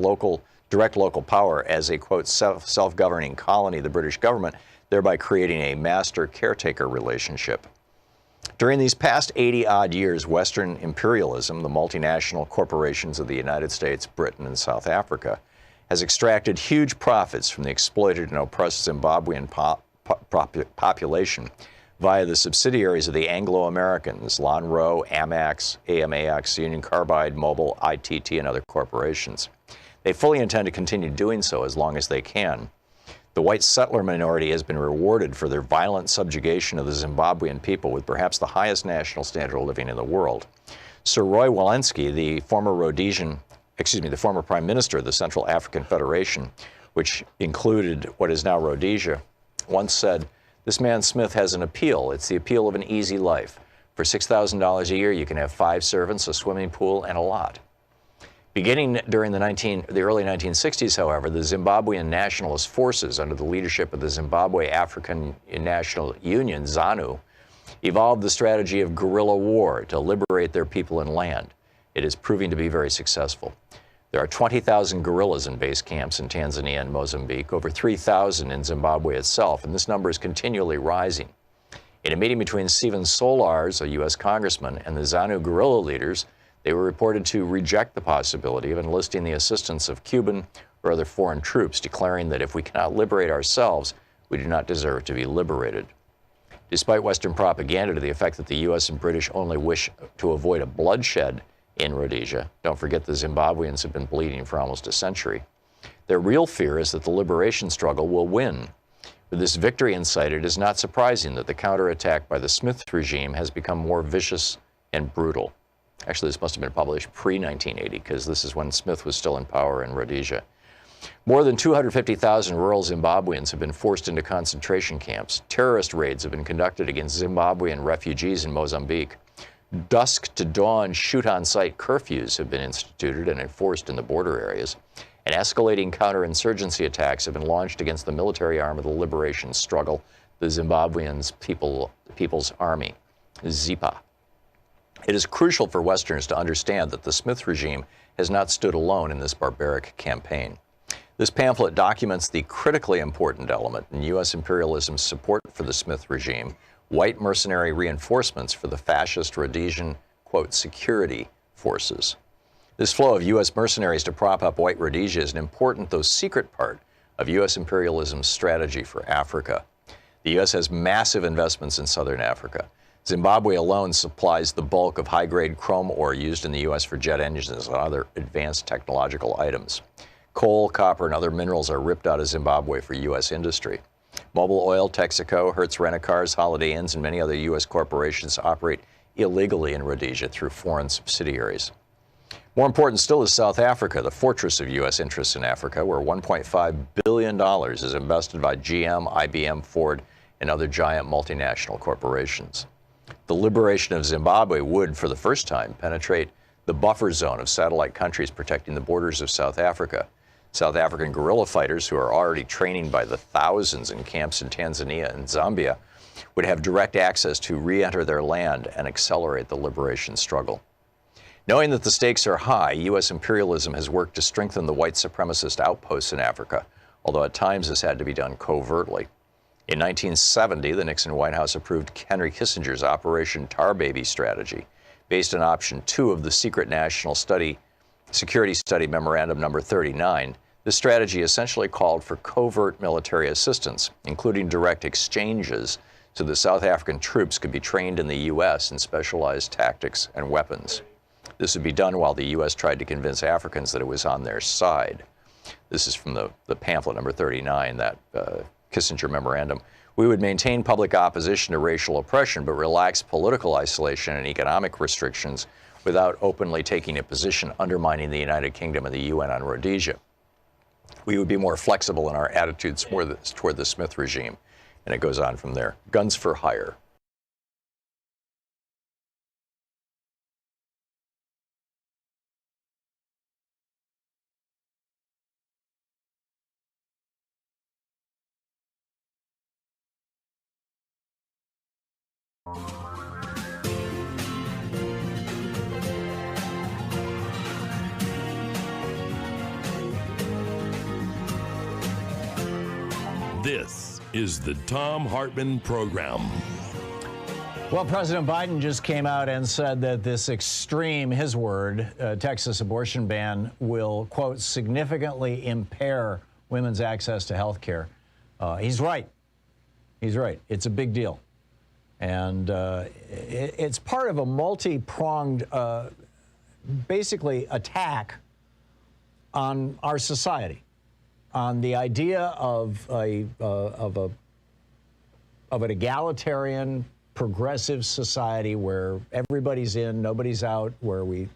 S3: direct local power as a, quote, self-governing colony of the British government, thereby creating a master-caretaker relationship. During these past 80-odd years, Western imperialism, the multinational corporations of the United States, Britain, and South Africa, has extracted huge profits from the exploited and oppressed Zimbabwean population via the subsidiaries of the Anglo-Americans, Lonrho, Amex, AMAX, Union Carbide, Mobil, ITT, and other corporations. They fully intend to continue doing so as long as they can. The white settler minority has been rewarded for their violent subjugation of the Zimbabwean people with perhaps the highest national standard of living in the world. Sir Roy Walensky, the former Prime Minister of the Central African Federation, which included what is now Rhodesia, once said, "This man Smith has an appeal. It's the appeal of an easy life. For $6,000 a year, you can have 5 servants, a swimming pool, and a lot." Beginning during the early 1960s, however, the Zimbabwean nationalist forces under the leadership of the Zimbabwe African National Union, ZANU, evolved the strategy of guerrilla war to liberate their people and land. It is proving to be very successful. There are 20,000 guerrillas in base camps in Tanzania and Mozambique, over 3,000 in Zimbabwe itself, and this number is continually rising. In a meeting between Stephen Solars, a U.S. congressman, and the ZANU guerrilla leaders, they were reported to reject the possibility of enlisting the assistance of Cuban or other foreign troops, declaring that if we cannot liberate ourselves, we do not deserve to be liberated. Despite Western propaganda to the effect that the U.S. and British only wish to avoid a bloodshed in Rhodesia, don't forget the Zimbabweans have been bleeding for almost a century, their real fear is that the liberation struggle will win. With this victory in sight, it is not surprising that the counterattack by the Smith regime has become more vicious and brutal. Actually, this must have been published pre-1980, because this is when Smith was still in power in Rhodesia. More than 250,000 rural Zimbabweans have been forced into concentration camps. Terrorist raids have been conducted against Zimbabwean refugees in Mozambique. Dusk to dawn shoot-on-sight curfews have been instituted and enforced in the border areas. And escalating counterinsurgency attacks have been launched against the military arm of the liberation struggle, the Zimbabwean People's Army, ZIPA. It is crucial for Westerners to understand that the Smith regime has not stood alone in this barbaric campaign. This pamphlet documents the critically important element in U.S. imperialism's support for the Smith regime, white mercenary reinforcements for the fascist Rhodesian, quote, security forces. This flow of U.S. mercenaries to prop up white Rhodesia is an important, though secret, part of U.S. imperialism's strategy for Africa. The U.S. has massive investments in southern Africa. Zimbabwe alone supplies the bulk of high-grade chrome ore used in the U.S. for jet engines and other advanced technological items. Coal, copper, and other minerals are ripped out of Zimbabwe for U.S. industry. Mobil Oil, Texaco, Hertz Rent-A-Cars, Holiday Inns, and many other U.S. corporations operate illegally in Rhodesia through foreign subsidiaries. More important still is South Africa, the fortress of U.S. interests in Africa, where $1.5 billion is invested by GM, IBM, Ford, and other giant multinational corporations. The liberation of Zimbabwe would, for the first time, penetrate the buffer zone of satellite countries protecting the borders of South Africa. South African guerrilla fighters, who are already training by the thousands in camps in Tanzania and Zambia, would have direct access to re-enter their land and accelerate the liberation struggle. Knowing that the stakes are high, U.S. imperialism has worked to strengthen the white supremacist outposts in Africa, although at times this had to be done covertly. In 1970, the Nixon White House approved Henry Kissinger's Operation Tar Baby strategy, based on Option 2 of the Secret National Security Study Memorandum Number 39. This strategy essentially called for covert military assistance, including direct exchanges, so that South African troops could be trained in the U.S. in specialized tactics and weapons. This would be done while the U.S. tried to convince Africans that it was on their side. This is from the pamphlet number 39, that Kissinger memorandum. We would maintain public opposition to racial oppression, but relax political isolation and economic restrictions without openly taking a position undermining the United Kingdom and the UN on Rhodesia. We would be more flexible in our attitudes toward the Smith regime. And it goes on from there. Guns for hire.
S9: This is the Thom Hartmann Program.
S4: Well, President Biden just came out and said that this extreme, his word, Texas abortion ban will, quote, significantly impair women's access to health care. He's right. He's right. It's a big deal. And it's part of a multi-pronged, basically, attack on our society, on the idea of an egalitarian, progressive society where everybody's in, nobody's out, where we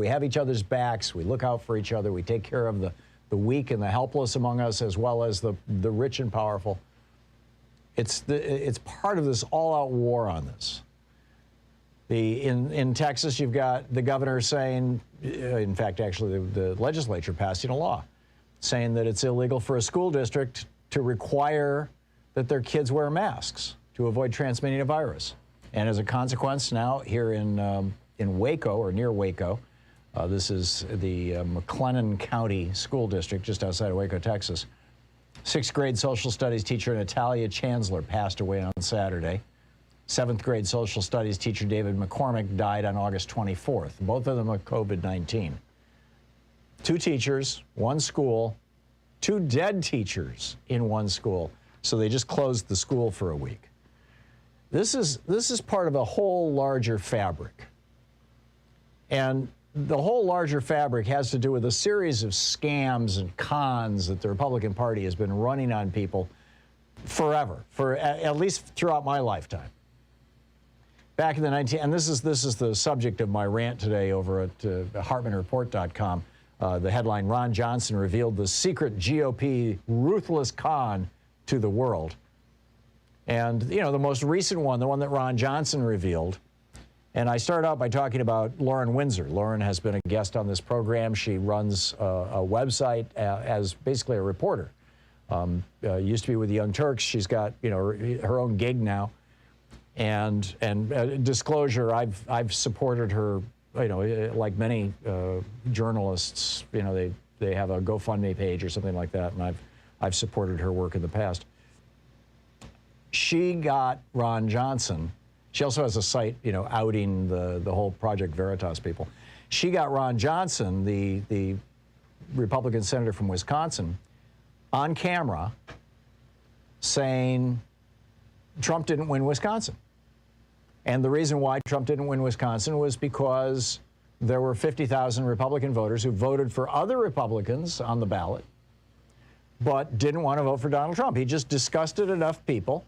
S4: have each other's backs, we look out for each other, we take care of the weak and the helpless among us, as well as the rich and powerful. It's part of this all-out war on this. In Texas, you've got the governor saying, in fact, actually, the legislature passing a law saying that it's illegal for a school district to require that their kids wear masks to avoid transmitting a virus. And as a consequence, now here in Waco, or near Waco, this is the McLennan County School District just outside of Waco, Texas. 6th grade social studies teacher Natalia Chancellor passed away on Saturday. 7th grade social studies teacher David McCormick died on August 24th. Both of them with COVID-19. 2 teachers, 1 school, 2 dead teachers in 1 school. So they just closed the school for a week. This is part of a whole larger fabric. And the whole larger fabric has to do with a series of scams and cons that the Republican Party has been running on people forever, for at least throughout my lifetime. Back in the and this is the subject of my rant today over at HartmannReport.com. The headline: Ron Johnson revealed the secret GOP ruthless con to the world. And you know, the most recent one, the one that Ron Johnson revealed. And I start out by talking about Lauren Windsor. Lauren has been a guest on this program. She runs a website as basically a reporter. Used to be with the Young Turks. She's got, you know, her own gig now. And disclosure, I've supported her, you know, like many journalists. You know, they have a GoFundMe page or something like that, and I've supported her work in the past. She got Ron Johnson. She also has a site, you know, outing the whole Project Veritas people. She got Ron Johnson, the Republican senator from Wisconsin, on camera saying Trump didn't win Wisconsin. And the reason why Trump didn't win Wisconsin was because there were 50,000 Republican voters who voted for other Republicans on the ballot, but didn't want to vote for Donald Trump. He just disgusted enough people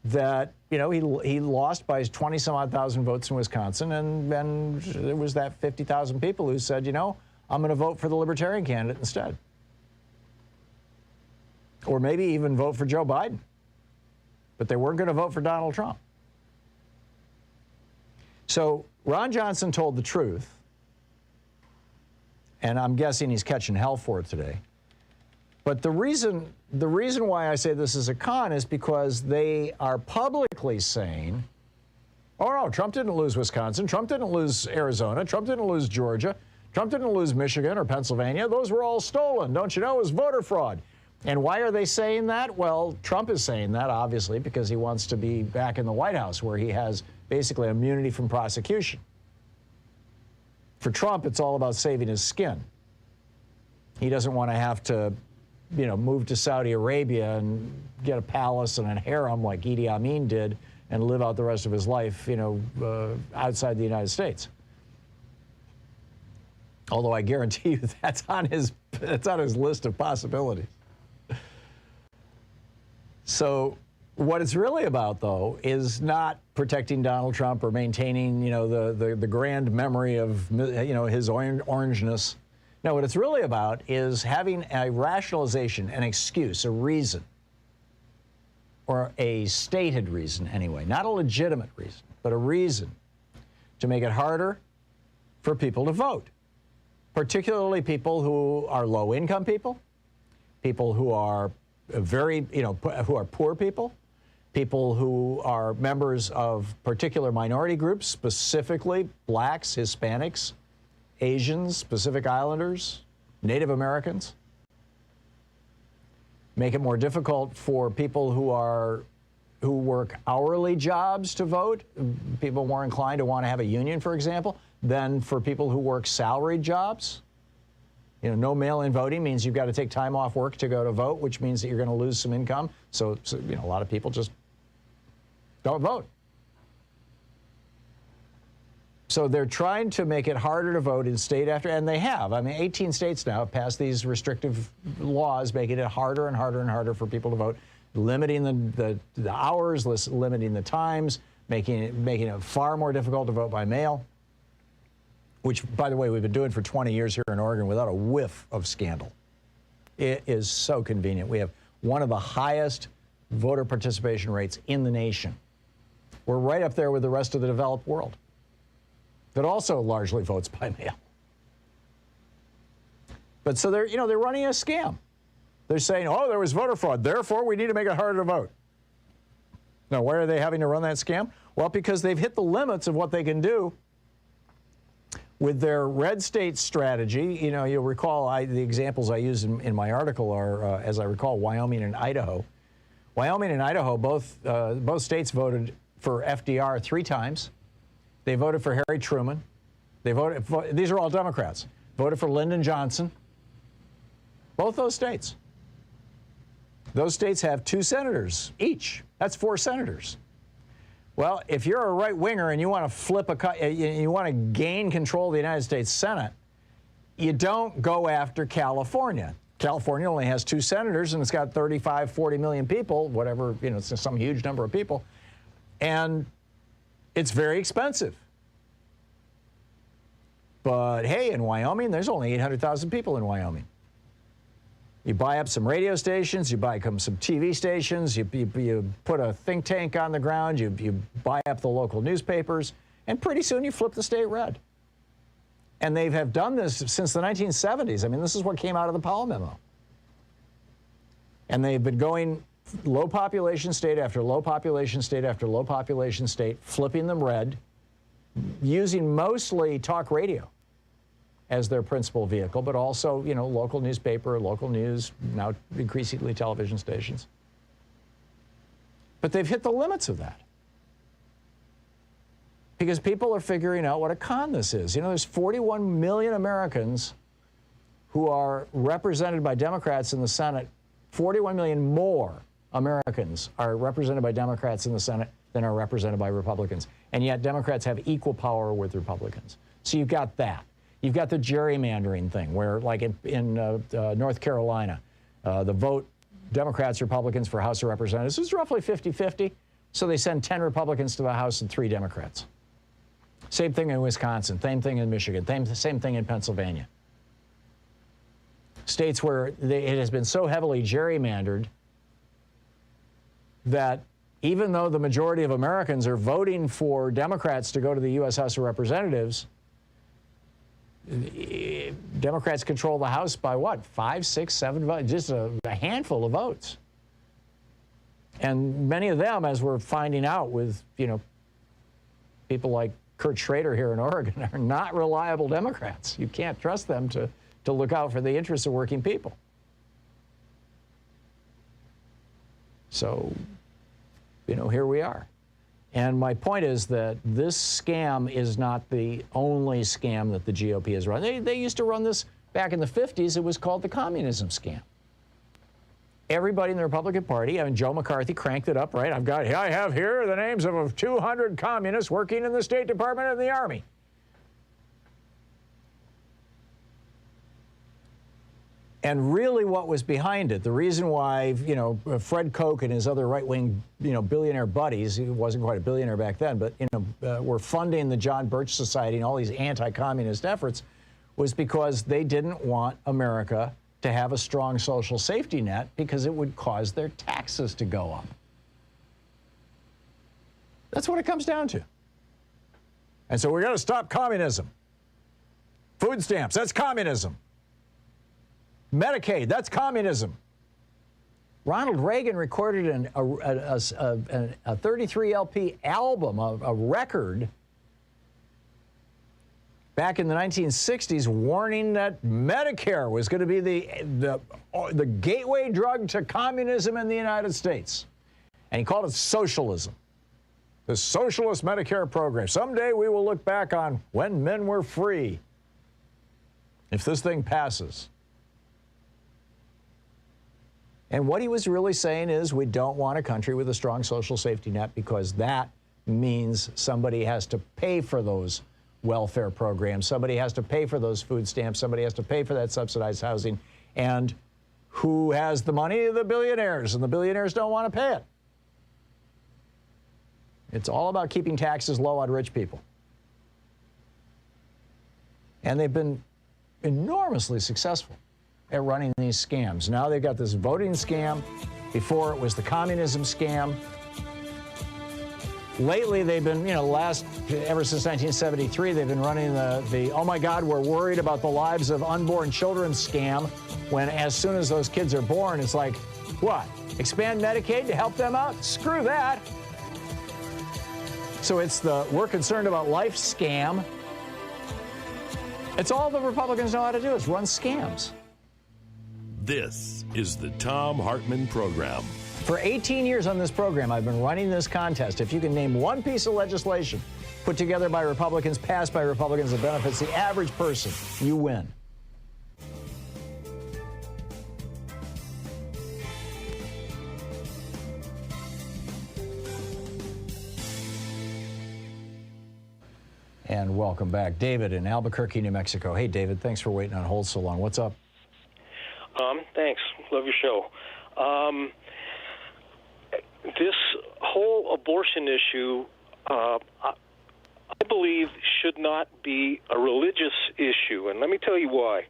S4: that, you know, he lost by 20-some-odd thousand votes in Wisconsin, and then there was that 50,000 people who said, you know, I'm going to vote for the Libertarian candidate instead. Or maybe even vote for Joe Biden. But they weren't going to vote for Donald Trump. So Ron Johnson told the truth, and I'm guessing he's catching hell for it today. But the reason why I say this is a con is because they are publicly saying, oh, no, Trump didn't lose Wisconsin, Trump didn't lose Arizona, Trump didn't lose Georgia, Trump didn't lose Michigan or Pennsylvania. Those were all stolen. Don't you know it was voter fraud? And why are they saying that? Well, Trump is saying that, obviously, because he wants to be back in the White House, where he has basically immunity from prosecution. For Trump, it's all about saving his skin. He doesn't want to have to, you know, move to Saudi Arabia and get a palace and a harem like Idi Amin did and live out the rest of his life, you know, outside the United States. Although I guarantee you that's on his list of possibilities. So what it's really about, though, is not protecting Donald Trump or maintaining, you know, the grand memory of, you know, his orangeness. No, what it's really about is having a rationalization, an excuse, a reason, or a stated reason anyway, not a legitimate reason, but a reason to make it harder for people to vote, particularly people who are low-income people, people who are very, you know, who are poor people, people who are members of particular minority groups, specifically blacks, Hispanics, Asians, Pacific Islanders, Native Americans. Make it more difficult for people who work hourly jobs to vote, people more inclined to want to have a union, for example, than for people who work salaried jobs. You know, no mail-in voting means you've got to take time off work to go to vote, which means that you're going to lose some income. So, you know, a lot of people just don't vote. So they're trying to make it harder to vote in state after, and they have. I mean, 18 states now have passed these restrictive laws, making it harder and harder and harder for people to vote, limiting the hours, limiting the times, making it far more difficult to vote by mail, which, by the way, we've been doing for 20 years here in Oregon without a whiff of scandal. It is so convenient. We have one of the highest voter participation rates in the nation. We're right up there with the rest of the developed world that also largely votes by mail. But so they're running a scam. They're saying, oh, there was voter fraud, therefore we need to make it harder to vote. Now, why are they having to run that scam? Well, because they've hit the limits of what they can do with their red state strategy. You know, you'll recall the examples I used in my article are, as I recall, Wyoming and Idaho. Wyoming and Idaho, both states voted for FDR 3 times. They voted for Harry Truman. These are all Democrats. Voted for Lyndon Johnson. Both those states. Those states have 2 senators each. That's 4 senators. Well, if you're a right-winger and you want to you want to gain control of the United States Senate, you don't go after California. California only has 2 senators, and it's got 35, 40 million people, whatever, it's some huge number of people. And it's very expensive. But hey, in Wyoming, there's only 800,000 people in Wyoming. You buy up some radio stations, you buy some TV stations, you put a think tank on the ground, you buy up the local newspapers, and pretty soon you flip the state red. And they have done this since the 1970s. I mean, this is what came out of the Powell memo. And they've been going low population state after low population state after low population state, flipping them red, using mostly talk radio as their principal vehicle, but also, local newspaper, local news, now increasingly television stations. But they've hit the limits of that. Because people are figuring out what a con this is. There's 41 million Americans who are represented by Democrats in the Senate. 41 million more Americans are represented by Democrats in the Senate than are represented by Republicans. And yet Democrats have equal power with Republicans. So you've got that. You've got the gerrymandering thing where, like in North Carolina, the vote Democrats, Republicans for House of Representatives is roughly 50-50. So they send 10 Republicans to the House and 3 Democrats. Same thing in Wisconsin, same thing in Michigan, same thing in Pennsylvania. States where it has been so heavily gerrymandered that even though the majority of Americans are voting for Democrats to go to the U.S. House of Representatives, Democrats control the House by what? 5, 6, 7 votes, just a handful of votes. And many of them, as we're finding out with, people like Kurt Schrader here in Oregon, are not reliable Democrats. You can't trust them to look out for the interests of working people. So, here we are. And my point is that this scam is not the only scam that the GOP has run. They used to run this back in the 50s. It was called the communism scam. Everybody in the Republican Party, Joe McCarthy cranked it up, right? I have here the names of 200 communists working in the State Department and the Army. And really what was behind it, the reason why, Fred Koch and his other right-wing, billionaire buddies, he wasn't quite a billionaire back then, but, were funding the John Birch Society and all these anti-communist efforts was because they didn't want America to have a strong social safety net because it would cause their taxes to go up. That's what it comes down to. And so we're going to stop communism. Food stamps, that's communism. Medicaid, that's communism. Ronald Reagan recorded a 33 LP album, a record, back in the 1960s, warning that Medicare was going to be the gateway drug to communism in the United States. And he called it socialism. The socialist Medicare program. Someday we will look back on when men were free. If this thing passes. And what he was really saying is we don't want a country with a strong social safety net because that means somebody has to pay for those welfare programs. Somebody has to pay for those food stamps. Somebody has to pay for that subsidized housing. And who has the money? The billionaires. And the billionaires don't want to pay it. It's all about keeping taxes low on rich people. And they've been enormously successful at running these scams. Now they've got this voting scam. Before it was the communism scam. Lately they've been, ever since 1973, they've been running the oh my God, we're worried about the lives of unborn children scam, when as soon as those kids are born, it's like, what? Expand Medicaid to help them out? Screw that. So it's the we're concerned about life scam. It's all the Republicans know how to do is run scams.
S9: This is the Thom Hartmann Program.
S4: For 18 years on this program, I've been running this contest. If you can name one piece of legislation put together by Republicans, passed by Republicans, that benefits the average person, you win. And welcome back. David in Albuquerque, New Mexico. Hey, David, thanks for waiting on hold so long. What's up?
S14: Thanks. Love your show. This whole abortion issue, I believe, should not be a religious issue, and let me tell you why.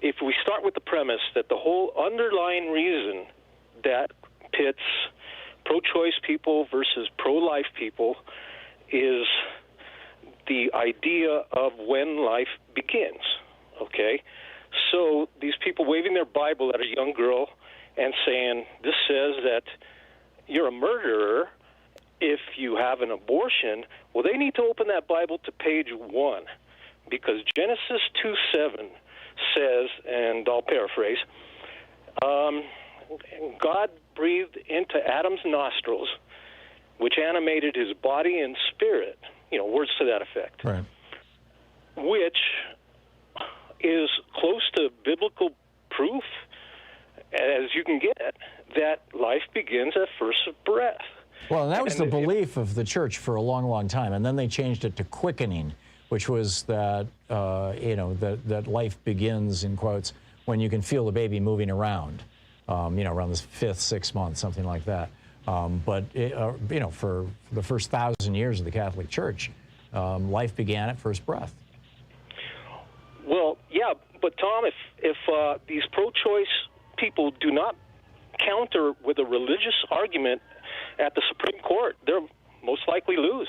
S14: If we start with the premise that the whole underlying reason that pits pro-choice people versus pro-life people is the idea of when life begins, okay? So these people waving their Bible at a young girl and saying, this says that you're a murderer if you have an abortion, well, they need to open that Bible to page 1, because Genesis 2:7 says, and I'll paraphrase, God breathed into Adam's nostrils, which animated his body and spirit, words to that effect,
S4: right, which
S14: is close to biblical proof as you can get that life begins at first breath.
S4: Well, and that was the belief of the church for a long, long time, and then they changed it to quickening, which was that that life begins, in quotes, when you can feel the baby moving around, around the 5th, 6th month, something like that. But for the first 1,000 years of the Catholic Church, life began at first breath.
S14: Well, yeah, but Tom, if these pro-choice people do not counter with a religious argument at the Supreme Court, they'll most likely lose.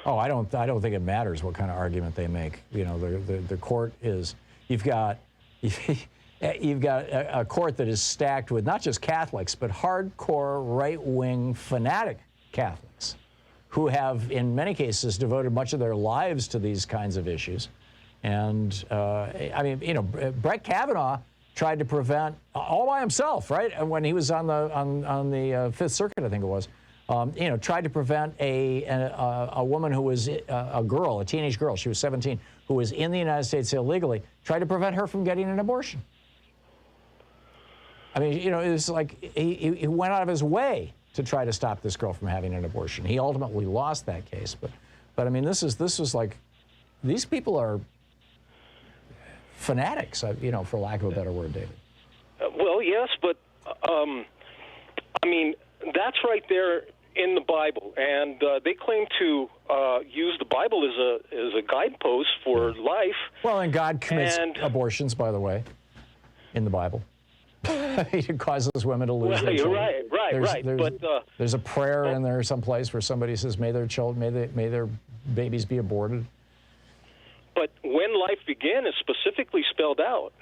S4: Oh, I don't think it matters what kind of argument they make. The court is, you've got a court that is stacked with not just Catholics, but hardcore right-wing fanatic Catholics who have, in many cases, devoted much of their lives to these kinds of issues. And, Brett Kavanaugh tried to prevent, all by himself, right? And when he was on the Fifth Circuit, I think it was, tried to prevent a woman who was a teenage girl, she was 17, who was in the United States illegally, tried to prevent her from getting an abortion. I mean, it's like he went out of his way to try to stop this girl from having an abortion. He ultimately lost that case, but I mean, this was like, these people are fanatics, for lack of a better word, David.
S14: Well, yes, but that's right there in the Bible, and they claim to use the Bible as a guidepost for life.
S4: Well, and God commits abortions, by the way, in the Bible. He causes women to lose their children.
S14: Right.
S4: There's a prayer in there someplace where somebody says, "May their children, may their babies be aborted."
S14: But when life began is specifically spelled out.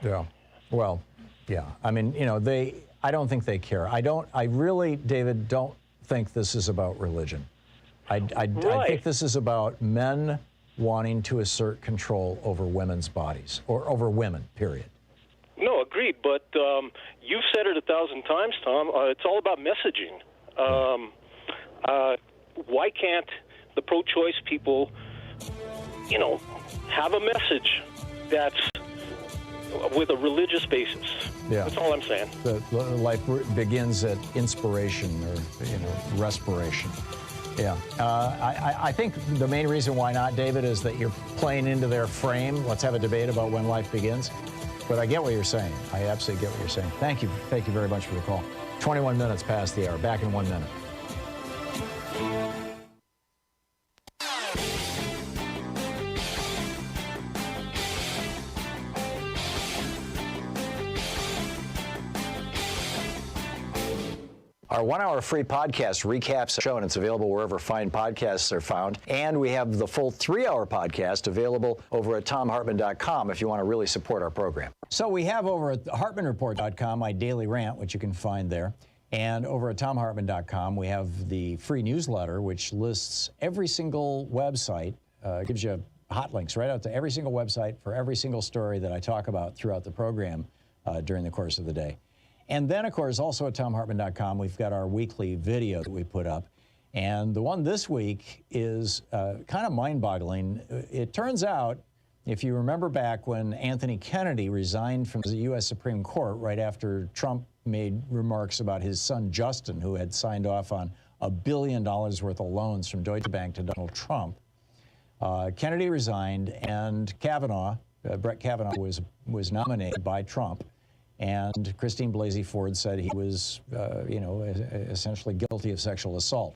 S4: Yeah. Well, yeah. I mean, I don't think they care. I really, David, don't think this is about religion. I think this is about men wanting to assert control over women's bodies, or over women, period.
S14: No, agreed. But you've said it 1,000 times, Tom. It's all about messaging. Why can't the pro-choice people, have a message that's with a religious basis?
S4: Yeah.
S14: That's all I'm saying.
S4: Life begins at inspiration or, respiration. Yeah. I think the main reason why not, David, is that you're playing into their frame. Let's have a debate about when life begins. But I get what you're saying. I absolutely get what you're saying. Thank you. Thank you very much for the call. 21 minutes past the hour. Back in 1 minute. Our 1-hour free podcast recaps the show, and it's available wherever fine podcasts are found. And we have the full 3-hour podcast available over at thomhartmann.com if you want to really support our program. So we have over at hartmannreport.com my daily rant, which you can find there. And over at thomhartmann.com, we have the free newsletter, which lists every single website, gives you hot links right out to every single website for every single story that I talk about throughout the program during the course of the day. And then, of course, also at thomhartmann.com, we've got our weekly video that we put up. And the one this week is kind of mind-boggling. It turns out, if you remember back when Anthony Kennedy resigned from the U.S. Supreme Court right after Trump made remarks about his son Justin, who had signed off on $1 billion worth of loans from Deutsche Bank to Donald Trump, Kennedy resigned, and Brett Kavanaugh was nominated by Trump. And Christine Blasey Ford said he was, essentially guilty of sexual assault.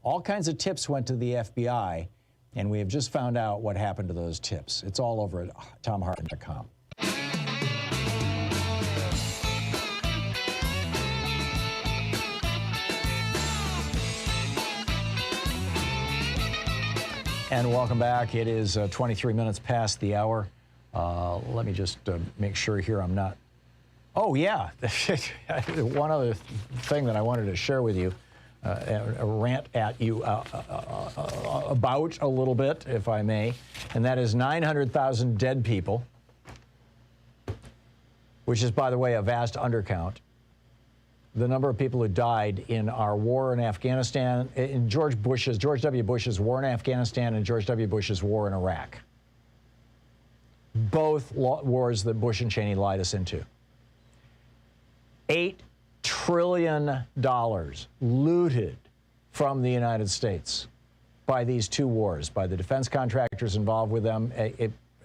S4: All kinds of tips went to the FBI, and we have just found out what happened to those tips. It's all over at thomhartmann.com. And welcome back. It is 23 minutes past the hour. Let me just make sure here I'm not. Oh, yeah. One other thing that I wanted to share with you, rant at you about a little bit, if I may, and that is 900,000 dead people, which is, by the way, a vast undercount. The number of people who died in our war in Afghanistan, in George W. Bush's war in Afghanistan and George W. Bush's war in Iraq. Both wars that Bush and Cheney lied us into. $8 trillion looted from the United States by these two wars, by the defense contractors involved with them,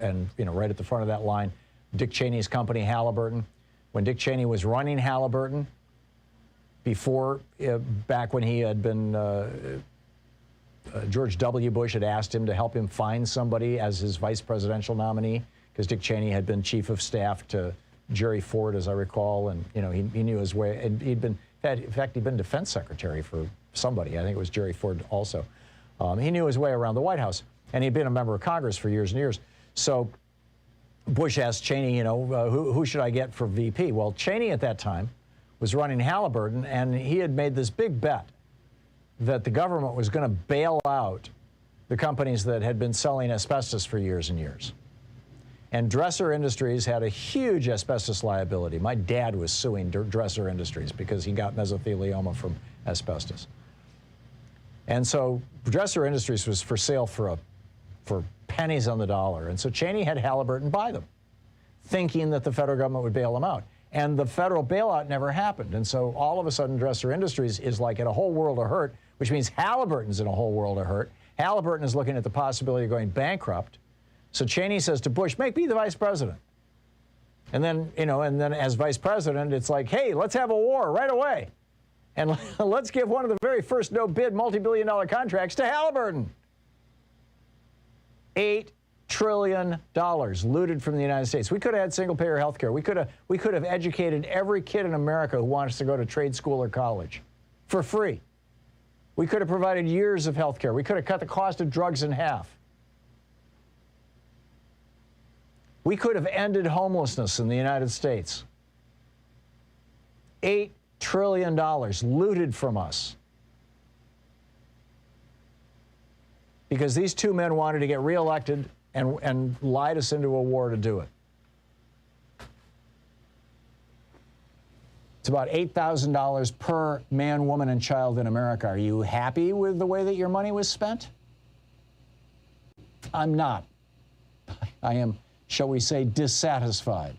S4: and right at the front of that line, Dick Cheney's company, Halliburton. When Dick Cheney was running Halliburton, back when he had been, George W. Bush had asked him to help him find somebody as his vice presidential nominee, because Dick Cheney had been chief of staff to Jerry Ford, as I recall, and he knew his way. And in fact, he'd been defense secretary for somebody. I think it was Jerry Ford also. He knew his way around the White House, and he'd been a member of Congress for years and years. So Bush asked Cheney, who should I get for VP? Well, Cheney at that time was running Halliburton, and he had made this big bet that the government was going to bail out the companies that had been selling asbestos for years and years. And Dresser Industries had a huge asbestos liability. My dad was suing Dresser Industries because he got mesothelioma from asbestos. And so Dresser Industries was for sale for pennies on the dollar. And so Cheney had Halliburton buy them, thinking that the federal government would bail them out. And the federal bailout never happened. And so all of a sudden, Dresser Industries is like in a whole world of hurt, which means Halliburton's in a whole world of hurt. Halliburton is looking at the possibility of going bankrupt. So Cheney says to Bush, make me the vice president. And then, as vice president, it's like, hey, let's have a war right away. And let's give one of the very first no-bid multi-billion-dollar contracts to Halliburton. $8 trillion looted from the United States. We could have had single-payer health care. We could have educated every kid in America who wants to go to trade school or college for free. We could have provided years of health care. We could have cut the cost of drugs in half. We could have ended homelessness in the United States. $8 trillion looted from us. Because these two men wanted to get reelected and lied us into a war to do it. It's about $8,000 per man, woman, and child in America. Are you happy with the way that your money was spent? I'm not. I am, shall we say, dissatisfied.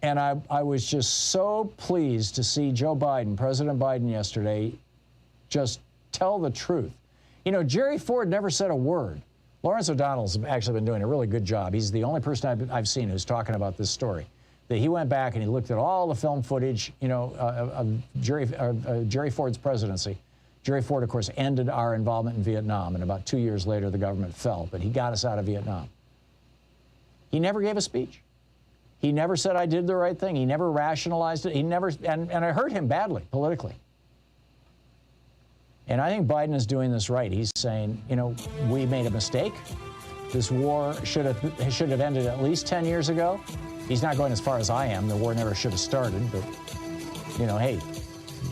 S4: And I was just so pleased to see Joe Biden, President Biden yesterday, just tell the truth. Jerry Ford never said a word. Lawrence O'Donnell's actually been doing a really good job. He's the only person I've seen who's talking about this story. That he went back and he looked at all the film footage, of Jerry Ford's presidency. Jerry Ford, of course, ended our involvement in Vietnam, and about 2 years later, the government fell, but he got us out of Vietnam. He never gave a speech. He never said, I did the right thing. He never rationalized it. He never, and I hurt him badly, politically. And I think Biden is doing this right. He's saying, we made a mistake. This war should have ended at least 10 years ago. He's not going as far as I am. The war never should have started, but, hey,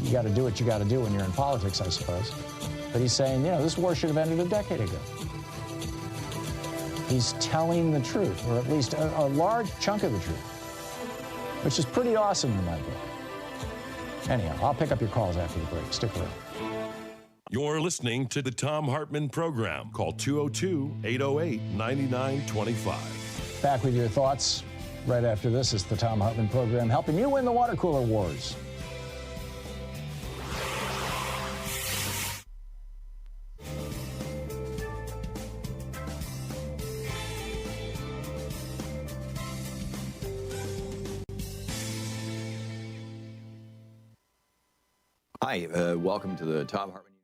S4: you got to do what you got to do when you're in politics, I suppose. But he's saying, this war should have ended a decade ago. he's telling the truth, or at least a large chunk of the truth, which is pretty awesome in my book. Anyhow, I'll pick up your calls after the break. Stick around.
S9: You're listening to the Thom Hartmann Program. Call 202-808-9925.
S4: Back with your thoughts right after this. Is the Thom Hartmann Program, helping you win the water cooler wars.
S3: Hi, welcome to the Thom Hartmann.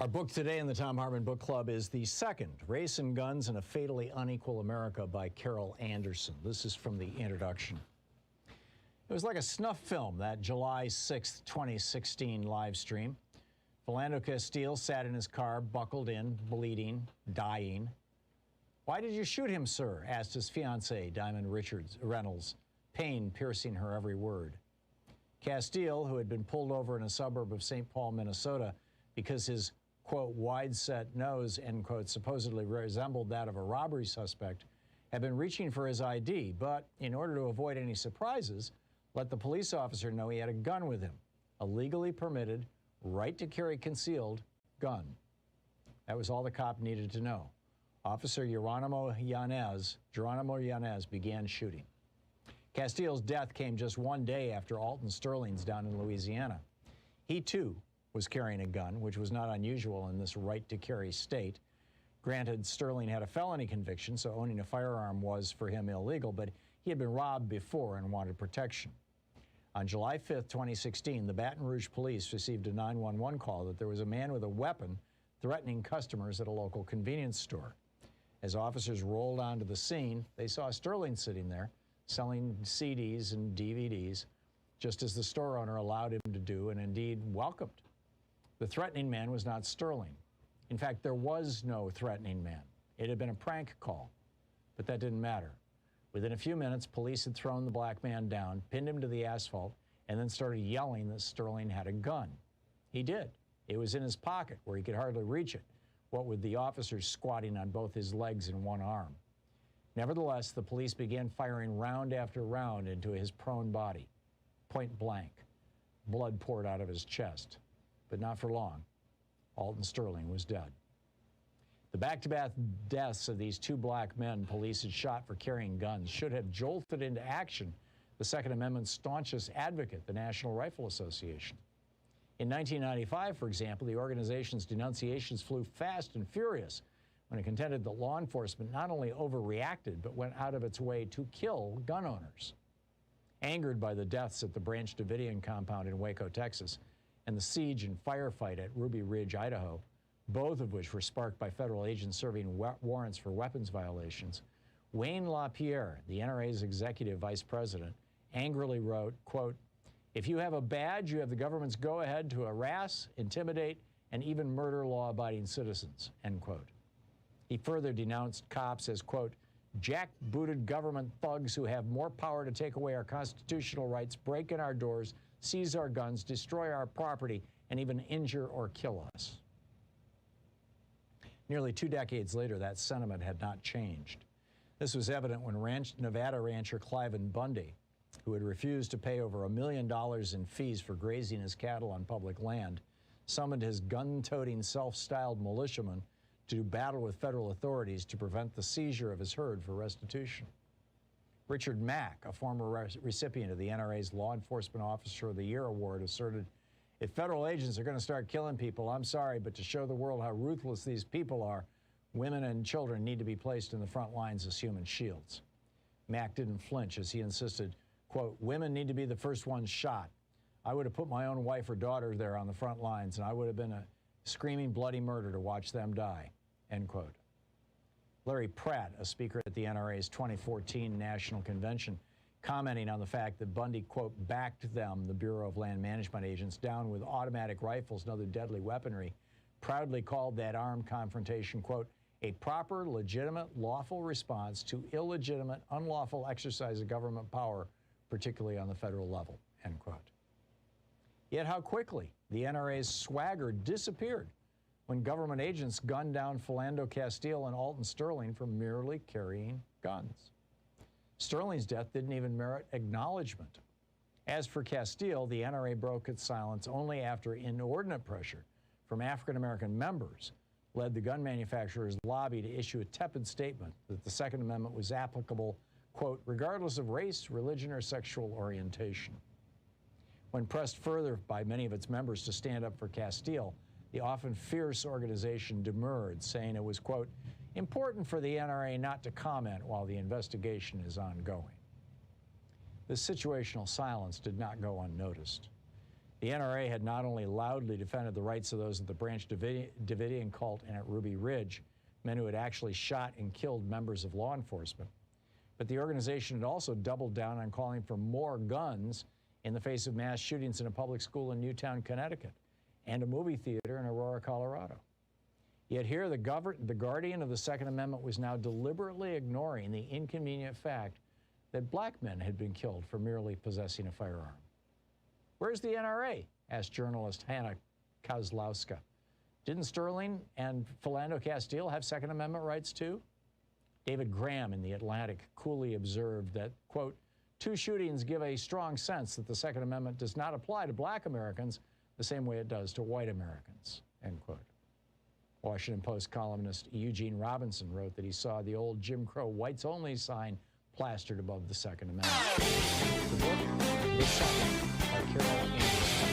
S4: Our book today in the Thom Hartmann Book Club is the second, Race and Guns in a Fatally Unequal America by Carol Anderson. This is from the introduction. It was like a snuff film, that July 6th, 2016 live stream. Philando Castile sat in his car, buckled in, bleeding, dying. "Why did you shoot him, sir?" asked his fiancée, Diamond Reynolds, pain piercing her every word. Castile, who had been pulled over in a suburb of St. Paul, Minnesota, because his, quote, wide-set nose, end quote, supposedly resembled that of a robbery suspect, had been reaching for his ID, but in order to avoid any surprises, let the police officer know he had a gun with him, a legally permitted, right-to-carry concealed gun. That was all the cop needed to know. Officer Geronimo Yanez began shooting. Castile's death came just one day after Alton Sterling's down in Louisiana. He, too, was carrying a gun, which was not unusual in this right-to-carry state. Granted, Sterling had a felony conviction, so owning a firearm was, for him, illegal, but he had been robbed before and wanted protection. On July 5th, 2016, the Baton Rouge police received a 911 call that there was a man with a weapon threatening customers at a local convenience store. As officers rolled onto the scene, they saw Sterling sitting there, selling CDs and DVDs, just as the store owner allowed him to do and indeed welcomed. The threatening man was not Sterling. In fact, there was no threatening man. It had been a prank call, but that didn't matter. Within a few minutes, police had thrown the black man down, pinned him to the asphalt, and then started yelling that Sterling had a gun. He did. It was in his pocket where he could hardly reach it, what with the officers squatting on both his legs and one arm. Nevertheless, the police began firing round after round into his prone body, point blank. Blood poured out of his chest, but not for long. Alton Sterling was dead. The back-to-back deaths of these two black men police had shot for carrying guns should have jolted into action the Second Amendment's staunchest advocate, the National Rifle Association. In 1995, for example, the organization's denunciations flew fast and furious when it contended that law enforcement not only overreacted, but went out of its way to kill gun owners. Angered by the deaths at the Branch Davidian compound in Waco, Texas, and the siege and firefight at Ruby Ridge, Idaho, both of which were sparked by federal agents serving warrants for weapons violations, Wayne LaPierre, the NRA's executive vice president, angrily wrote, quote, "If you have a badge, you have the government's go-ahead to harass, intimidate, and even murder law-abiding citizens," end quote. He further denounced cops as, quote, "jackbooted government thugs who have more power to take away our constitutional rights, break in our doors, seize our guns, destroy our property, and even injure or kill us." Nearly 2 decades later, that sentiment had not changed. This was evident when Nevada rancher Cliven Bundy, who had refused to pay over $1 million in fees for grazing his cattle on public land, summoned his gun-toting, self-styled militiamen to do battle with federal authorities to prevent the seizure of his herd for restitution. Richard Mack, a former recipient of the NRA's Law Enforcement Officer of the Year award, asserted, "If federal agents are going to start killing people, I'm sorry, but to show the world how ruthless these people are, women and children need to be placed in the front lines as human shields." Mack didn't flinch as he insisted, quote, "Women need to be the first ones shot. I would have put my own wife or daughter there on the front lines, and I would have been a screaming bloody murder to watch them die," end quote. Larry Pratt, a speaker at the NRA's 2014 National Convention, commenting on the fact that Bundy, quote, "backed them," the Bureau of Land Management agents, down with automatic rifles and other deadly weaponry, proudly called that armed confrontation, quote, "a proper, legitimate, lawful response to illegitimate, unlawful exercise of government power, particularly on the federal level," end quote. Yet how quickly the NRA's swagger disappeared when government agents gunned down Philando Castile and Alton Sterling for merely carrying guns. Sterling's death didn't even merit acknowledgement. As for Castile, the NRA broke its silence only after inordinate pressure from African-American members led the gun manufacturers' lobby to issue a tepid statement that the Second Amendment was applicable, quote, regardless of race, religion, or sexual orientation. When pressed further by many of its members to stand up for Castile, the often fierce organization demurred, saying it was, quote, important for the NRA not to comment while the investigation is ongoing. This situational silence did not go unnoticed. The NRA had not only loudly defended the rights of those at the Branch Davidian cult and at Ruby Ridge, men who had actually shot and killed members of law enforcement, but the organization had also doubled down on calling for more guns in the face of mass shootings in a public school in Newtown, Connecticut, and a movie theater in Aurora, Colorado. Yet here, the guardian of the Second Amendment was now deliberately ignoring the inconvenient fact that black men had been killed for merely possessing a firearm. Where's the NRA? Asked journalist Hannah Kozlowska. Didn't Sterling and Philando Castile have Second Amendment rights too? David Graham in The Atlantic coolly observed that, quote, two shootings give a strong sense that the Second Amendment does not apply to black Americans the same way it does to white Americans, end quote. Washington Post columnist Eugene Robinson wrote that he saw the old Jim Crow whites only sign plastered above the Second Amendment. The book, The Second, by Carol Anderson.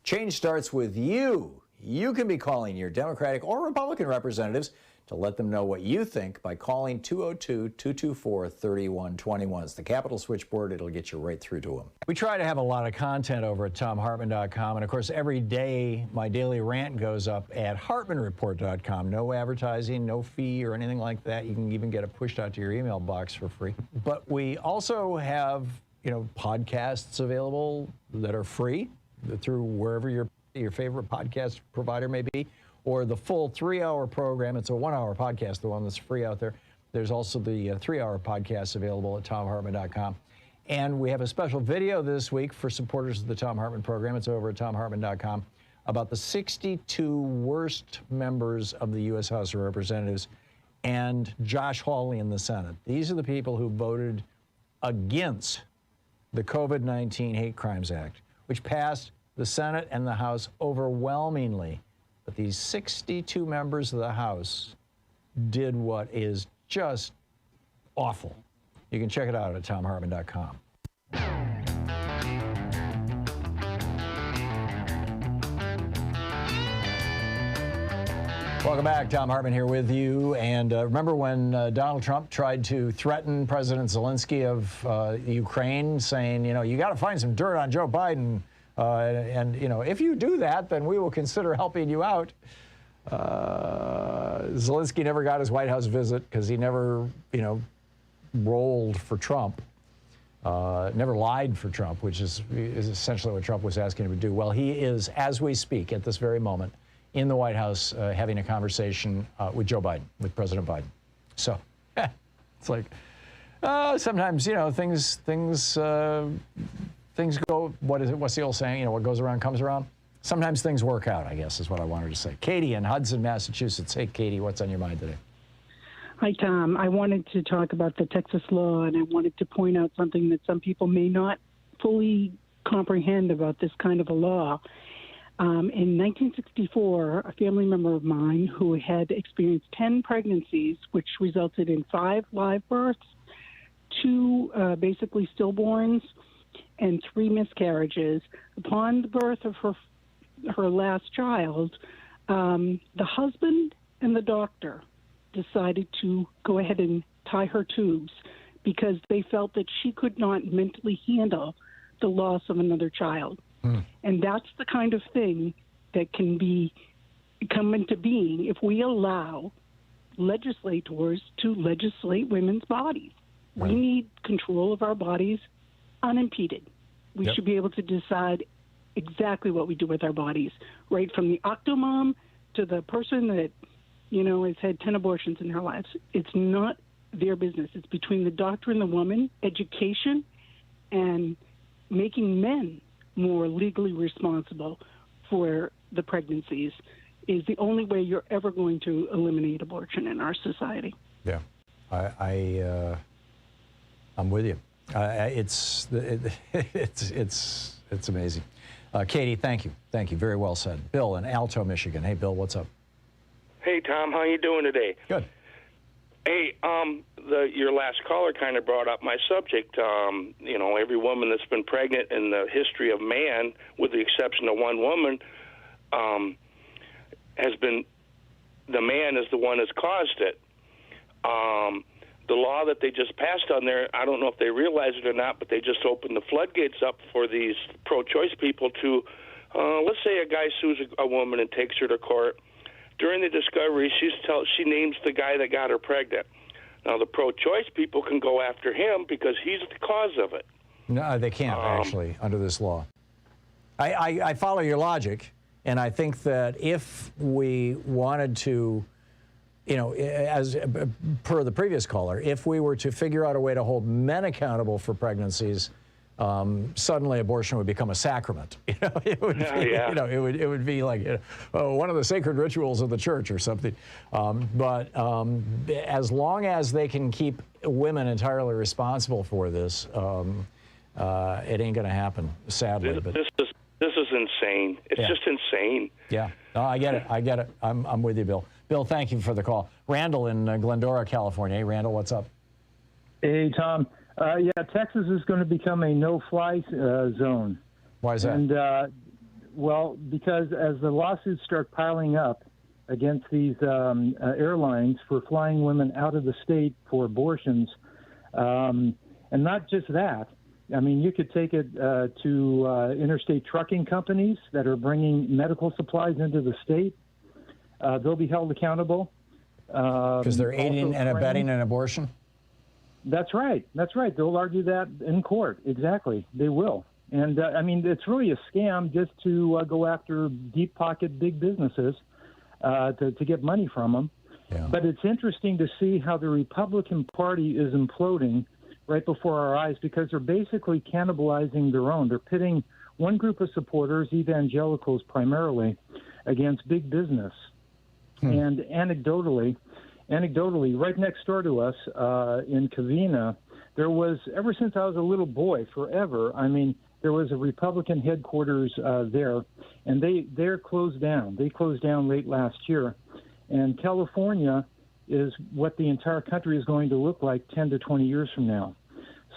S3: Change starts with you. You can be calling your Democratic or Republican representatives to let them know what you think by calling 202-224-3121. It's the Capitol switchboard. It'll get you right through to them.
S4: We try to have a lot of content over at ThomHartmann.com. And, of course, every day my daily rant goes up at HartmannReport.com. No advertising, no fee or anything like that. You can even get it pushed out to your email box for free. But we also have, podcasts available that are free through wherever your favorite podcast provider may be, or the full 3-hour program. It's a 1-hour podcast, the one that's free out there. There's also the 3-hour podcast available at ThomHartmann.com. And we have a special video this week for supporters of the Thom Hartmann program. It's over at ThomHartmann.com about the 62 worst members of the U.S. House of Representatives and Josh Hawley in the Senate. These are the people who voted against the COVID-19 Hate Crimes Act, which passed the Senate and the House overwhelmingly. But these 62 members of the House did what is just awful. You can check it out at ThomHartmann.com. Welcome back. Thom Hartmann here with you. And remember when Donald Trump tried to threaten President Zelensky of Ukraine, saying, you got to find some dirt on Joe Biden. And if you do that, then we will consider helping you out. Zelensky never got his White House visit because he never, rolled for Trump, never lied for Trump, which is essentially what Trump was asking him to do. Well, he is, as we speak, at this very moment, in the White House having a conversation with Joe Biden, with President Biden. So it's like sometimes, things go, what's the old saying? What goes around comes around. Sometimes things work out, I guess, is what I wanted to say. Katie in Hudson, Massachusetts. Hey, Katie, what's on your mind today?
S15: Hi, Tom. I wanted to talk about the Texas law, and I wanted to point out something that some people may not fully comprehend about this kind of a law. In 1964, a family member of mine who had experienced 10 pregnancies, which resulted in 5 live births, 2 basically stillborns, and 3 miscarriages. Upon the birth of her last child, the husband and the doctor decided to go ahead and tie her tubes because they felt that she could not mentally handle the loss of another child. And that's the kind of thing that can come into being if we allow legislators to legislate women's bodies. Right. We need control of our bodies unimpeded. We should be able to decide exactly what we do with our bodies, right from the octomom to the person that, has had 10 abortions in her lives. It's not their business. It's between the doctor and the woman, education, and making men more legally responsible for the pregnancies is the only way you're ever going to eliminate abortion in our society.
S4: Yeah, I'm with you. It's amazing. Katie, thank you. Thank you. Very well said. Bill in Alto, Michigan. Hey, Bill, what's up?
S16: Hey, Tom, how you doing today?
S4: Good.
S16: Hey, your last caller kind of brought up my subject. You know, every woman that's been pregnant in the history of man, with the exception of one woman, has been, the man is the one that's caused it. The law that they just passed on there, I don't know if they realize it or not, but they just opened the floodgates up for these pro-choice people to, let's say a guy sues a woman and takes her to court. During the discovery, she names the guy that got her pregnant. Now, the pro-choice people can go after him because he's the cause of it.
S4: No, they can't, actually, under this law. I follow your logic, and I think that if we wanted to, you know, as per the previous caller, if we were to figure out a way to hold men accountable for pregnancies, suddenly abortion would become a sacrament. You know, it would, you know, it would be like, you know, one of the sacred rituals of the church or something. But as long as they can keep women entirely responsible for this, it ain't going to happen, sadly.
S16: This is insane. It's just insane.
S4: Yeah, no, I get it. I get it. I'm with you, Bill. Bill, thank you for the call. Randall in Glendora, California. Hey, Randall, what's up?
S17: Hey, Tom. Yeah, Texas is going to become a no-fly zone.
S4: Why is that?
S17: And, well, because as the lawsuits start piling up against these airlines for flying women out of the state for abortions, and not just that, I mean, you could take it to interstate trucking companies that are bringing medical supplies into the state. They'll be held accountable.
S4: Because they're aiding and abetting an abortion?
S17: That's right. That's right. They'll argue that in court. Exactly. They will. And, I mean, it's really a scam just to go after deep-pocket big businesses to get money from them.
S4: Yeah.
S17: But it's interesting to see how the Republican Party is imploding right before our eyes because they're basically cannibalizing their own. They're pitting one group of supporters, evangelicals primarily, against big business. And anecdotally, right next door to us in Covina, there was, ever since I was a little boy, forever, I mean, there was a Republican headquarters there, and they're closed down. They closed down late last year. And California is what the entire country is going to look like 10 to 20 years from now.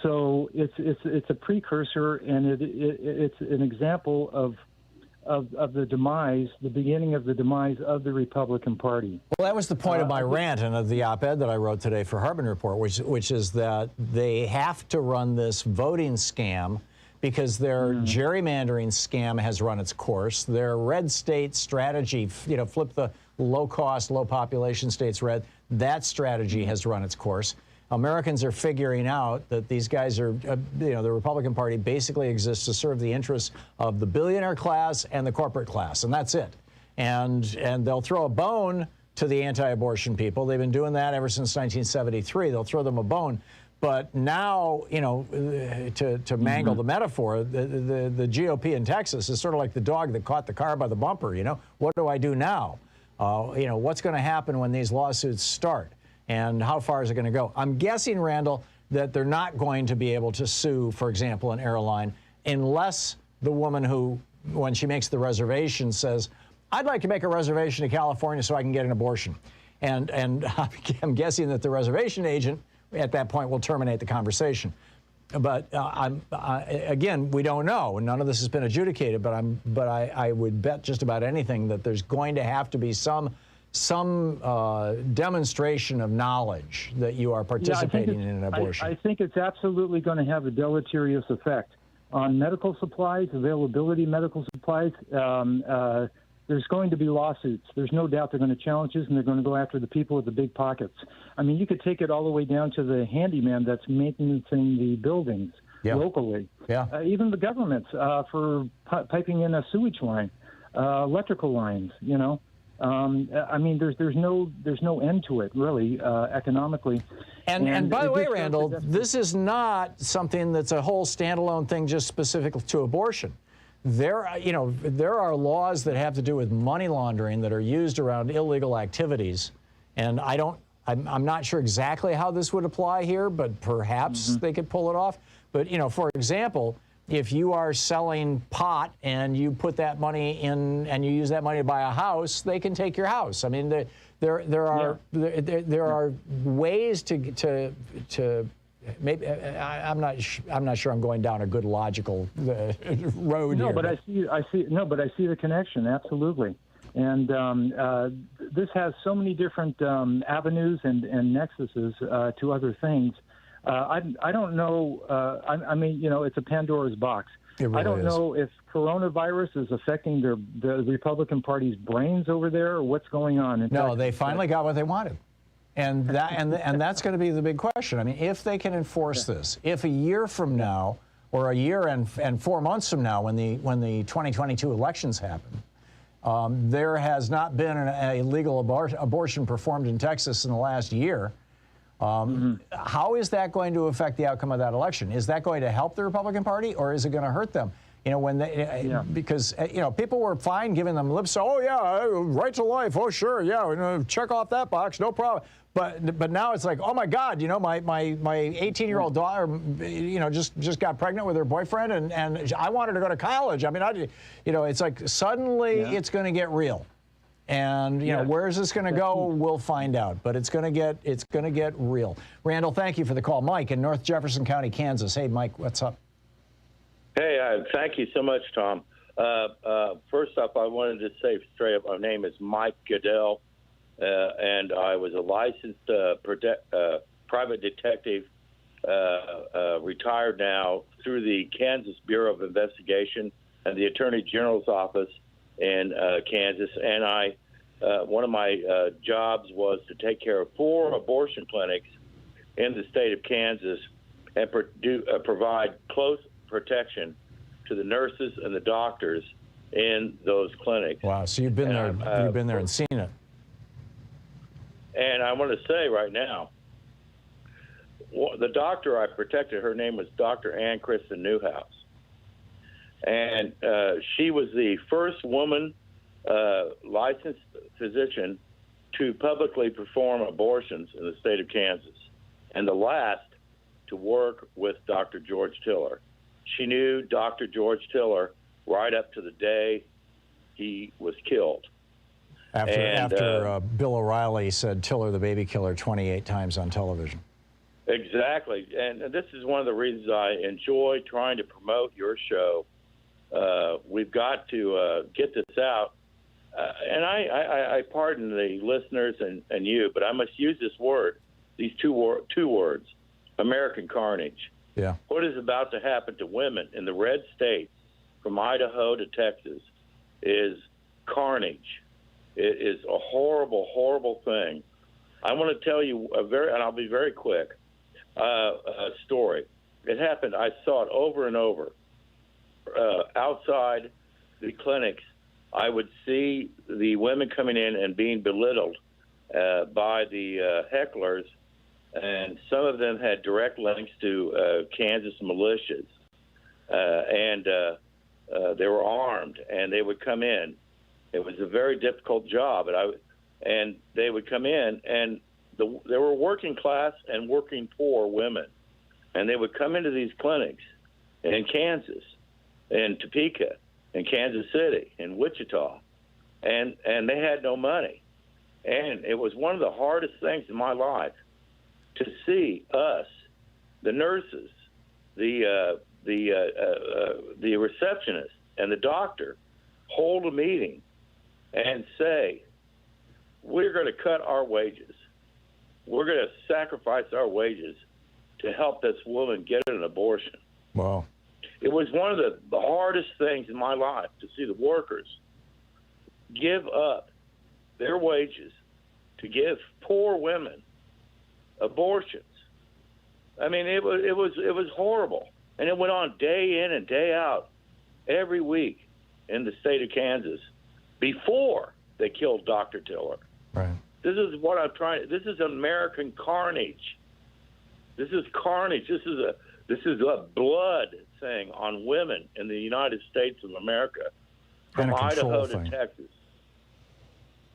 S17: So it's a precursor, and it's an example of the demise, the beginning of the demise of the Republican Party.
S4: Well, that was the point of my rant and of the op-ed that I wrote today for Hartmann Report, which is that they have to run this voting scam because their gerrymandering scam has run its course. Their red state strategy, you know, flip the low-cost, low-population states red, that strategy has run its course. Americans are figuring out that these guys are, you know, the Republican Party basically exists to serve the interests of the billionaire class and the corporate class, and that's it. And they'll throw a bone to the anti-abortion people. They've been doing that ever since 1973. They'll throw them a bone. But now, you know, to mangle the metaphor, the GOP in Texas is sort of like the dog that caught the car by the bumper, you know. What do I do now? You know, what's going to happen when these lawsuits start? And how far is it going to go? I'm guessing, Randall, that they're not going to be able to sue, for example, an airline, unless the woman who, when she makes the reservation, says, I'd like to make a reservation to California so I can get an abortion. And I'm guessing that the reservation agent at that point will terminate the conversation. But again, we don't know. None of this has been adjudicated, but I would bet just about anything that there's going to have to be some demonstration of knowledge that you are participating in an abortion.
S17: I think it's absolutely going to have a deleterious effect on medical supplies, availability of medical supplies. There's going to be lawsuits. There's no doubt they're going to challenge this, and they're going to go after the people with the big pockets. I mean, you could take it all the way down to the handyman that's maintaining the buildings locally.
S4: Yeah.
S17: Even the governments for piping in a sewage line, electrical lines, you know. I mean, there's no end to it, really, economically.
S4: And by the way, Randall, this is not something that's a whole standalone thing just specific to abortion. There are laws that have to do with money laundering that are used around illegal activities, and I'm not sure exactly how this would apply here, but perhaps they could pull it off. But for example, if you are selling pot and you put that money in and you use that money to buy a house, they can take your house. I mean, there are ways to maybe I'm not sure I'm going down a good logical road here.
S17: But I see the connection, absolutely. And this has so many different avenues and nexuses to other things. I don't know. I mean, it's a Pandora's box.
S4: Really
S17: I don't know if coronavirus is affecting the Republican Party's brains over there, or what's going on.
S4: No, they finally got what they wanted. And that's going to be the big question. I mean, if they can enforce this, if a year from now, or a year and 4 months from now, when the 2022 elections happen, there has not been a legal abortion performed in Texas in the last year. How is that going to affect the outcome of that election? Is that going to help the Republican Party, or is it going to hurt them? Because people were fine giving them lip service. Oh yeah, right to life. Oh sure, yeah, check off that box, no problem. But now it's like, oh my God, my 18-year-old daughter, just got pregnant with her boyfriend, and I want her to go to college. I mean, it's like suddenly it's going to get real. And where is this going to go? We'll find out. But it's going to get real. Randall, thank you for the call. Mike in North Jefferson County, Kansas. Hey, Mike, what's up?
S12: Hey, thank you so much, Tom. First off, I wanted to say straight up, my name is Mike Goodell, and I was a licensed private detective, retired now through the Kansas Bureau of Investigation and the Attorney General's office in Kansas. And one of my jobs was to take care of 4 abortion clinics in the state of Kansas and provide close protection to the nurses and the doctors in those clinics.
S4: Wow! So you've been there. You've been there and seen it.
S12: And I want to say right now, the doctor I protected, her name was Dr. Ann Kristen Newhouse. And she was the first woman licensed physician to publicly perform abortions in the state of Kansas, and the last to work with Dr. George Tiller. She knew Dr. George Tiller right up to the day he was killed.
S4: After Bill O'Reilly said Tiller the baby killer 28 times on television.
S12: Exactly. And this is one of the reasons I enjoy trying to promote your show. We've got to get this out. And I pardon the listeners and you, but I must use this word, these two words, American carnage.
S4: Yeah.
S12: What is about to happen to women in the red states from Idaho to Texas is carnage. It is a horrible, horrible thing. I want to tell you and I'll be very quick, a story. It happened. I saw it over and over. Outside the clinics, I would see the women coming in and being belittled by the hecklers, and some of them had direct links to Kansas militias, and they were armed, and they would come in. It was a very difficult job, and they would come in, and there were working class and working poor women, and they would come into these clinics in Kansas, in Topeka, in Kansas City, in Wichita, and they had no money. And it was one of the hardest things in my life to see us, the nurses, the receptionist, and the doctor hold a meeting and say, we're going to cut our wages. We're going to sacrifice our wages to help this woman get an abortion.
S4: Wow.
S12: It was one of the hardest things in my life to see the workers give up their wages to give poor women abortions. I mean, it was horrible, and it went on day in and day out, every week in the state of Kansas, before they killed Dr. Tiller.
S4: Right.
S12: This is what I'm trying. This is American carnage. This is carnage. This is a blood thing on women in the United States of America, from Idaho to Texas.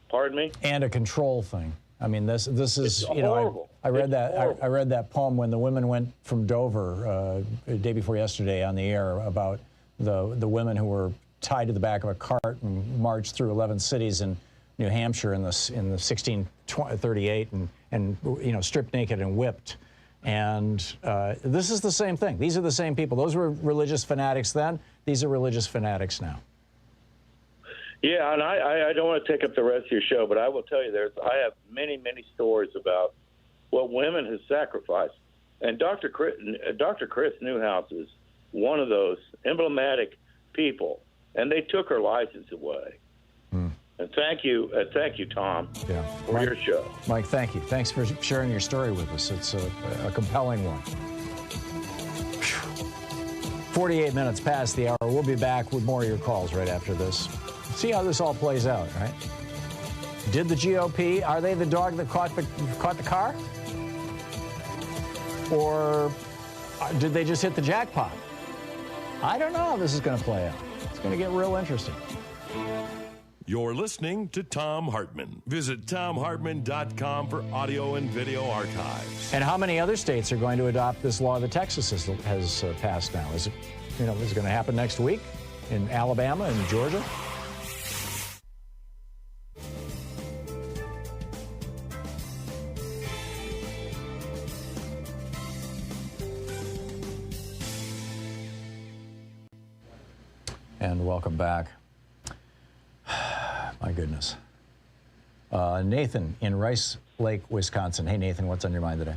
S12: Pardon me?
S4: And a control thing. I mean, this is,
S12: it's horrible.
S4: I read I read that poem when the women went from Dover the day before yesterday on the air about the women who were tied to the back of a cart and marched through 11 cities in New Hampshire in the 1638 and stripped naked and whipped. And this is the same thing. These are the same people. Those were religious fanatics then. These are religious fanatics now.
S12: Yeah, and I don't want to take up the rest of your show, but I will tell you I have many, many stories about what women have sacrificed. And Dr. Chris Newhouse is one of those emblematic people, and they took her license away. And thank you, Tom, for your show.
S4: Mike, thank you. Thanks for sharing your story with us. It's a compelling one. 48 minutes past the hour. We'll be back with more of your calls right after this. See how this all plays out, right? Did the GOP, are they the dog that caught the car? Or did they just hit the jackpot? I don't know how this is going to play out. It's going to get real interesting.
S9: You're listening to Thom Hartmann. Visit thomhartmann.com for audio and video archives.
S4: And how many other states are going to adopt this law that Texas has passed now? Is it going to happen next week in Alabama and Georgia? And welcome back. My goodness. Nathan in Rice Lake, Wisconsin. Hey, Nathan, what's on your mind today?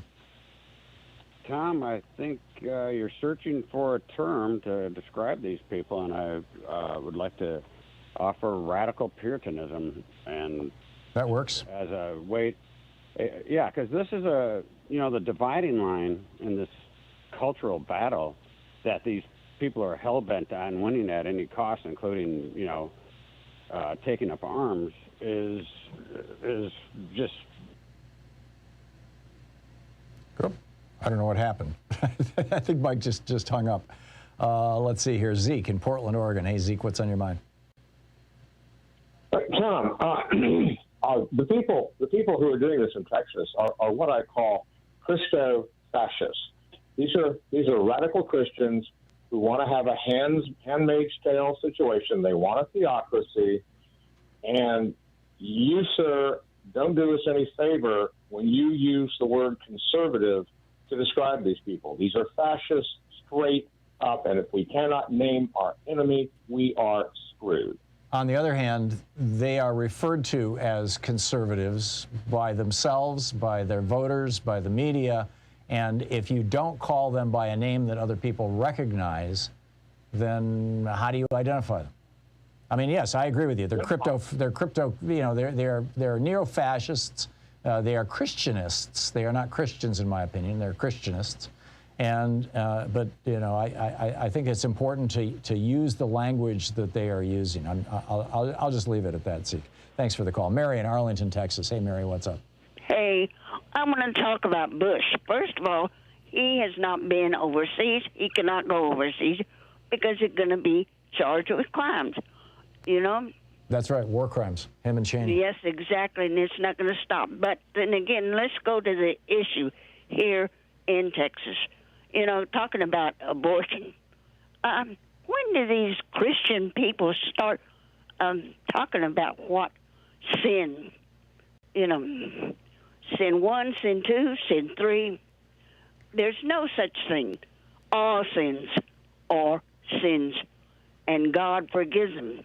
S18: Tom, I think you're searching for a term to describe these people, and I would like to offer radical Puritanism. And
S4: that works
S18: as a way, yeah, because this is the dividing line in this cultural battle that these people are hell-bent on winning at any cost, including, taking up arms, is just...
S4: Cool. I don't know what happened. I think Mike just hung up. Let's see here. Zeke in Portland, Oregon. Hey, Zeke, what's on your mind?
S19: Tom, the people who are doing this in Texas are what I call Christo-fascists. These are radical Christians who want to have a handmaid's tale situation. They want a theocracy. And you, sir, don't do us any favor when you use the word conservative to describe these people. These are fascists straight up. And if we cannot name our enemy, we are screwed.
S4: On the other hand, they are referred to as conservatives by themselves, by their voters, by the media. And if you don't call them by a name that other people recognize, then how do you identify them? I mean, yes, I agree with you. They're crypto, they're neo-fascists. They are Christianists. They are not Christians, in my opinion. They're Christianists. And, but, I think it's important to use the language that they are using. I'll just leave it at that, Zeke. Thanks for the call. Mary in Arlington, Texas. Hey, Mary, what's up?
S20: Hey, I'm going to talk about Bush. First of all, he has not been overseas. He cannot go overseas because he's going to be charged with crimes,
S4: That's right, war crimes, him and Cheney.
S20: Yes, exactly, and it's not going to stop. But then again, let's go to the issue here in Texas. Talking about abortion. When do these Christian people start talking about what sin? Sin 1, sin 2, sin 3. There's no such thing. All sins are sins, and God forgives them.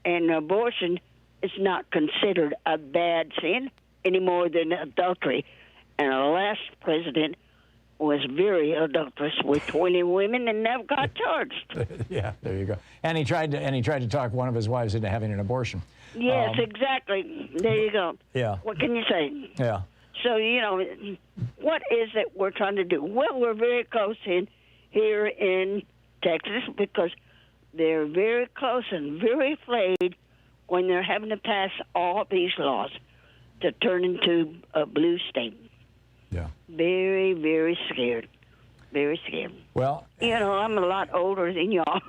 S20: And abortion is not considered a bad sin any more than adultery. And our last president was very adulterous with 20 women and never got charged.
S4: Yeah, there you go. And he tried to talk one of his wives into having an abortion.
S20: Yes, exactly. There you go.
S4: Yeah.
S20: What can you say?
S4: Yeah.
S20: So, what is it we're trying to do? Well, we're very close here in Texas because they're very close and very afraid when they're having to pass all these laws to turn into a blue state.
S4: Yeah.
S20: Very, very scared. Very scared.
S4: Well,
S20: you know, I'm a lot older than y'all.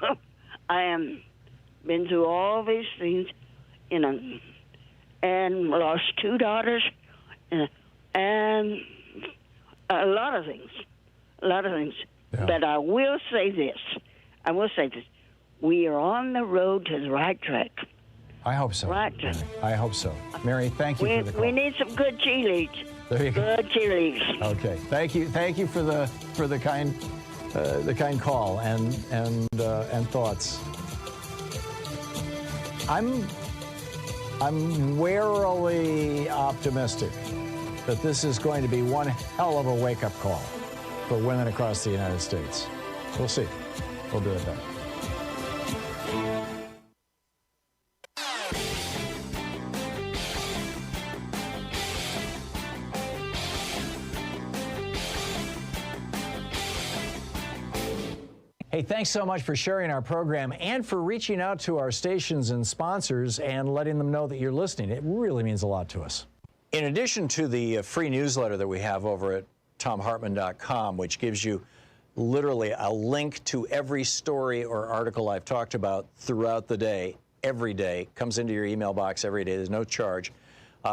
S20: I am been through all these things, you know, and lost 2 daughters, and a lot of things. Yeah. But I will say this. We are on the road to the right track.
S4: I hope so.
S20: Right track.
S4: I hope so. Mary, thank you for the call.
S20: We need some good cheerleaders.
S4: There you go.
S20: Good cheerleaders.
S4: Okay. Thank you for the kind call and thoughts. I'm warily optimistic that this is going to be one hell of a wake-up call for women across the United States. We'll see. We'll be right back. Hey, thanks so much for sharing our program and for reaching out to our stations and sponsors and letting them know that you're listening. It really means a lot to us. In addition to the free newsletter that we have over at thomhartmann.com, which gives you literally a link to every story or article I've talked about throughout the day, every day, comes into your email box every day. There's no charge.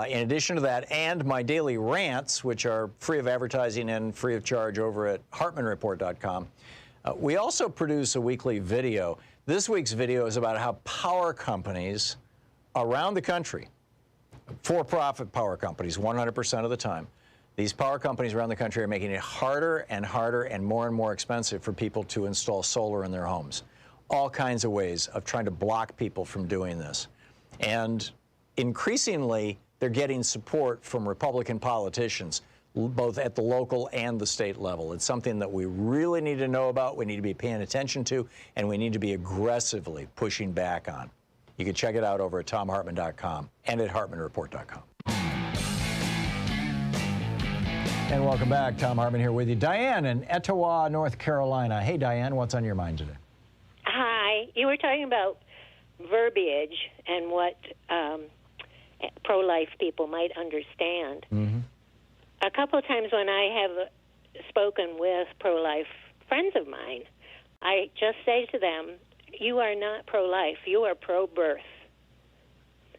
S4: In addition to that, and my daily rants, which are free of advertising and free of charge over at hartmannreport.com, we also produce a weekly video. This week's video is about how power companies around the country, for-profit power companies 100% of the time, these power companies around the country are making it harder and harder and more expensive for people to install solar in their homes. All kinds of ways of trying to block people from doing this. And increasingly, they're getting support from Republican politicians, both at the local and the state level. It's something that we really need to know about, we need to be paying attention to, and we need to be aggressively pushing back on. You can check it out over at thomhartmann.com and at hartmannreport.com. And welcome back. Thom Hartmann here with you. Diane in Etowah, North Carolina. Hey, Diane, what's on your mind today?
S21: Hi. You were talking about verbiage and what pro-life people might understand.
S4: Mm-hmm.
S21: A couple of times when I have spoken with pro-life friends of mine, I just say to them, you are not pro-life, you are pro-birth.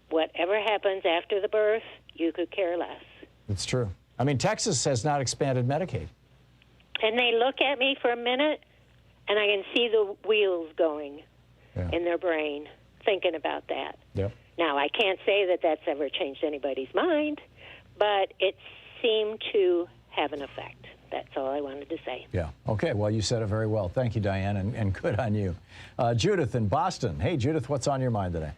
S21: Whatever happens after the birth, you could care less.
S4: It's true. I mean, Texas has not expanded Medicaid.
S21: And they look at me for a minute, and I can see the wheels going in their brain, thinking about that.
S4: Yep.
S21: Now, I can't say that that's ever changed anybody's mind, but it seemed to have an effect. That's all I wanted to say.
S4: Yeah. Okay. Well, you said it very well. Thank you, Diane, and good on you. Judith in Boston. Hey, Judith, what's on your mind today?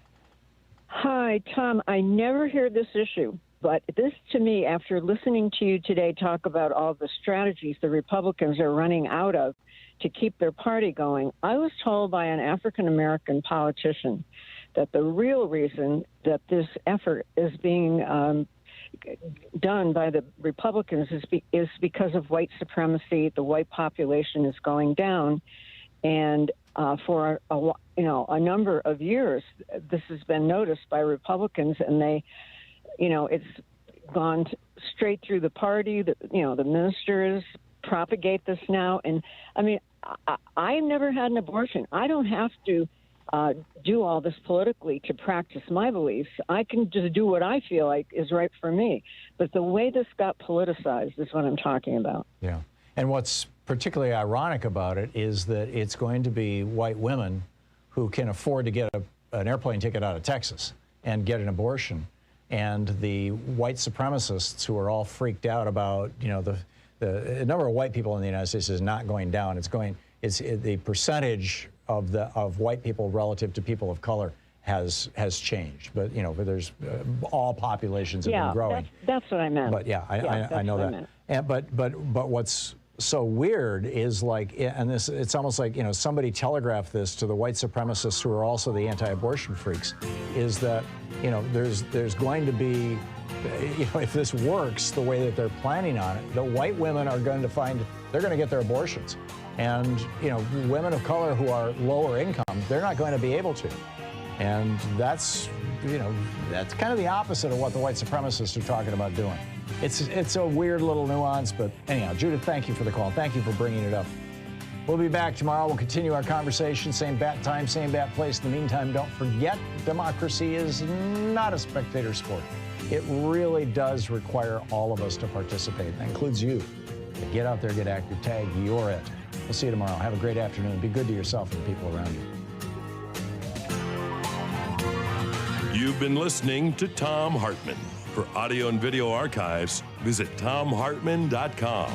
S22: Hi, Tom. I never hear this issue, but this, to me, after listening to you today talk about all the strategies the Republicans are running out of to keep their party going, I was told by an African-American politician that the real reason that this effort is being done by the Republicans is because of white supremacy. The white population is going down, and for a number of years, this has been noticed by Republicans, and they, it's gone straight through the party. The ministers propagate this now, and I mean, I've never had an abortion. I don't have to do all this politically to practice my beliefs. I can just do what I feel like is right for me. But the way this got politicized is what I'm talking about.
S4: Yeah. And what's particularly ironic about it is that it's going to be white women who can afford to get an airplane ticket out of Texas and get an abortion. And the white supremacists who are all freaked out about, the number of white people in the United States is not going down. The percentage of white people relative to people of color has changed, but there's all populations have been growing.
S22: That's what I meant.
S4: But I know that. And, but what's so weird is it's almost like somebody telegraphed this to the white supremacists who are also the anti-abortion freaks, is that there's going to be if this works the way that they're planning on it, the white women are going to they're going to get their abortions. And, women of color who are lower income, they're not going to be able to. And that's kind of the opposite of what the white supremacists are talking about doing. It's a weird little nuance, but anyhow, Judith, thank you for the call. Thank you for bringing it up. We'll be back tomorrow. We'll continue our conversation. Same bat time, same bat place. In the meantime, don't forget, democracy is not a spectator sport. It really does require all of us to participate. That includes you. Get out there, get active, tag, you're it. We'll see you tomorrow. Have a great afternoon. Be good to yourself and the people around you.
S9: You've been listening to Thom Hartmann. For audio and video archives, visit thomhartmann.com.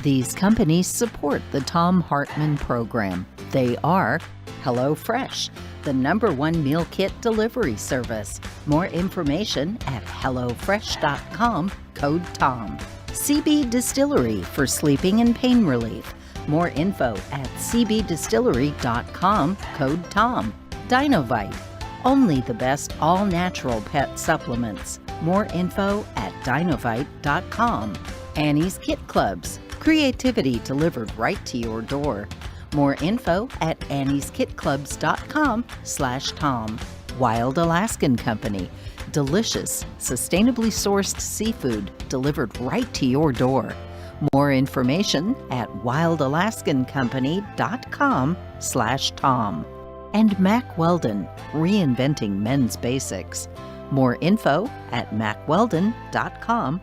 S1: These companies support the Thom Hartmann Program. They are HelloFresh, the #1 meal kit delivery service. More information at hellofresh.com, code TOM. CB Distillery for sleeping and pain relief. More info at cbdistillery.com, code TOM. Dinovite, only the best all-natural pet supplements. More info at dinovite.com. Annie's Kit Clubs, creativity delivered right to your door. More info at annieskitclubs.com/Tom. Wild Alaskan Company, delicious, sustainably sourced seafood delivered right to your door. More information at wildalaskancompany.com/Tom. And Mack Weldon, reinventing men's basics. More info at mackweldon.com/Tom.